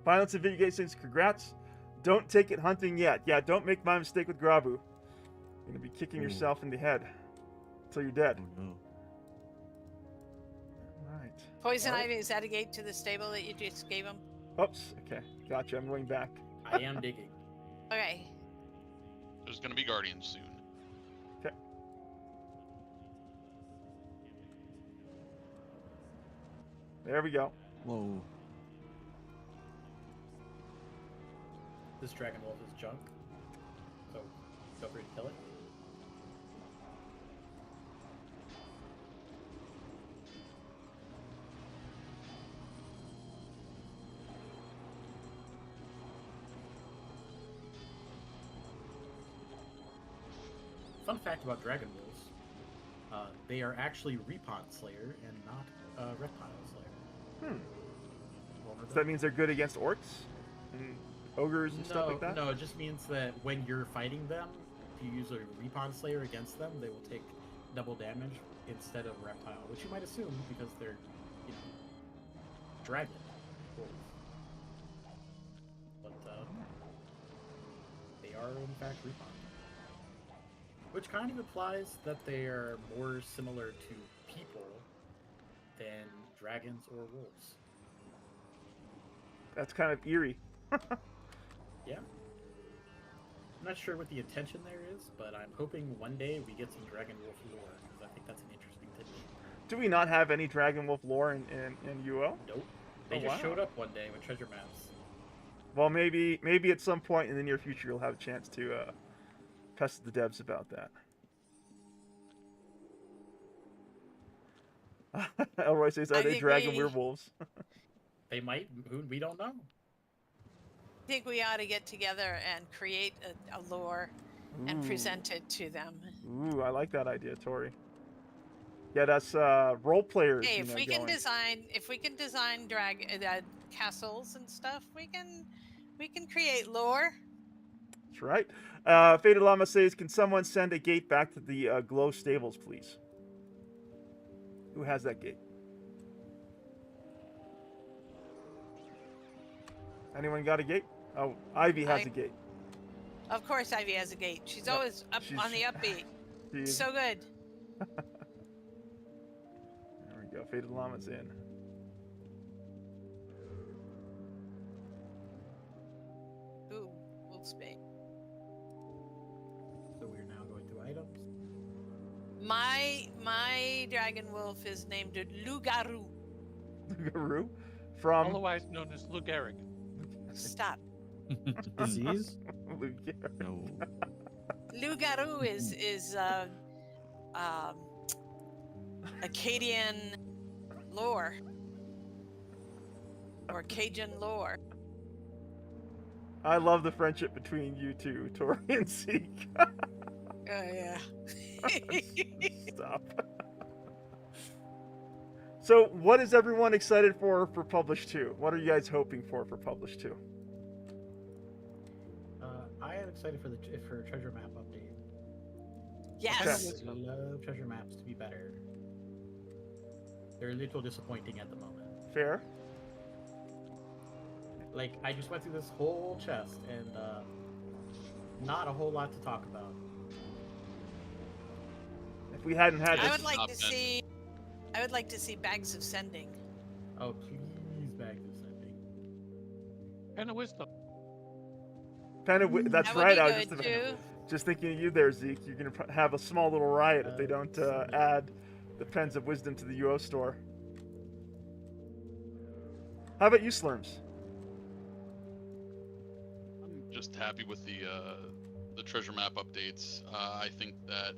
Violence and video game things. Congrats. Don't take it hunting yet. Yeah, don't make my mistake with Grabu. You're gonna be kicking yourself in the head until you're dead. Oh no. Right. Poison All right. ivy, is that a gate to the stable that you just gave him? Oops. Okay. Gotcha. I'm going back. I am digging. Okay. There's gonna be guardians soon. Okay. There we go. Whoa. This dragon wolf is junk, so feel free to kill it. Fun fact about dragon wolves, they are actually Repon Slayer and not Reptile Slayer. So that means they're good against orcs and ogres and stuff like that? No, it just means that when you're fighting them, if you use a Repon Slayer against them, they will take double damage instead of Reptile, which you might assume because they're, you know, dragon wolves. But they are in fact Repon. Which kind of implies that they are more similar to people than dragons or wolves. That's kind of eerie. Yeah. I'm not sure what the intention there is, but I'm hoping one day we get some Dragon Wolf lore, because I think that's an interesting thing. Do we not have any Dragon Wolf lore in UO? Nope. They just showed up one day with treasure maps. Well, maybe at some point in the near future you'll have a chance to pester the devs about that. Elroy says, "Are they dragon werewolves?" They might. We don't know. I think we ought to get together and create a lore and present it to them. Ooh, I like that idea, Tori. Yeah, that's role players. Hey, you if know, we can going. design castles and stuff, we can create lore. That's right. Faded Llama says, "Can someone send a gate back to the Glow stables, please?" Who has that gate? Anyone got a gate? Oh, Ivy has a gate. Of course, Ivy has a gate. She's always up on the upbeat. So good. There we go. Faded Llama's in. Ooh, wolf's bait. So we're now going through items. My dragon wolf is named Lugaru. Lugaru? From... Otherwise known as Lugaric. Stop. Disease? No. Lugaru is Acadian lore. Or Cajun lore. I love the friendship between you two, Tori and Zeke. Oh, yeah. Stop. So, what is everyone excited for Publish 2? What are you guys hoping for Publish 2? I am excited for treasure map update. Yes. I love treasure maps to be better. They're a little disappointing at the moment. Fair. Like, I just went through this whole chest and not a whole lot to talk about. If we hadn't had I would like to see bags of sending. Oh, please, bags of sending. Pen of wisdom. That's That right. would I be was good, just thinking of you there, Zeke. You're going to have a small little riot if they don't add the Pens of Wisdom to the UO store. How about you, Slurms? I'm just happy with the treasure map updates. I think that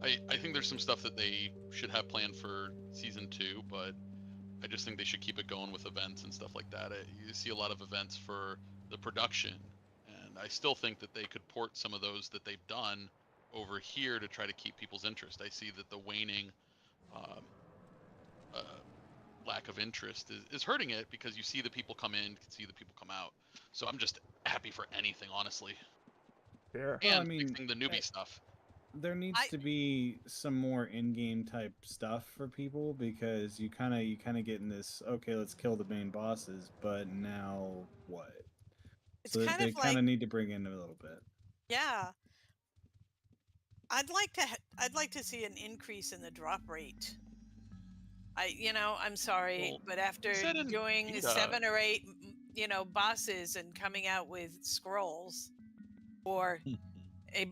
I think there's some stuff that they should have planned for season 2, but I just think they should keep it going with events and stuff like that. You see a lot of events for the production, and I still think that they could port some of those that they've done over here to try to keep people's interest. I see that the waning lack of interest is hurting it, because you see the people come in, see the people come out. So I'm just happy for anything, honestly. Fair. And fixing the newbie stuff. there needs to be some more in-game type stuff for people, because you kind of get in this, okay, let's kill the main bosses, but now what? It's So kind they of kind like, of need to bring in a little bit. yeah. I'd like to see an increase in the drop rate. I'm sorry, Well, but after said in doing beta. 7 or 8, bosses and coming out with scrolls or a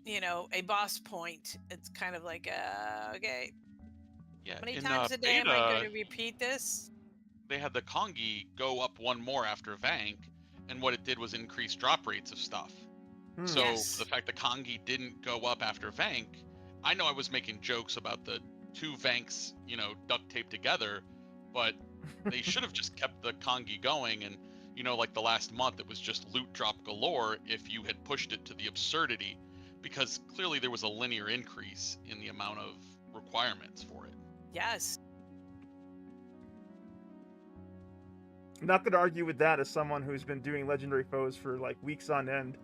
a boss point, it's kind of like okay. Yeah, How many in times a day am I going beta, to repeat this? they had the Kongi go up one more after Vank, and what it did was increase drop rates of stuff. So Yes. the fact that Kongi didn't go up after Vank, I know I was making jokes about the 2 Vanks, duct taped together, but they should have just kept the Kongi going, and like the last month, it was just loot drop galore if you had pushed it to the absurdity, because clearly there was a linear increase in the amount of requirements for it. Yes. I'm not going to argue with that as someone who's been doing legendary foes for like weeks on end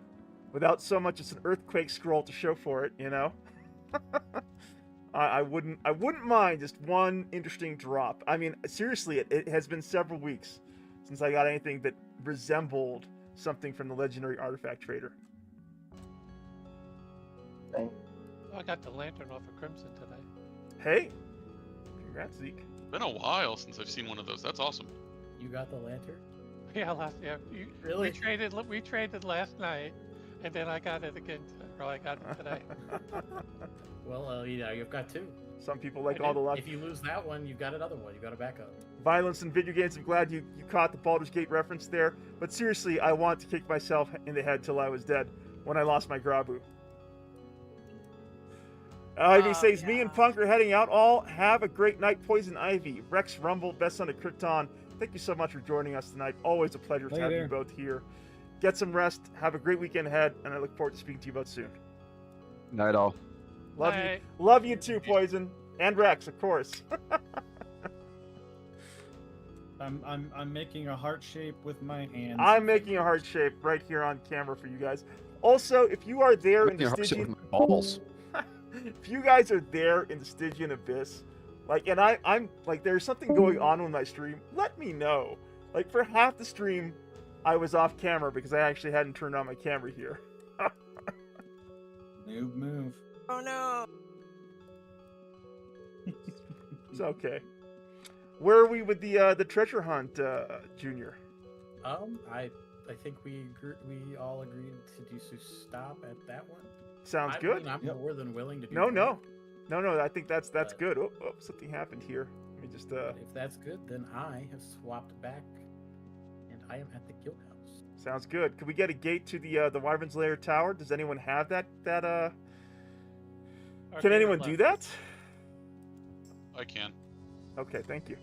without so much as an earthquake scroll to show for it, I wouldn't mind just one interesting drop. I mean, seriously, it has been several weeks since I got anything that resembled something from the legendary artifact trader. I got the lantern off of Crimson today. Hey, congrats, Zeke. It's been a while since I've seen one of those. That's awesome. You got the lantern? Yeah, Really? We traded last night, and then I got it again. I got it today. Well, you've got 2. Some people like all the luck. If you lose that one, you've got another one. You've got a backup. Violence in video games. I'm glad you caught the Baldur's Gate reference there. But seriously, I want to kick myself in the head till I was dead when I lost my Grabu. Ivy says, me and Punk are heading out. All have a great night, Poison Ivy. Rex Rumble, Best Son of Krypton. Thank you so much for joining us tonight. Always a pleasure to have you both here. Get some rest. Have a great weekend ahead, and I look forward to speaking to you both soon. Night all. Love you. Love you too, Poison. And Rex, of course. I'm making a heart shape with my hands. I'm making a heart shape right here on camera for you guys. Also, if you are there in the Stygian balls. If you guys are there in the Stygian Abyss, and I'm like, there's something going on with my stream, let me know. Like, for half the stream, I was off camera because I actually hadn't turned on my camera here. Noob move. Oh no. It's okay. Where are we with the treasure hunt, Junior? I think we all agreed to stop at that one. Sounds good. I'm more than willing to do No. I think that's good. Oh, something happened here. Let me just. If that's good, then I have swapped back, and I am at the guild house. Sounds good. Can we get a gate to the Wyvern's Lair Tower? Does anyone have that? Can anyone do that? I can. Okay, thank you.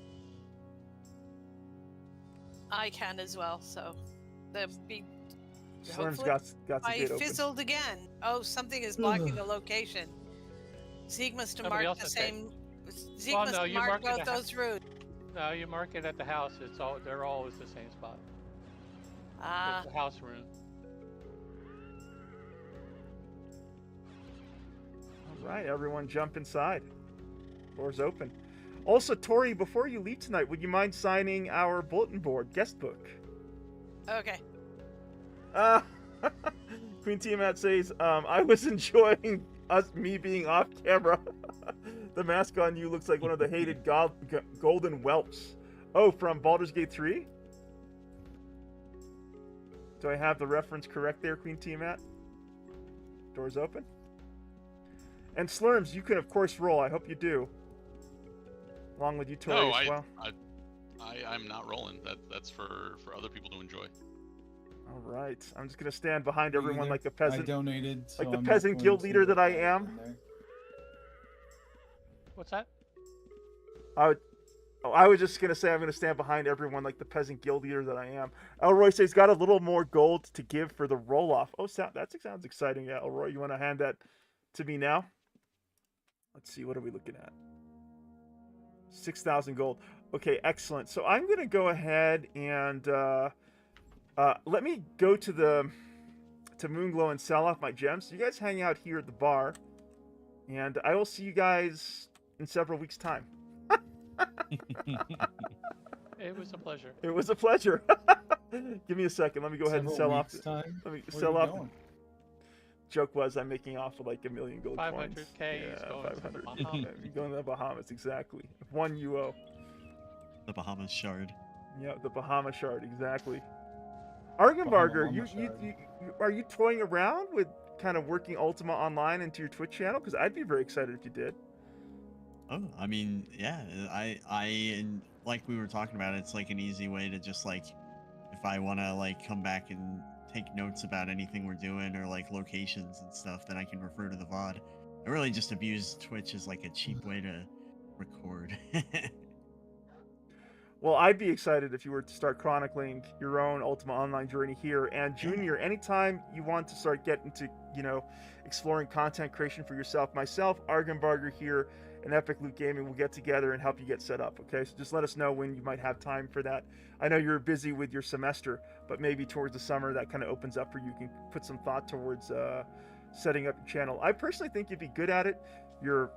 I can as well, so there'll be. Slurm's got the I gate open. fizzled again. Oh, something is blocking the location. Zeke must have marked the same. Zeke must have marked both those routes. No, you mark it at the house. They're always the same spot. It's the house room. All right, everyone, jump inside. Doors open. Also, Tori, before you leave tonight, would you mind signing our bulletin board guest book? Okay. Queen Tiamat says, I was enjoying me being off camera. The mask on you looks like one of the hated golden whelps. Oh, from Baldur's Gate 3? Do I have the reference correct there, Queen Tiamat? Doors open. And Slurms, you can of course roll. I hope you do. Along with you, Tori, as well. I'm not rolling. That's for other people to enjoy. All right. I'm just gonna stand behind everyone like a peasant. I donated, so like the I'm peasant not guild going leader to that I am. What's that? I was just gonna say I'm gonna stand behind everyone like the peasant guild leader that I am. Elroy says got a little more gold to give for the roll off. Oh, that sounds exciting. Yeah, Elroy, you want to hand that to me now? Let's see. What are we looking at? 6,000 gold. Okay, excellent. So I'm gonna go ahead and let me go to Moonglow and sell off my gems. You guys hang out here at the bar And I will see you guys in several weeks' time. It was a pleasure. It was a pleasure. Give me a second. Let me go ahead and sell off. Time? Let me Where sell are off. we going? Joke was I'm making off with like 1 million gold coins. 500K is going to the 500. Bahamas. You're going to the Bahamas, exactly. 1 UO. The Bahamas shard. Yeah, the Bahama shard, exactly. Argenbarger, are you toying around with kind of working Ultima Online into your Twitch channel? Because I'd be very excited if you did. Oh, I mean, yeah, and like we were talking about, it's like an easy way to just like, if I want to like come back and take notes about anything we're doing or like locations and stuff, then I can refer to the VOD. I really just abuse Twitch as like a cheap way to record. Well, I'd be excited if you were to start chronicling your own Ultima Online journey here. And Junior, anytime you want to start getting to, exploring content creation for yourself, myself, Argenbarger here, and Epic Loot Gaming will get together and help you get set up, okay? So just let us know when you might have time for that. I know you're busy with your semester, but maybe towards the summer that kind of opens up for you. You can put some thought towards setting up your channel. I personally think you'd be good at it. You're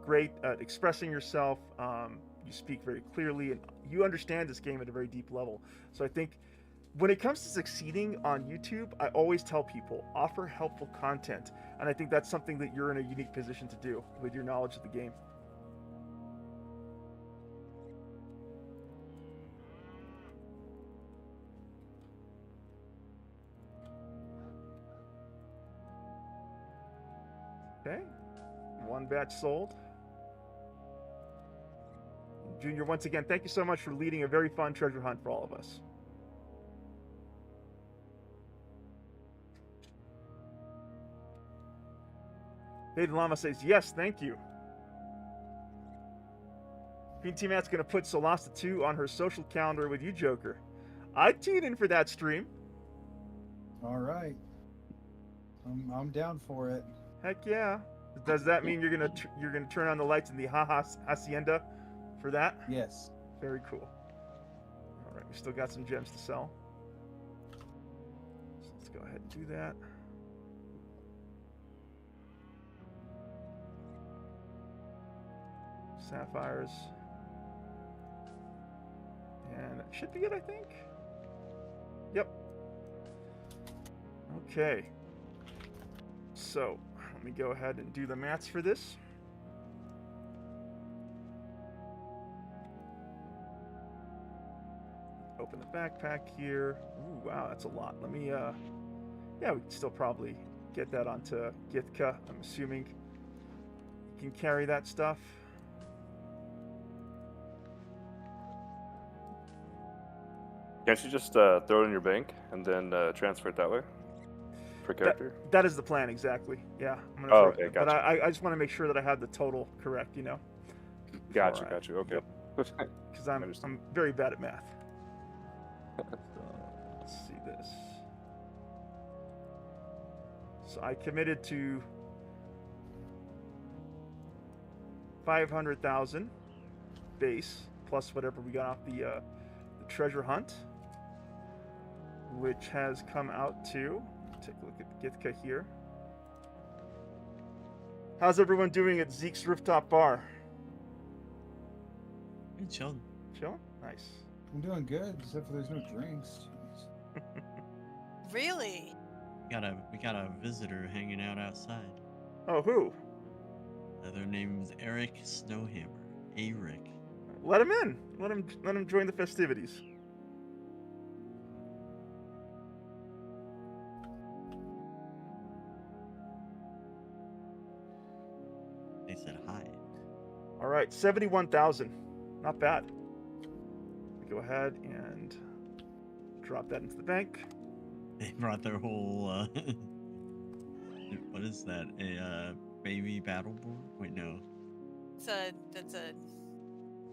great at expressing yourself. You speak very clearly, and you understand this game at a very deep level. So I think when it comes to succeeding on YouTube, I always tell people, offer helpful content. And I think that's something that you're in a unique position to do with your knowledge of the game. Okay, 1 batch sold. Junior, once again, thank you so much for leading a very fun treasure hunt for all of us. Hayden Lama says, yes, thank you. PT Matt's going to put Solasta 2 on her social calendar with you, Joker. I'd tune in for that stream. All right. I'm down for it. Heck yeah. Does that mean you're gonna turn on the lights in the Hacienda for that? Yes. Very cool. All right, we still got some gems to sell. So let's go ahead and do that. Sapphires. And that should be it, I think. Yep. Okay. So, let me go ahead and do the maths for this. Open the backpack here. Ooh, wow, that's a lot. Let me, yeah, we can still probably get that onto Githka. I'm assuming you can carry that stuff. Can't you just throw it in your bank and then transfer it that way per character? That is the plan, exactly. Yeah. I'm gonna okay, gotcha. But I just want to make sure that I have the total correct, Gotcha. Okay. Because I'm very bad at math. So, let's see this. So I committed to 500,000 base plus whatever we got off the treasure hunt, which has come out to, take a look at Githka here. How's everyone doing at Zeke's Rooftop Bar? Hey, chillin'. Chilling? Nice. I'm doing good, except for there's no drinks. Really? We got a visitor hanging out outside. Oh, who? Their name's Eric Snowhammer. Eric. Let him in. Let him join the festivities. They said hi. All right, 71,000. Not bad. Go ahead and drop that into the bank. They brought their whole what is that? A baby battle board? Wait, no. That's a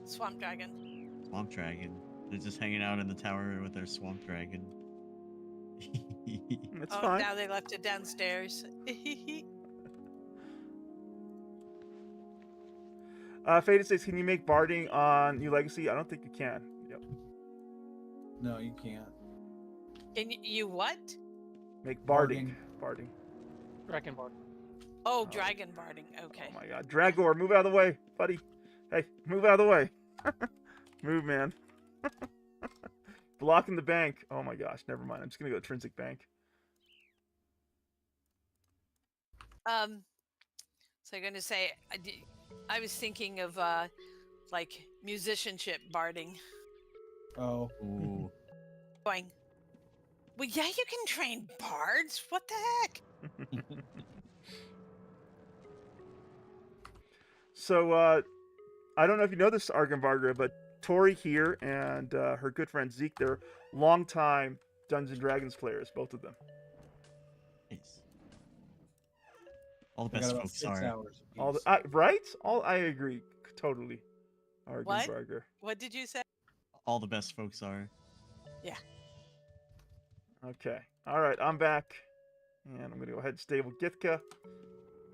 swamp dragon. Swamp dragon. They're just hanging out in the tower with their swamp dragon. That's Oh, fine. now they left it downstairs. Faded says, can you make barding on New Legacy? I don't think you can. Yep. No, you can't. Can you what? Make barding. Barding. Dragon Bard. Oh, dragon barding. Okay. Oh my god. Dragor, move out of the way, buddy. Hey, move out of the way. Move, man. Blocking the bank. Oh my gosh, never mind. I'm just gonna go intrinsic bank. So I'm gonna say, I was thinking of like musicianship barding. Oh. Ooh. Going. Well, yeah, you can train bards. What the heck? So, I don't know if you know this, Argenvarga, but Tori here and her good friend Zeke, they're longtime Dungeons & Dragons players, both of them. Nice. All the I got best about folks 6 are. hours apiece. All the, right? All I agree totally. Argenvarga. What did you say? All the best folks are. Yeah. Okay. All right, I'm back, and I'm gonna go ahead and stable Githka,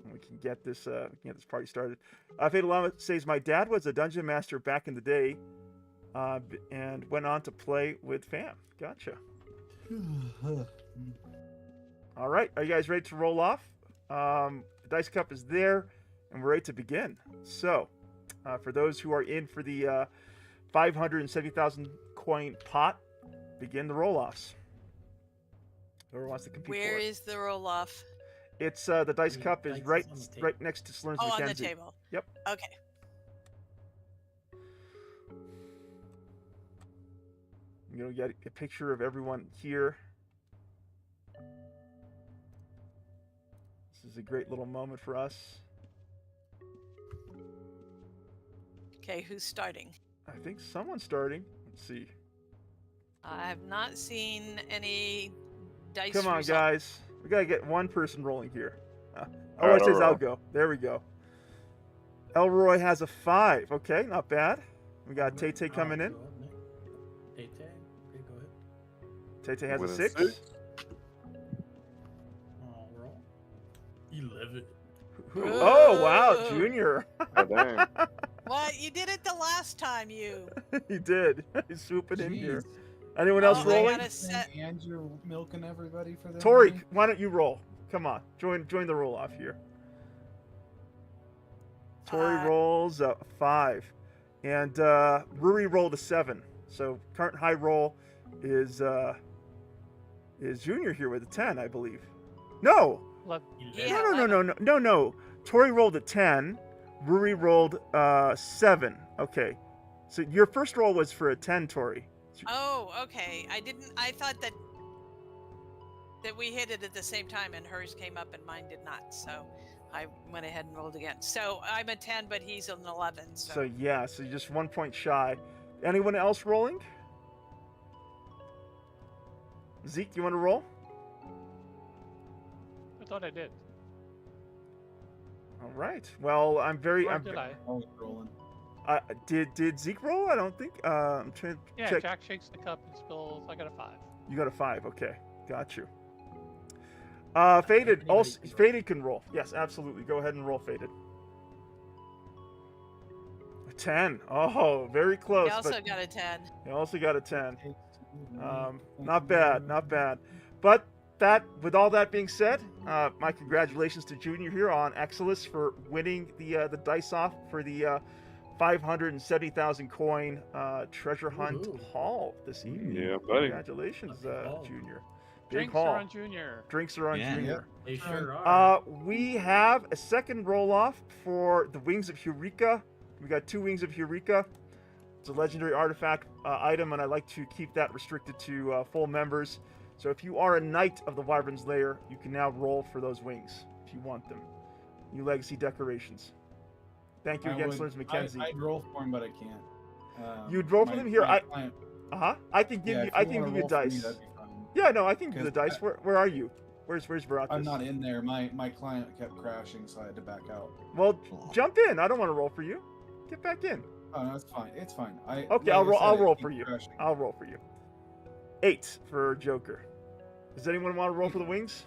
and we can get this party started. Fatal Llama says my dad was a dungeon master back in the day, and went on to play with fam. Gotcha. All right, are you guys ready to roll off? The dice cup is there, and we're ready to begin. So, for those who are in for the 570,000 coin pot, begin the roll-offs. Whoever wants to compete Where for it. is the roll off? It's the dice cup is Dice is right on the table. right next to Slurms Oh, McKenzie. on the table. Yep. Okay. I'm gonna get a picture of everyone here. This is a great little moment for us. Okay, who's starting? I think someone's starting. Let's see. I have not seen any dice. Come on, result. guys. We gotta get one person rolling here. Oh, it says I'll go. There we go. Elroy has a 5. Okay, not bad. We got Tay coming in. Tay, okay, go ahead. Tay has With a a 6. 6. Oh, roll. 11. Oh, wow, Junior. Oh, dang. What? You did it the last time, you. He did. He's swooping in here. Jeez. Anyone else Oh, I rolling? gotta set. And you're milking everybody for that. Tori, why don't you roll? Come on, join the roll off here. Tori rolls a 5, and Ruri rolled a 7. So current high roll is Junior here with a 10, I believe. No, Yeah, no. Tori rolled a 10. Ruri rolled 7. Okay, so your first roll was for a 10, Tori. Oh, okay. I thought that we hit it at the same time, and hers came up and mine did not. So I went ahead and rolled again. So I'm a 10, but he's an 11. So, So yeah, so you're just 1 point shy. Anyone else rolling? Zeke, you want to roll? I thought I did. All right. Well, I'm very. Or did I? Always rolling. Did Zeke roll? I don't think. I'm trying to Yeah, check. Jack shakes the cup and spills. I got a 5. You got a 5. Okay, got you. Faded. Also, Faded can roll. Yes, absolutely. Go ahead and roll, Faded. A 10. Oh, very close. he also but got a 10. you also got a 10. Not bad, not bad. But with all that being said, my congratulations to Junior here on Exilus for winning the dice off for the 570,000 coin treasure hunt Woohoo. haul this evening. Yeah, buddy. Congratulations, Haul. Junior. Big Drinks haul. are on Junior. Drinks are on Yeah. Junior. They sure are. We have a second roll off for the Wings of Eureka. We got 2 Wings of Eureka. It's a legendary artifact item, and I like to keep that restricted to full members. So if you are a Knight of the Wyvern's Lair, you can now roll for those wings if you want them. New legacy decorations. Thank you again, Slurms McKenzie. I'd roll for him, but I can't. You'd roll for them here. I can give yeah, you. if I you can wanna give you roll for me, dice. that'd be fine. Yeah, no, I can give you the 'Cause dice. Where are you? Where's Veratus? I'm not in there. My client kept crashing, so I had to back out. Well, Aw. jump in. I don't want to roll for you. Get back in. Oh no, it's fine. It's fine. Okay, like I'll I roll. said, I'll it roll keeps for you. crashing. I'll roll for you. 8 for Joker. Does anyone want to roll for the wings?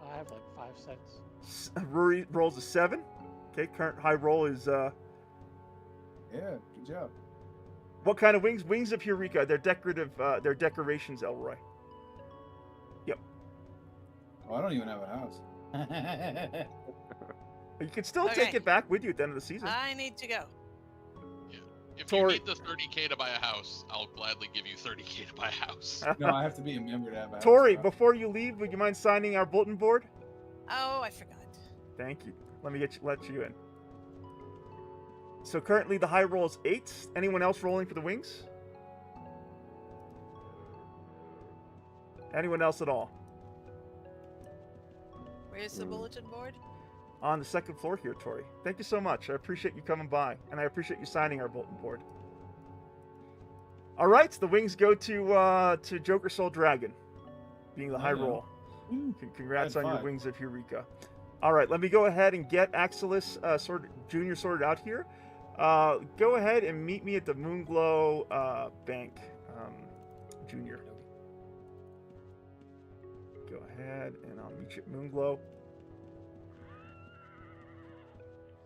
I have like 5 sets. Ruri rolls a 7. Okay, current high roll is Yeah, good job. what kind of wings? Wings of Eureka. They're decorative. They're decorations, Elroy. Oh, I don't even have a house. You can still Okay. take it back with you at the end of the season. I need to go. If Tori- you need the 30K to buy a house, I'll gladly give you 30K to buy a house. No, I have to be a member to have a house, Tori, bro. before you leave, would you mind signing our bulletin board? Oh, I forgot. Thank you. Let me let you in. So currently the high roll is 8. Anyone else rolling for the wings? Anyone else at all? Where's the bulletin board? On the second floor here, Tori. Thank you so much. I appreciate you coming by, and I appreciate you signing our bulletin board. All right, the wings go to Joker Soul Dragon, being the high Yeah. roll. Congrats High on your five. wings of Eureka. All right, let me go ahead and get Axelis Junior sorted out here. Go ahead and meet me at the Moonglow Bank, Junior. Go ahead, and I'll meet you at Moonglow.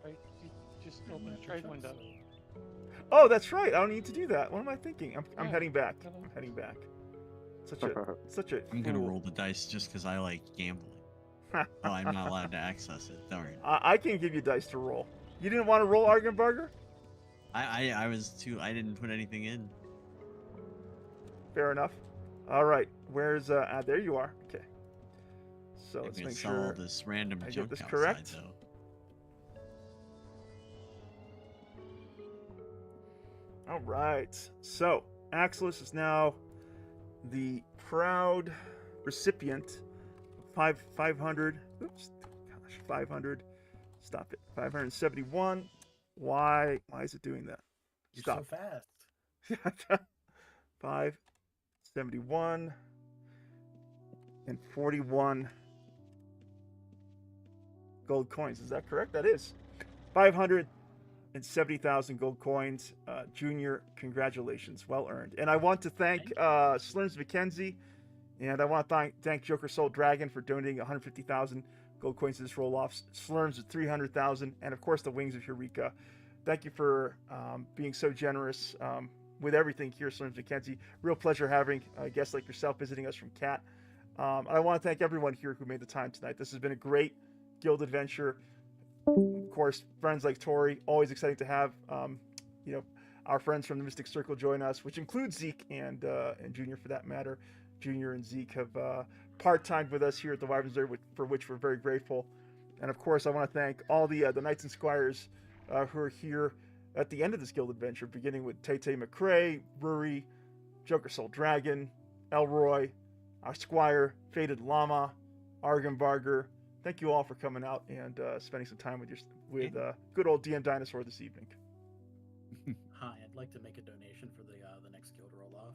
Right, you just open a trade window. Oh, that's right. I don't need to do that. What am I thinking? I'm Yeah. heading back. I'm heading back. Such a. I'm gonna fool. roll the dice just because I like gambling. Oh, I'm not allowed to access it. Darn. I can give you dice to roll. You didn't want to roll Argenbarger? I was too. I didn't put anything in. Fair enough. All right. Where's there you are. Okay. So I'm let's gonna make sell sure this random I get junk this outside, correct. though. All right. So Axelis is now the proud recipient of 500. Oops. Gosh, 500. Stop it. 571. Why is it doing that? You're Stop. so fast. 571 and 41 gold coins. Is that correct? That is 570,000 gold coins. Junior, congratulations, well earned. And I want to thank Slurms McKenzie, and I want to thank Joker Soul Dragon for donating 150,000 gold coins to this roll-off. Slurms at 300,000, and of course the Wings of Eureka. Thank you for being so generous with everything here, Slurms McKenzie. Real pleasure having guests like yourself visiting us from CAT. I want to thank everyone here who made the time tonight. This has been a great guild adventure. Of course, friends like Tori, always exciting to have our friends from the Mystic Circle join us, which includes Zeke and Junior for that matter. Junior and Zeke have part-timed with us here at the Wyverns Lair, for which we're very grateful. And of course, I want to thank all the Knights and Squires who are here at the end of this guild adventure, beginning with Tay McCrae, Rory, Joker Soul Dragon, Elroy, our Squire, Faded Llama, Argenbarger. Thank you all for coming out and spending some time with good old DM Dinosaur this evening. Hi, I'd like to make a donation for the next guild roll-off.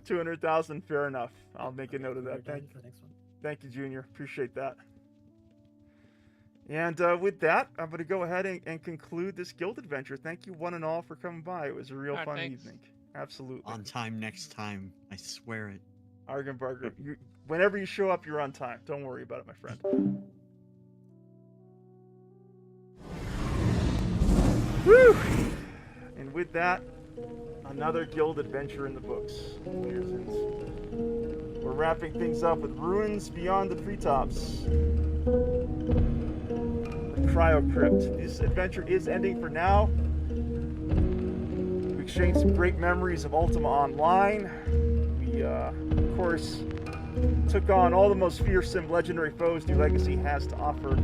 200,000, fair enough. I'll make a note of that. For the next one. Thank you, Junior. Appreciate that. And with that, I'm going to go ahead and conclude this guild adventure. Thank you one and all for coming by. It was a real fun evening. Absolutely. On time next time. I swear it. Argenbarger, whenever you show up, you're on time. Don't worry about it, my friend. Whew! And with that, another guild adventure in the books. We're wrapping things up with Ruins Beyond the Treetops. The Cryo Crypt. This adventure is ending for now. We exchanged some great memories of Ultima Online. We, of course, took on all the most fearsome legendary foes New Legacy has to offer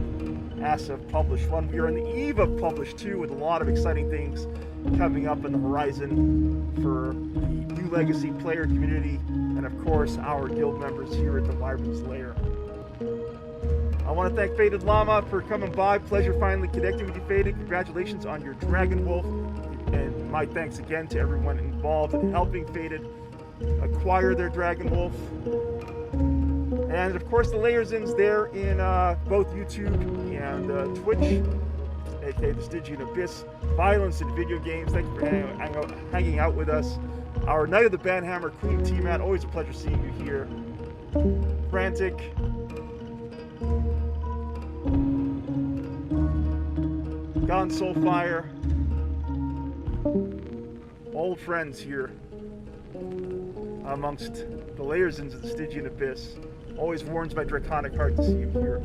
as of Publish 1. We are on the eve of Publish 2 with a lot of exciting things coming up on the horizon for the New Legacy player community and, of course, our guild members here at the Wyvern's Lair. I want to thank Faded Llama for coming by. Pleasure finally connecting with you, Faded. Congratulations on your Dragon Wolf. And my thanks again to everyone involved in helping Faded acquire their Dragon Wolf. And of course, the Layersins there in both YouTube and Twitch, aka the Stygian Abyss, Violence in Video Games. Thank you for hanging out with us. Our Knight of the Banhammer, Queen T-Mat, always a pleasure seeing you here. Frantic. Gone Soulfire. Old friends here amongst the Layersins of the Stygian Abyss. Always warms my draconic heart to see you here.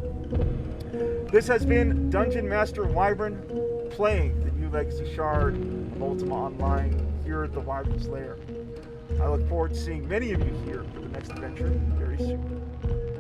This has been Dungeon Master Wyvern playing the new Legacy Shard of Ultima Online here at the Wyvern's Lair. I look forward to seeing many of you here for the next adventure very soon.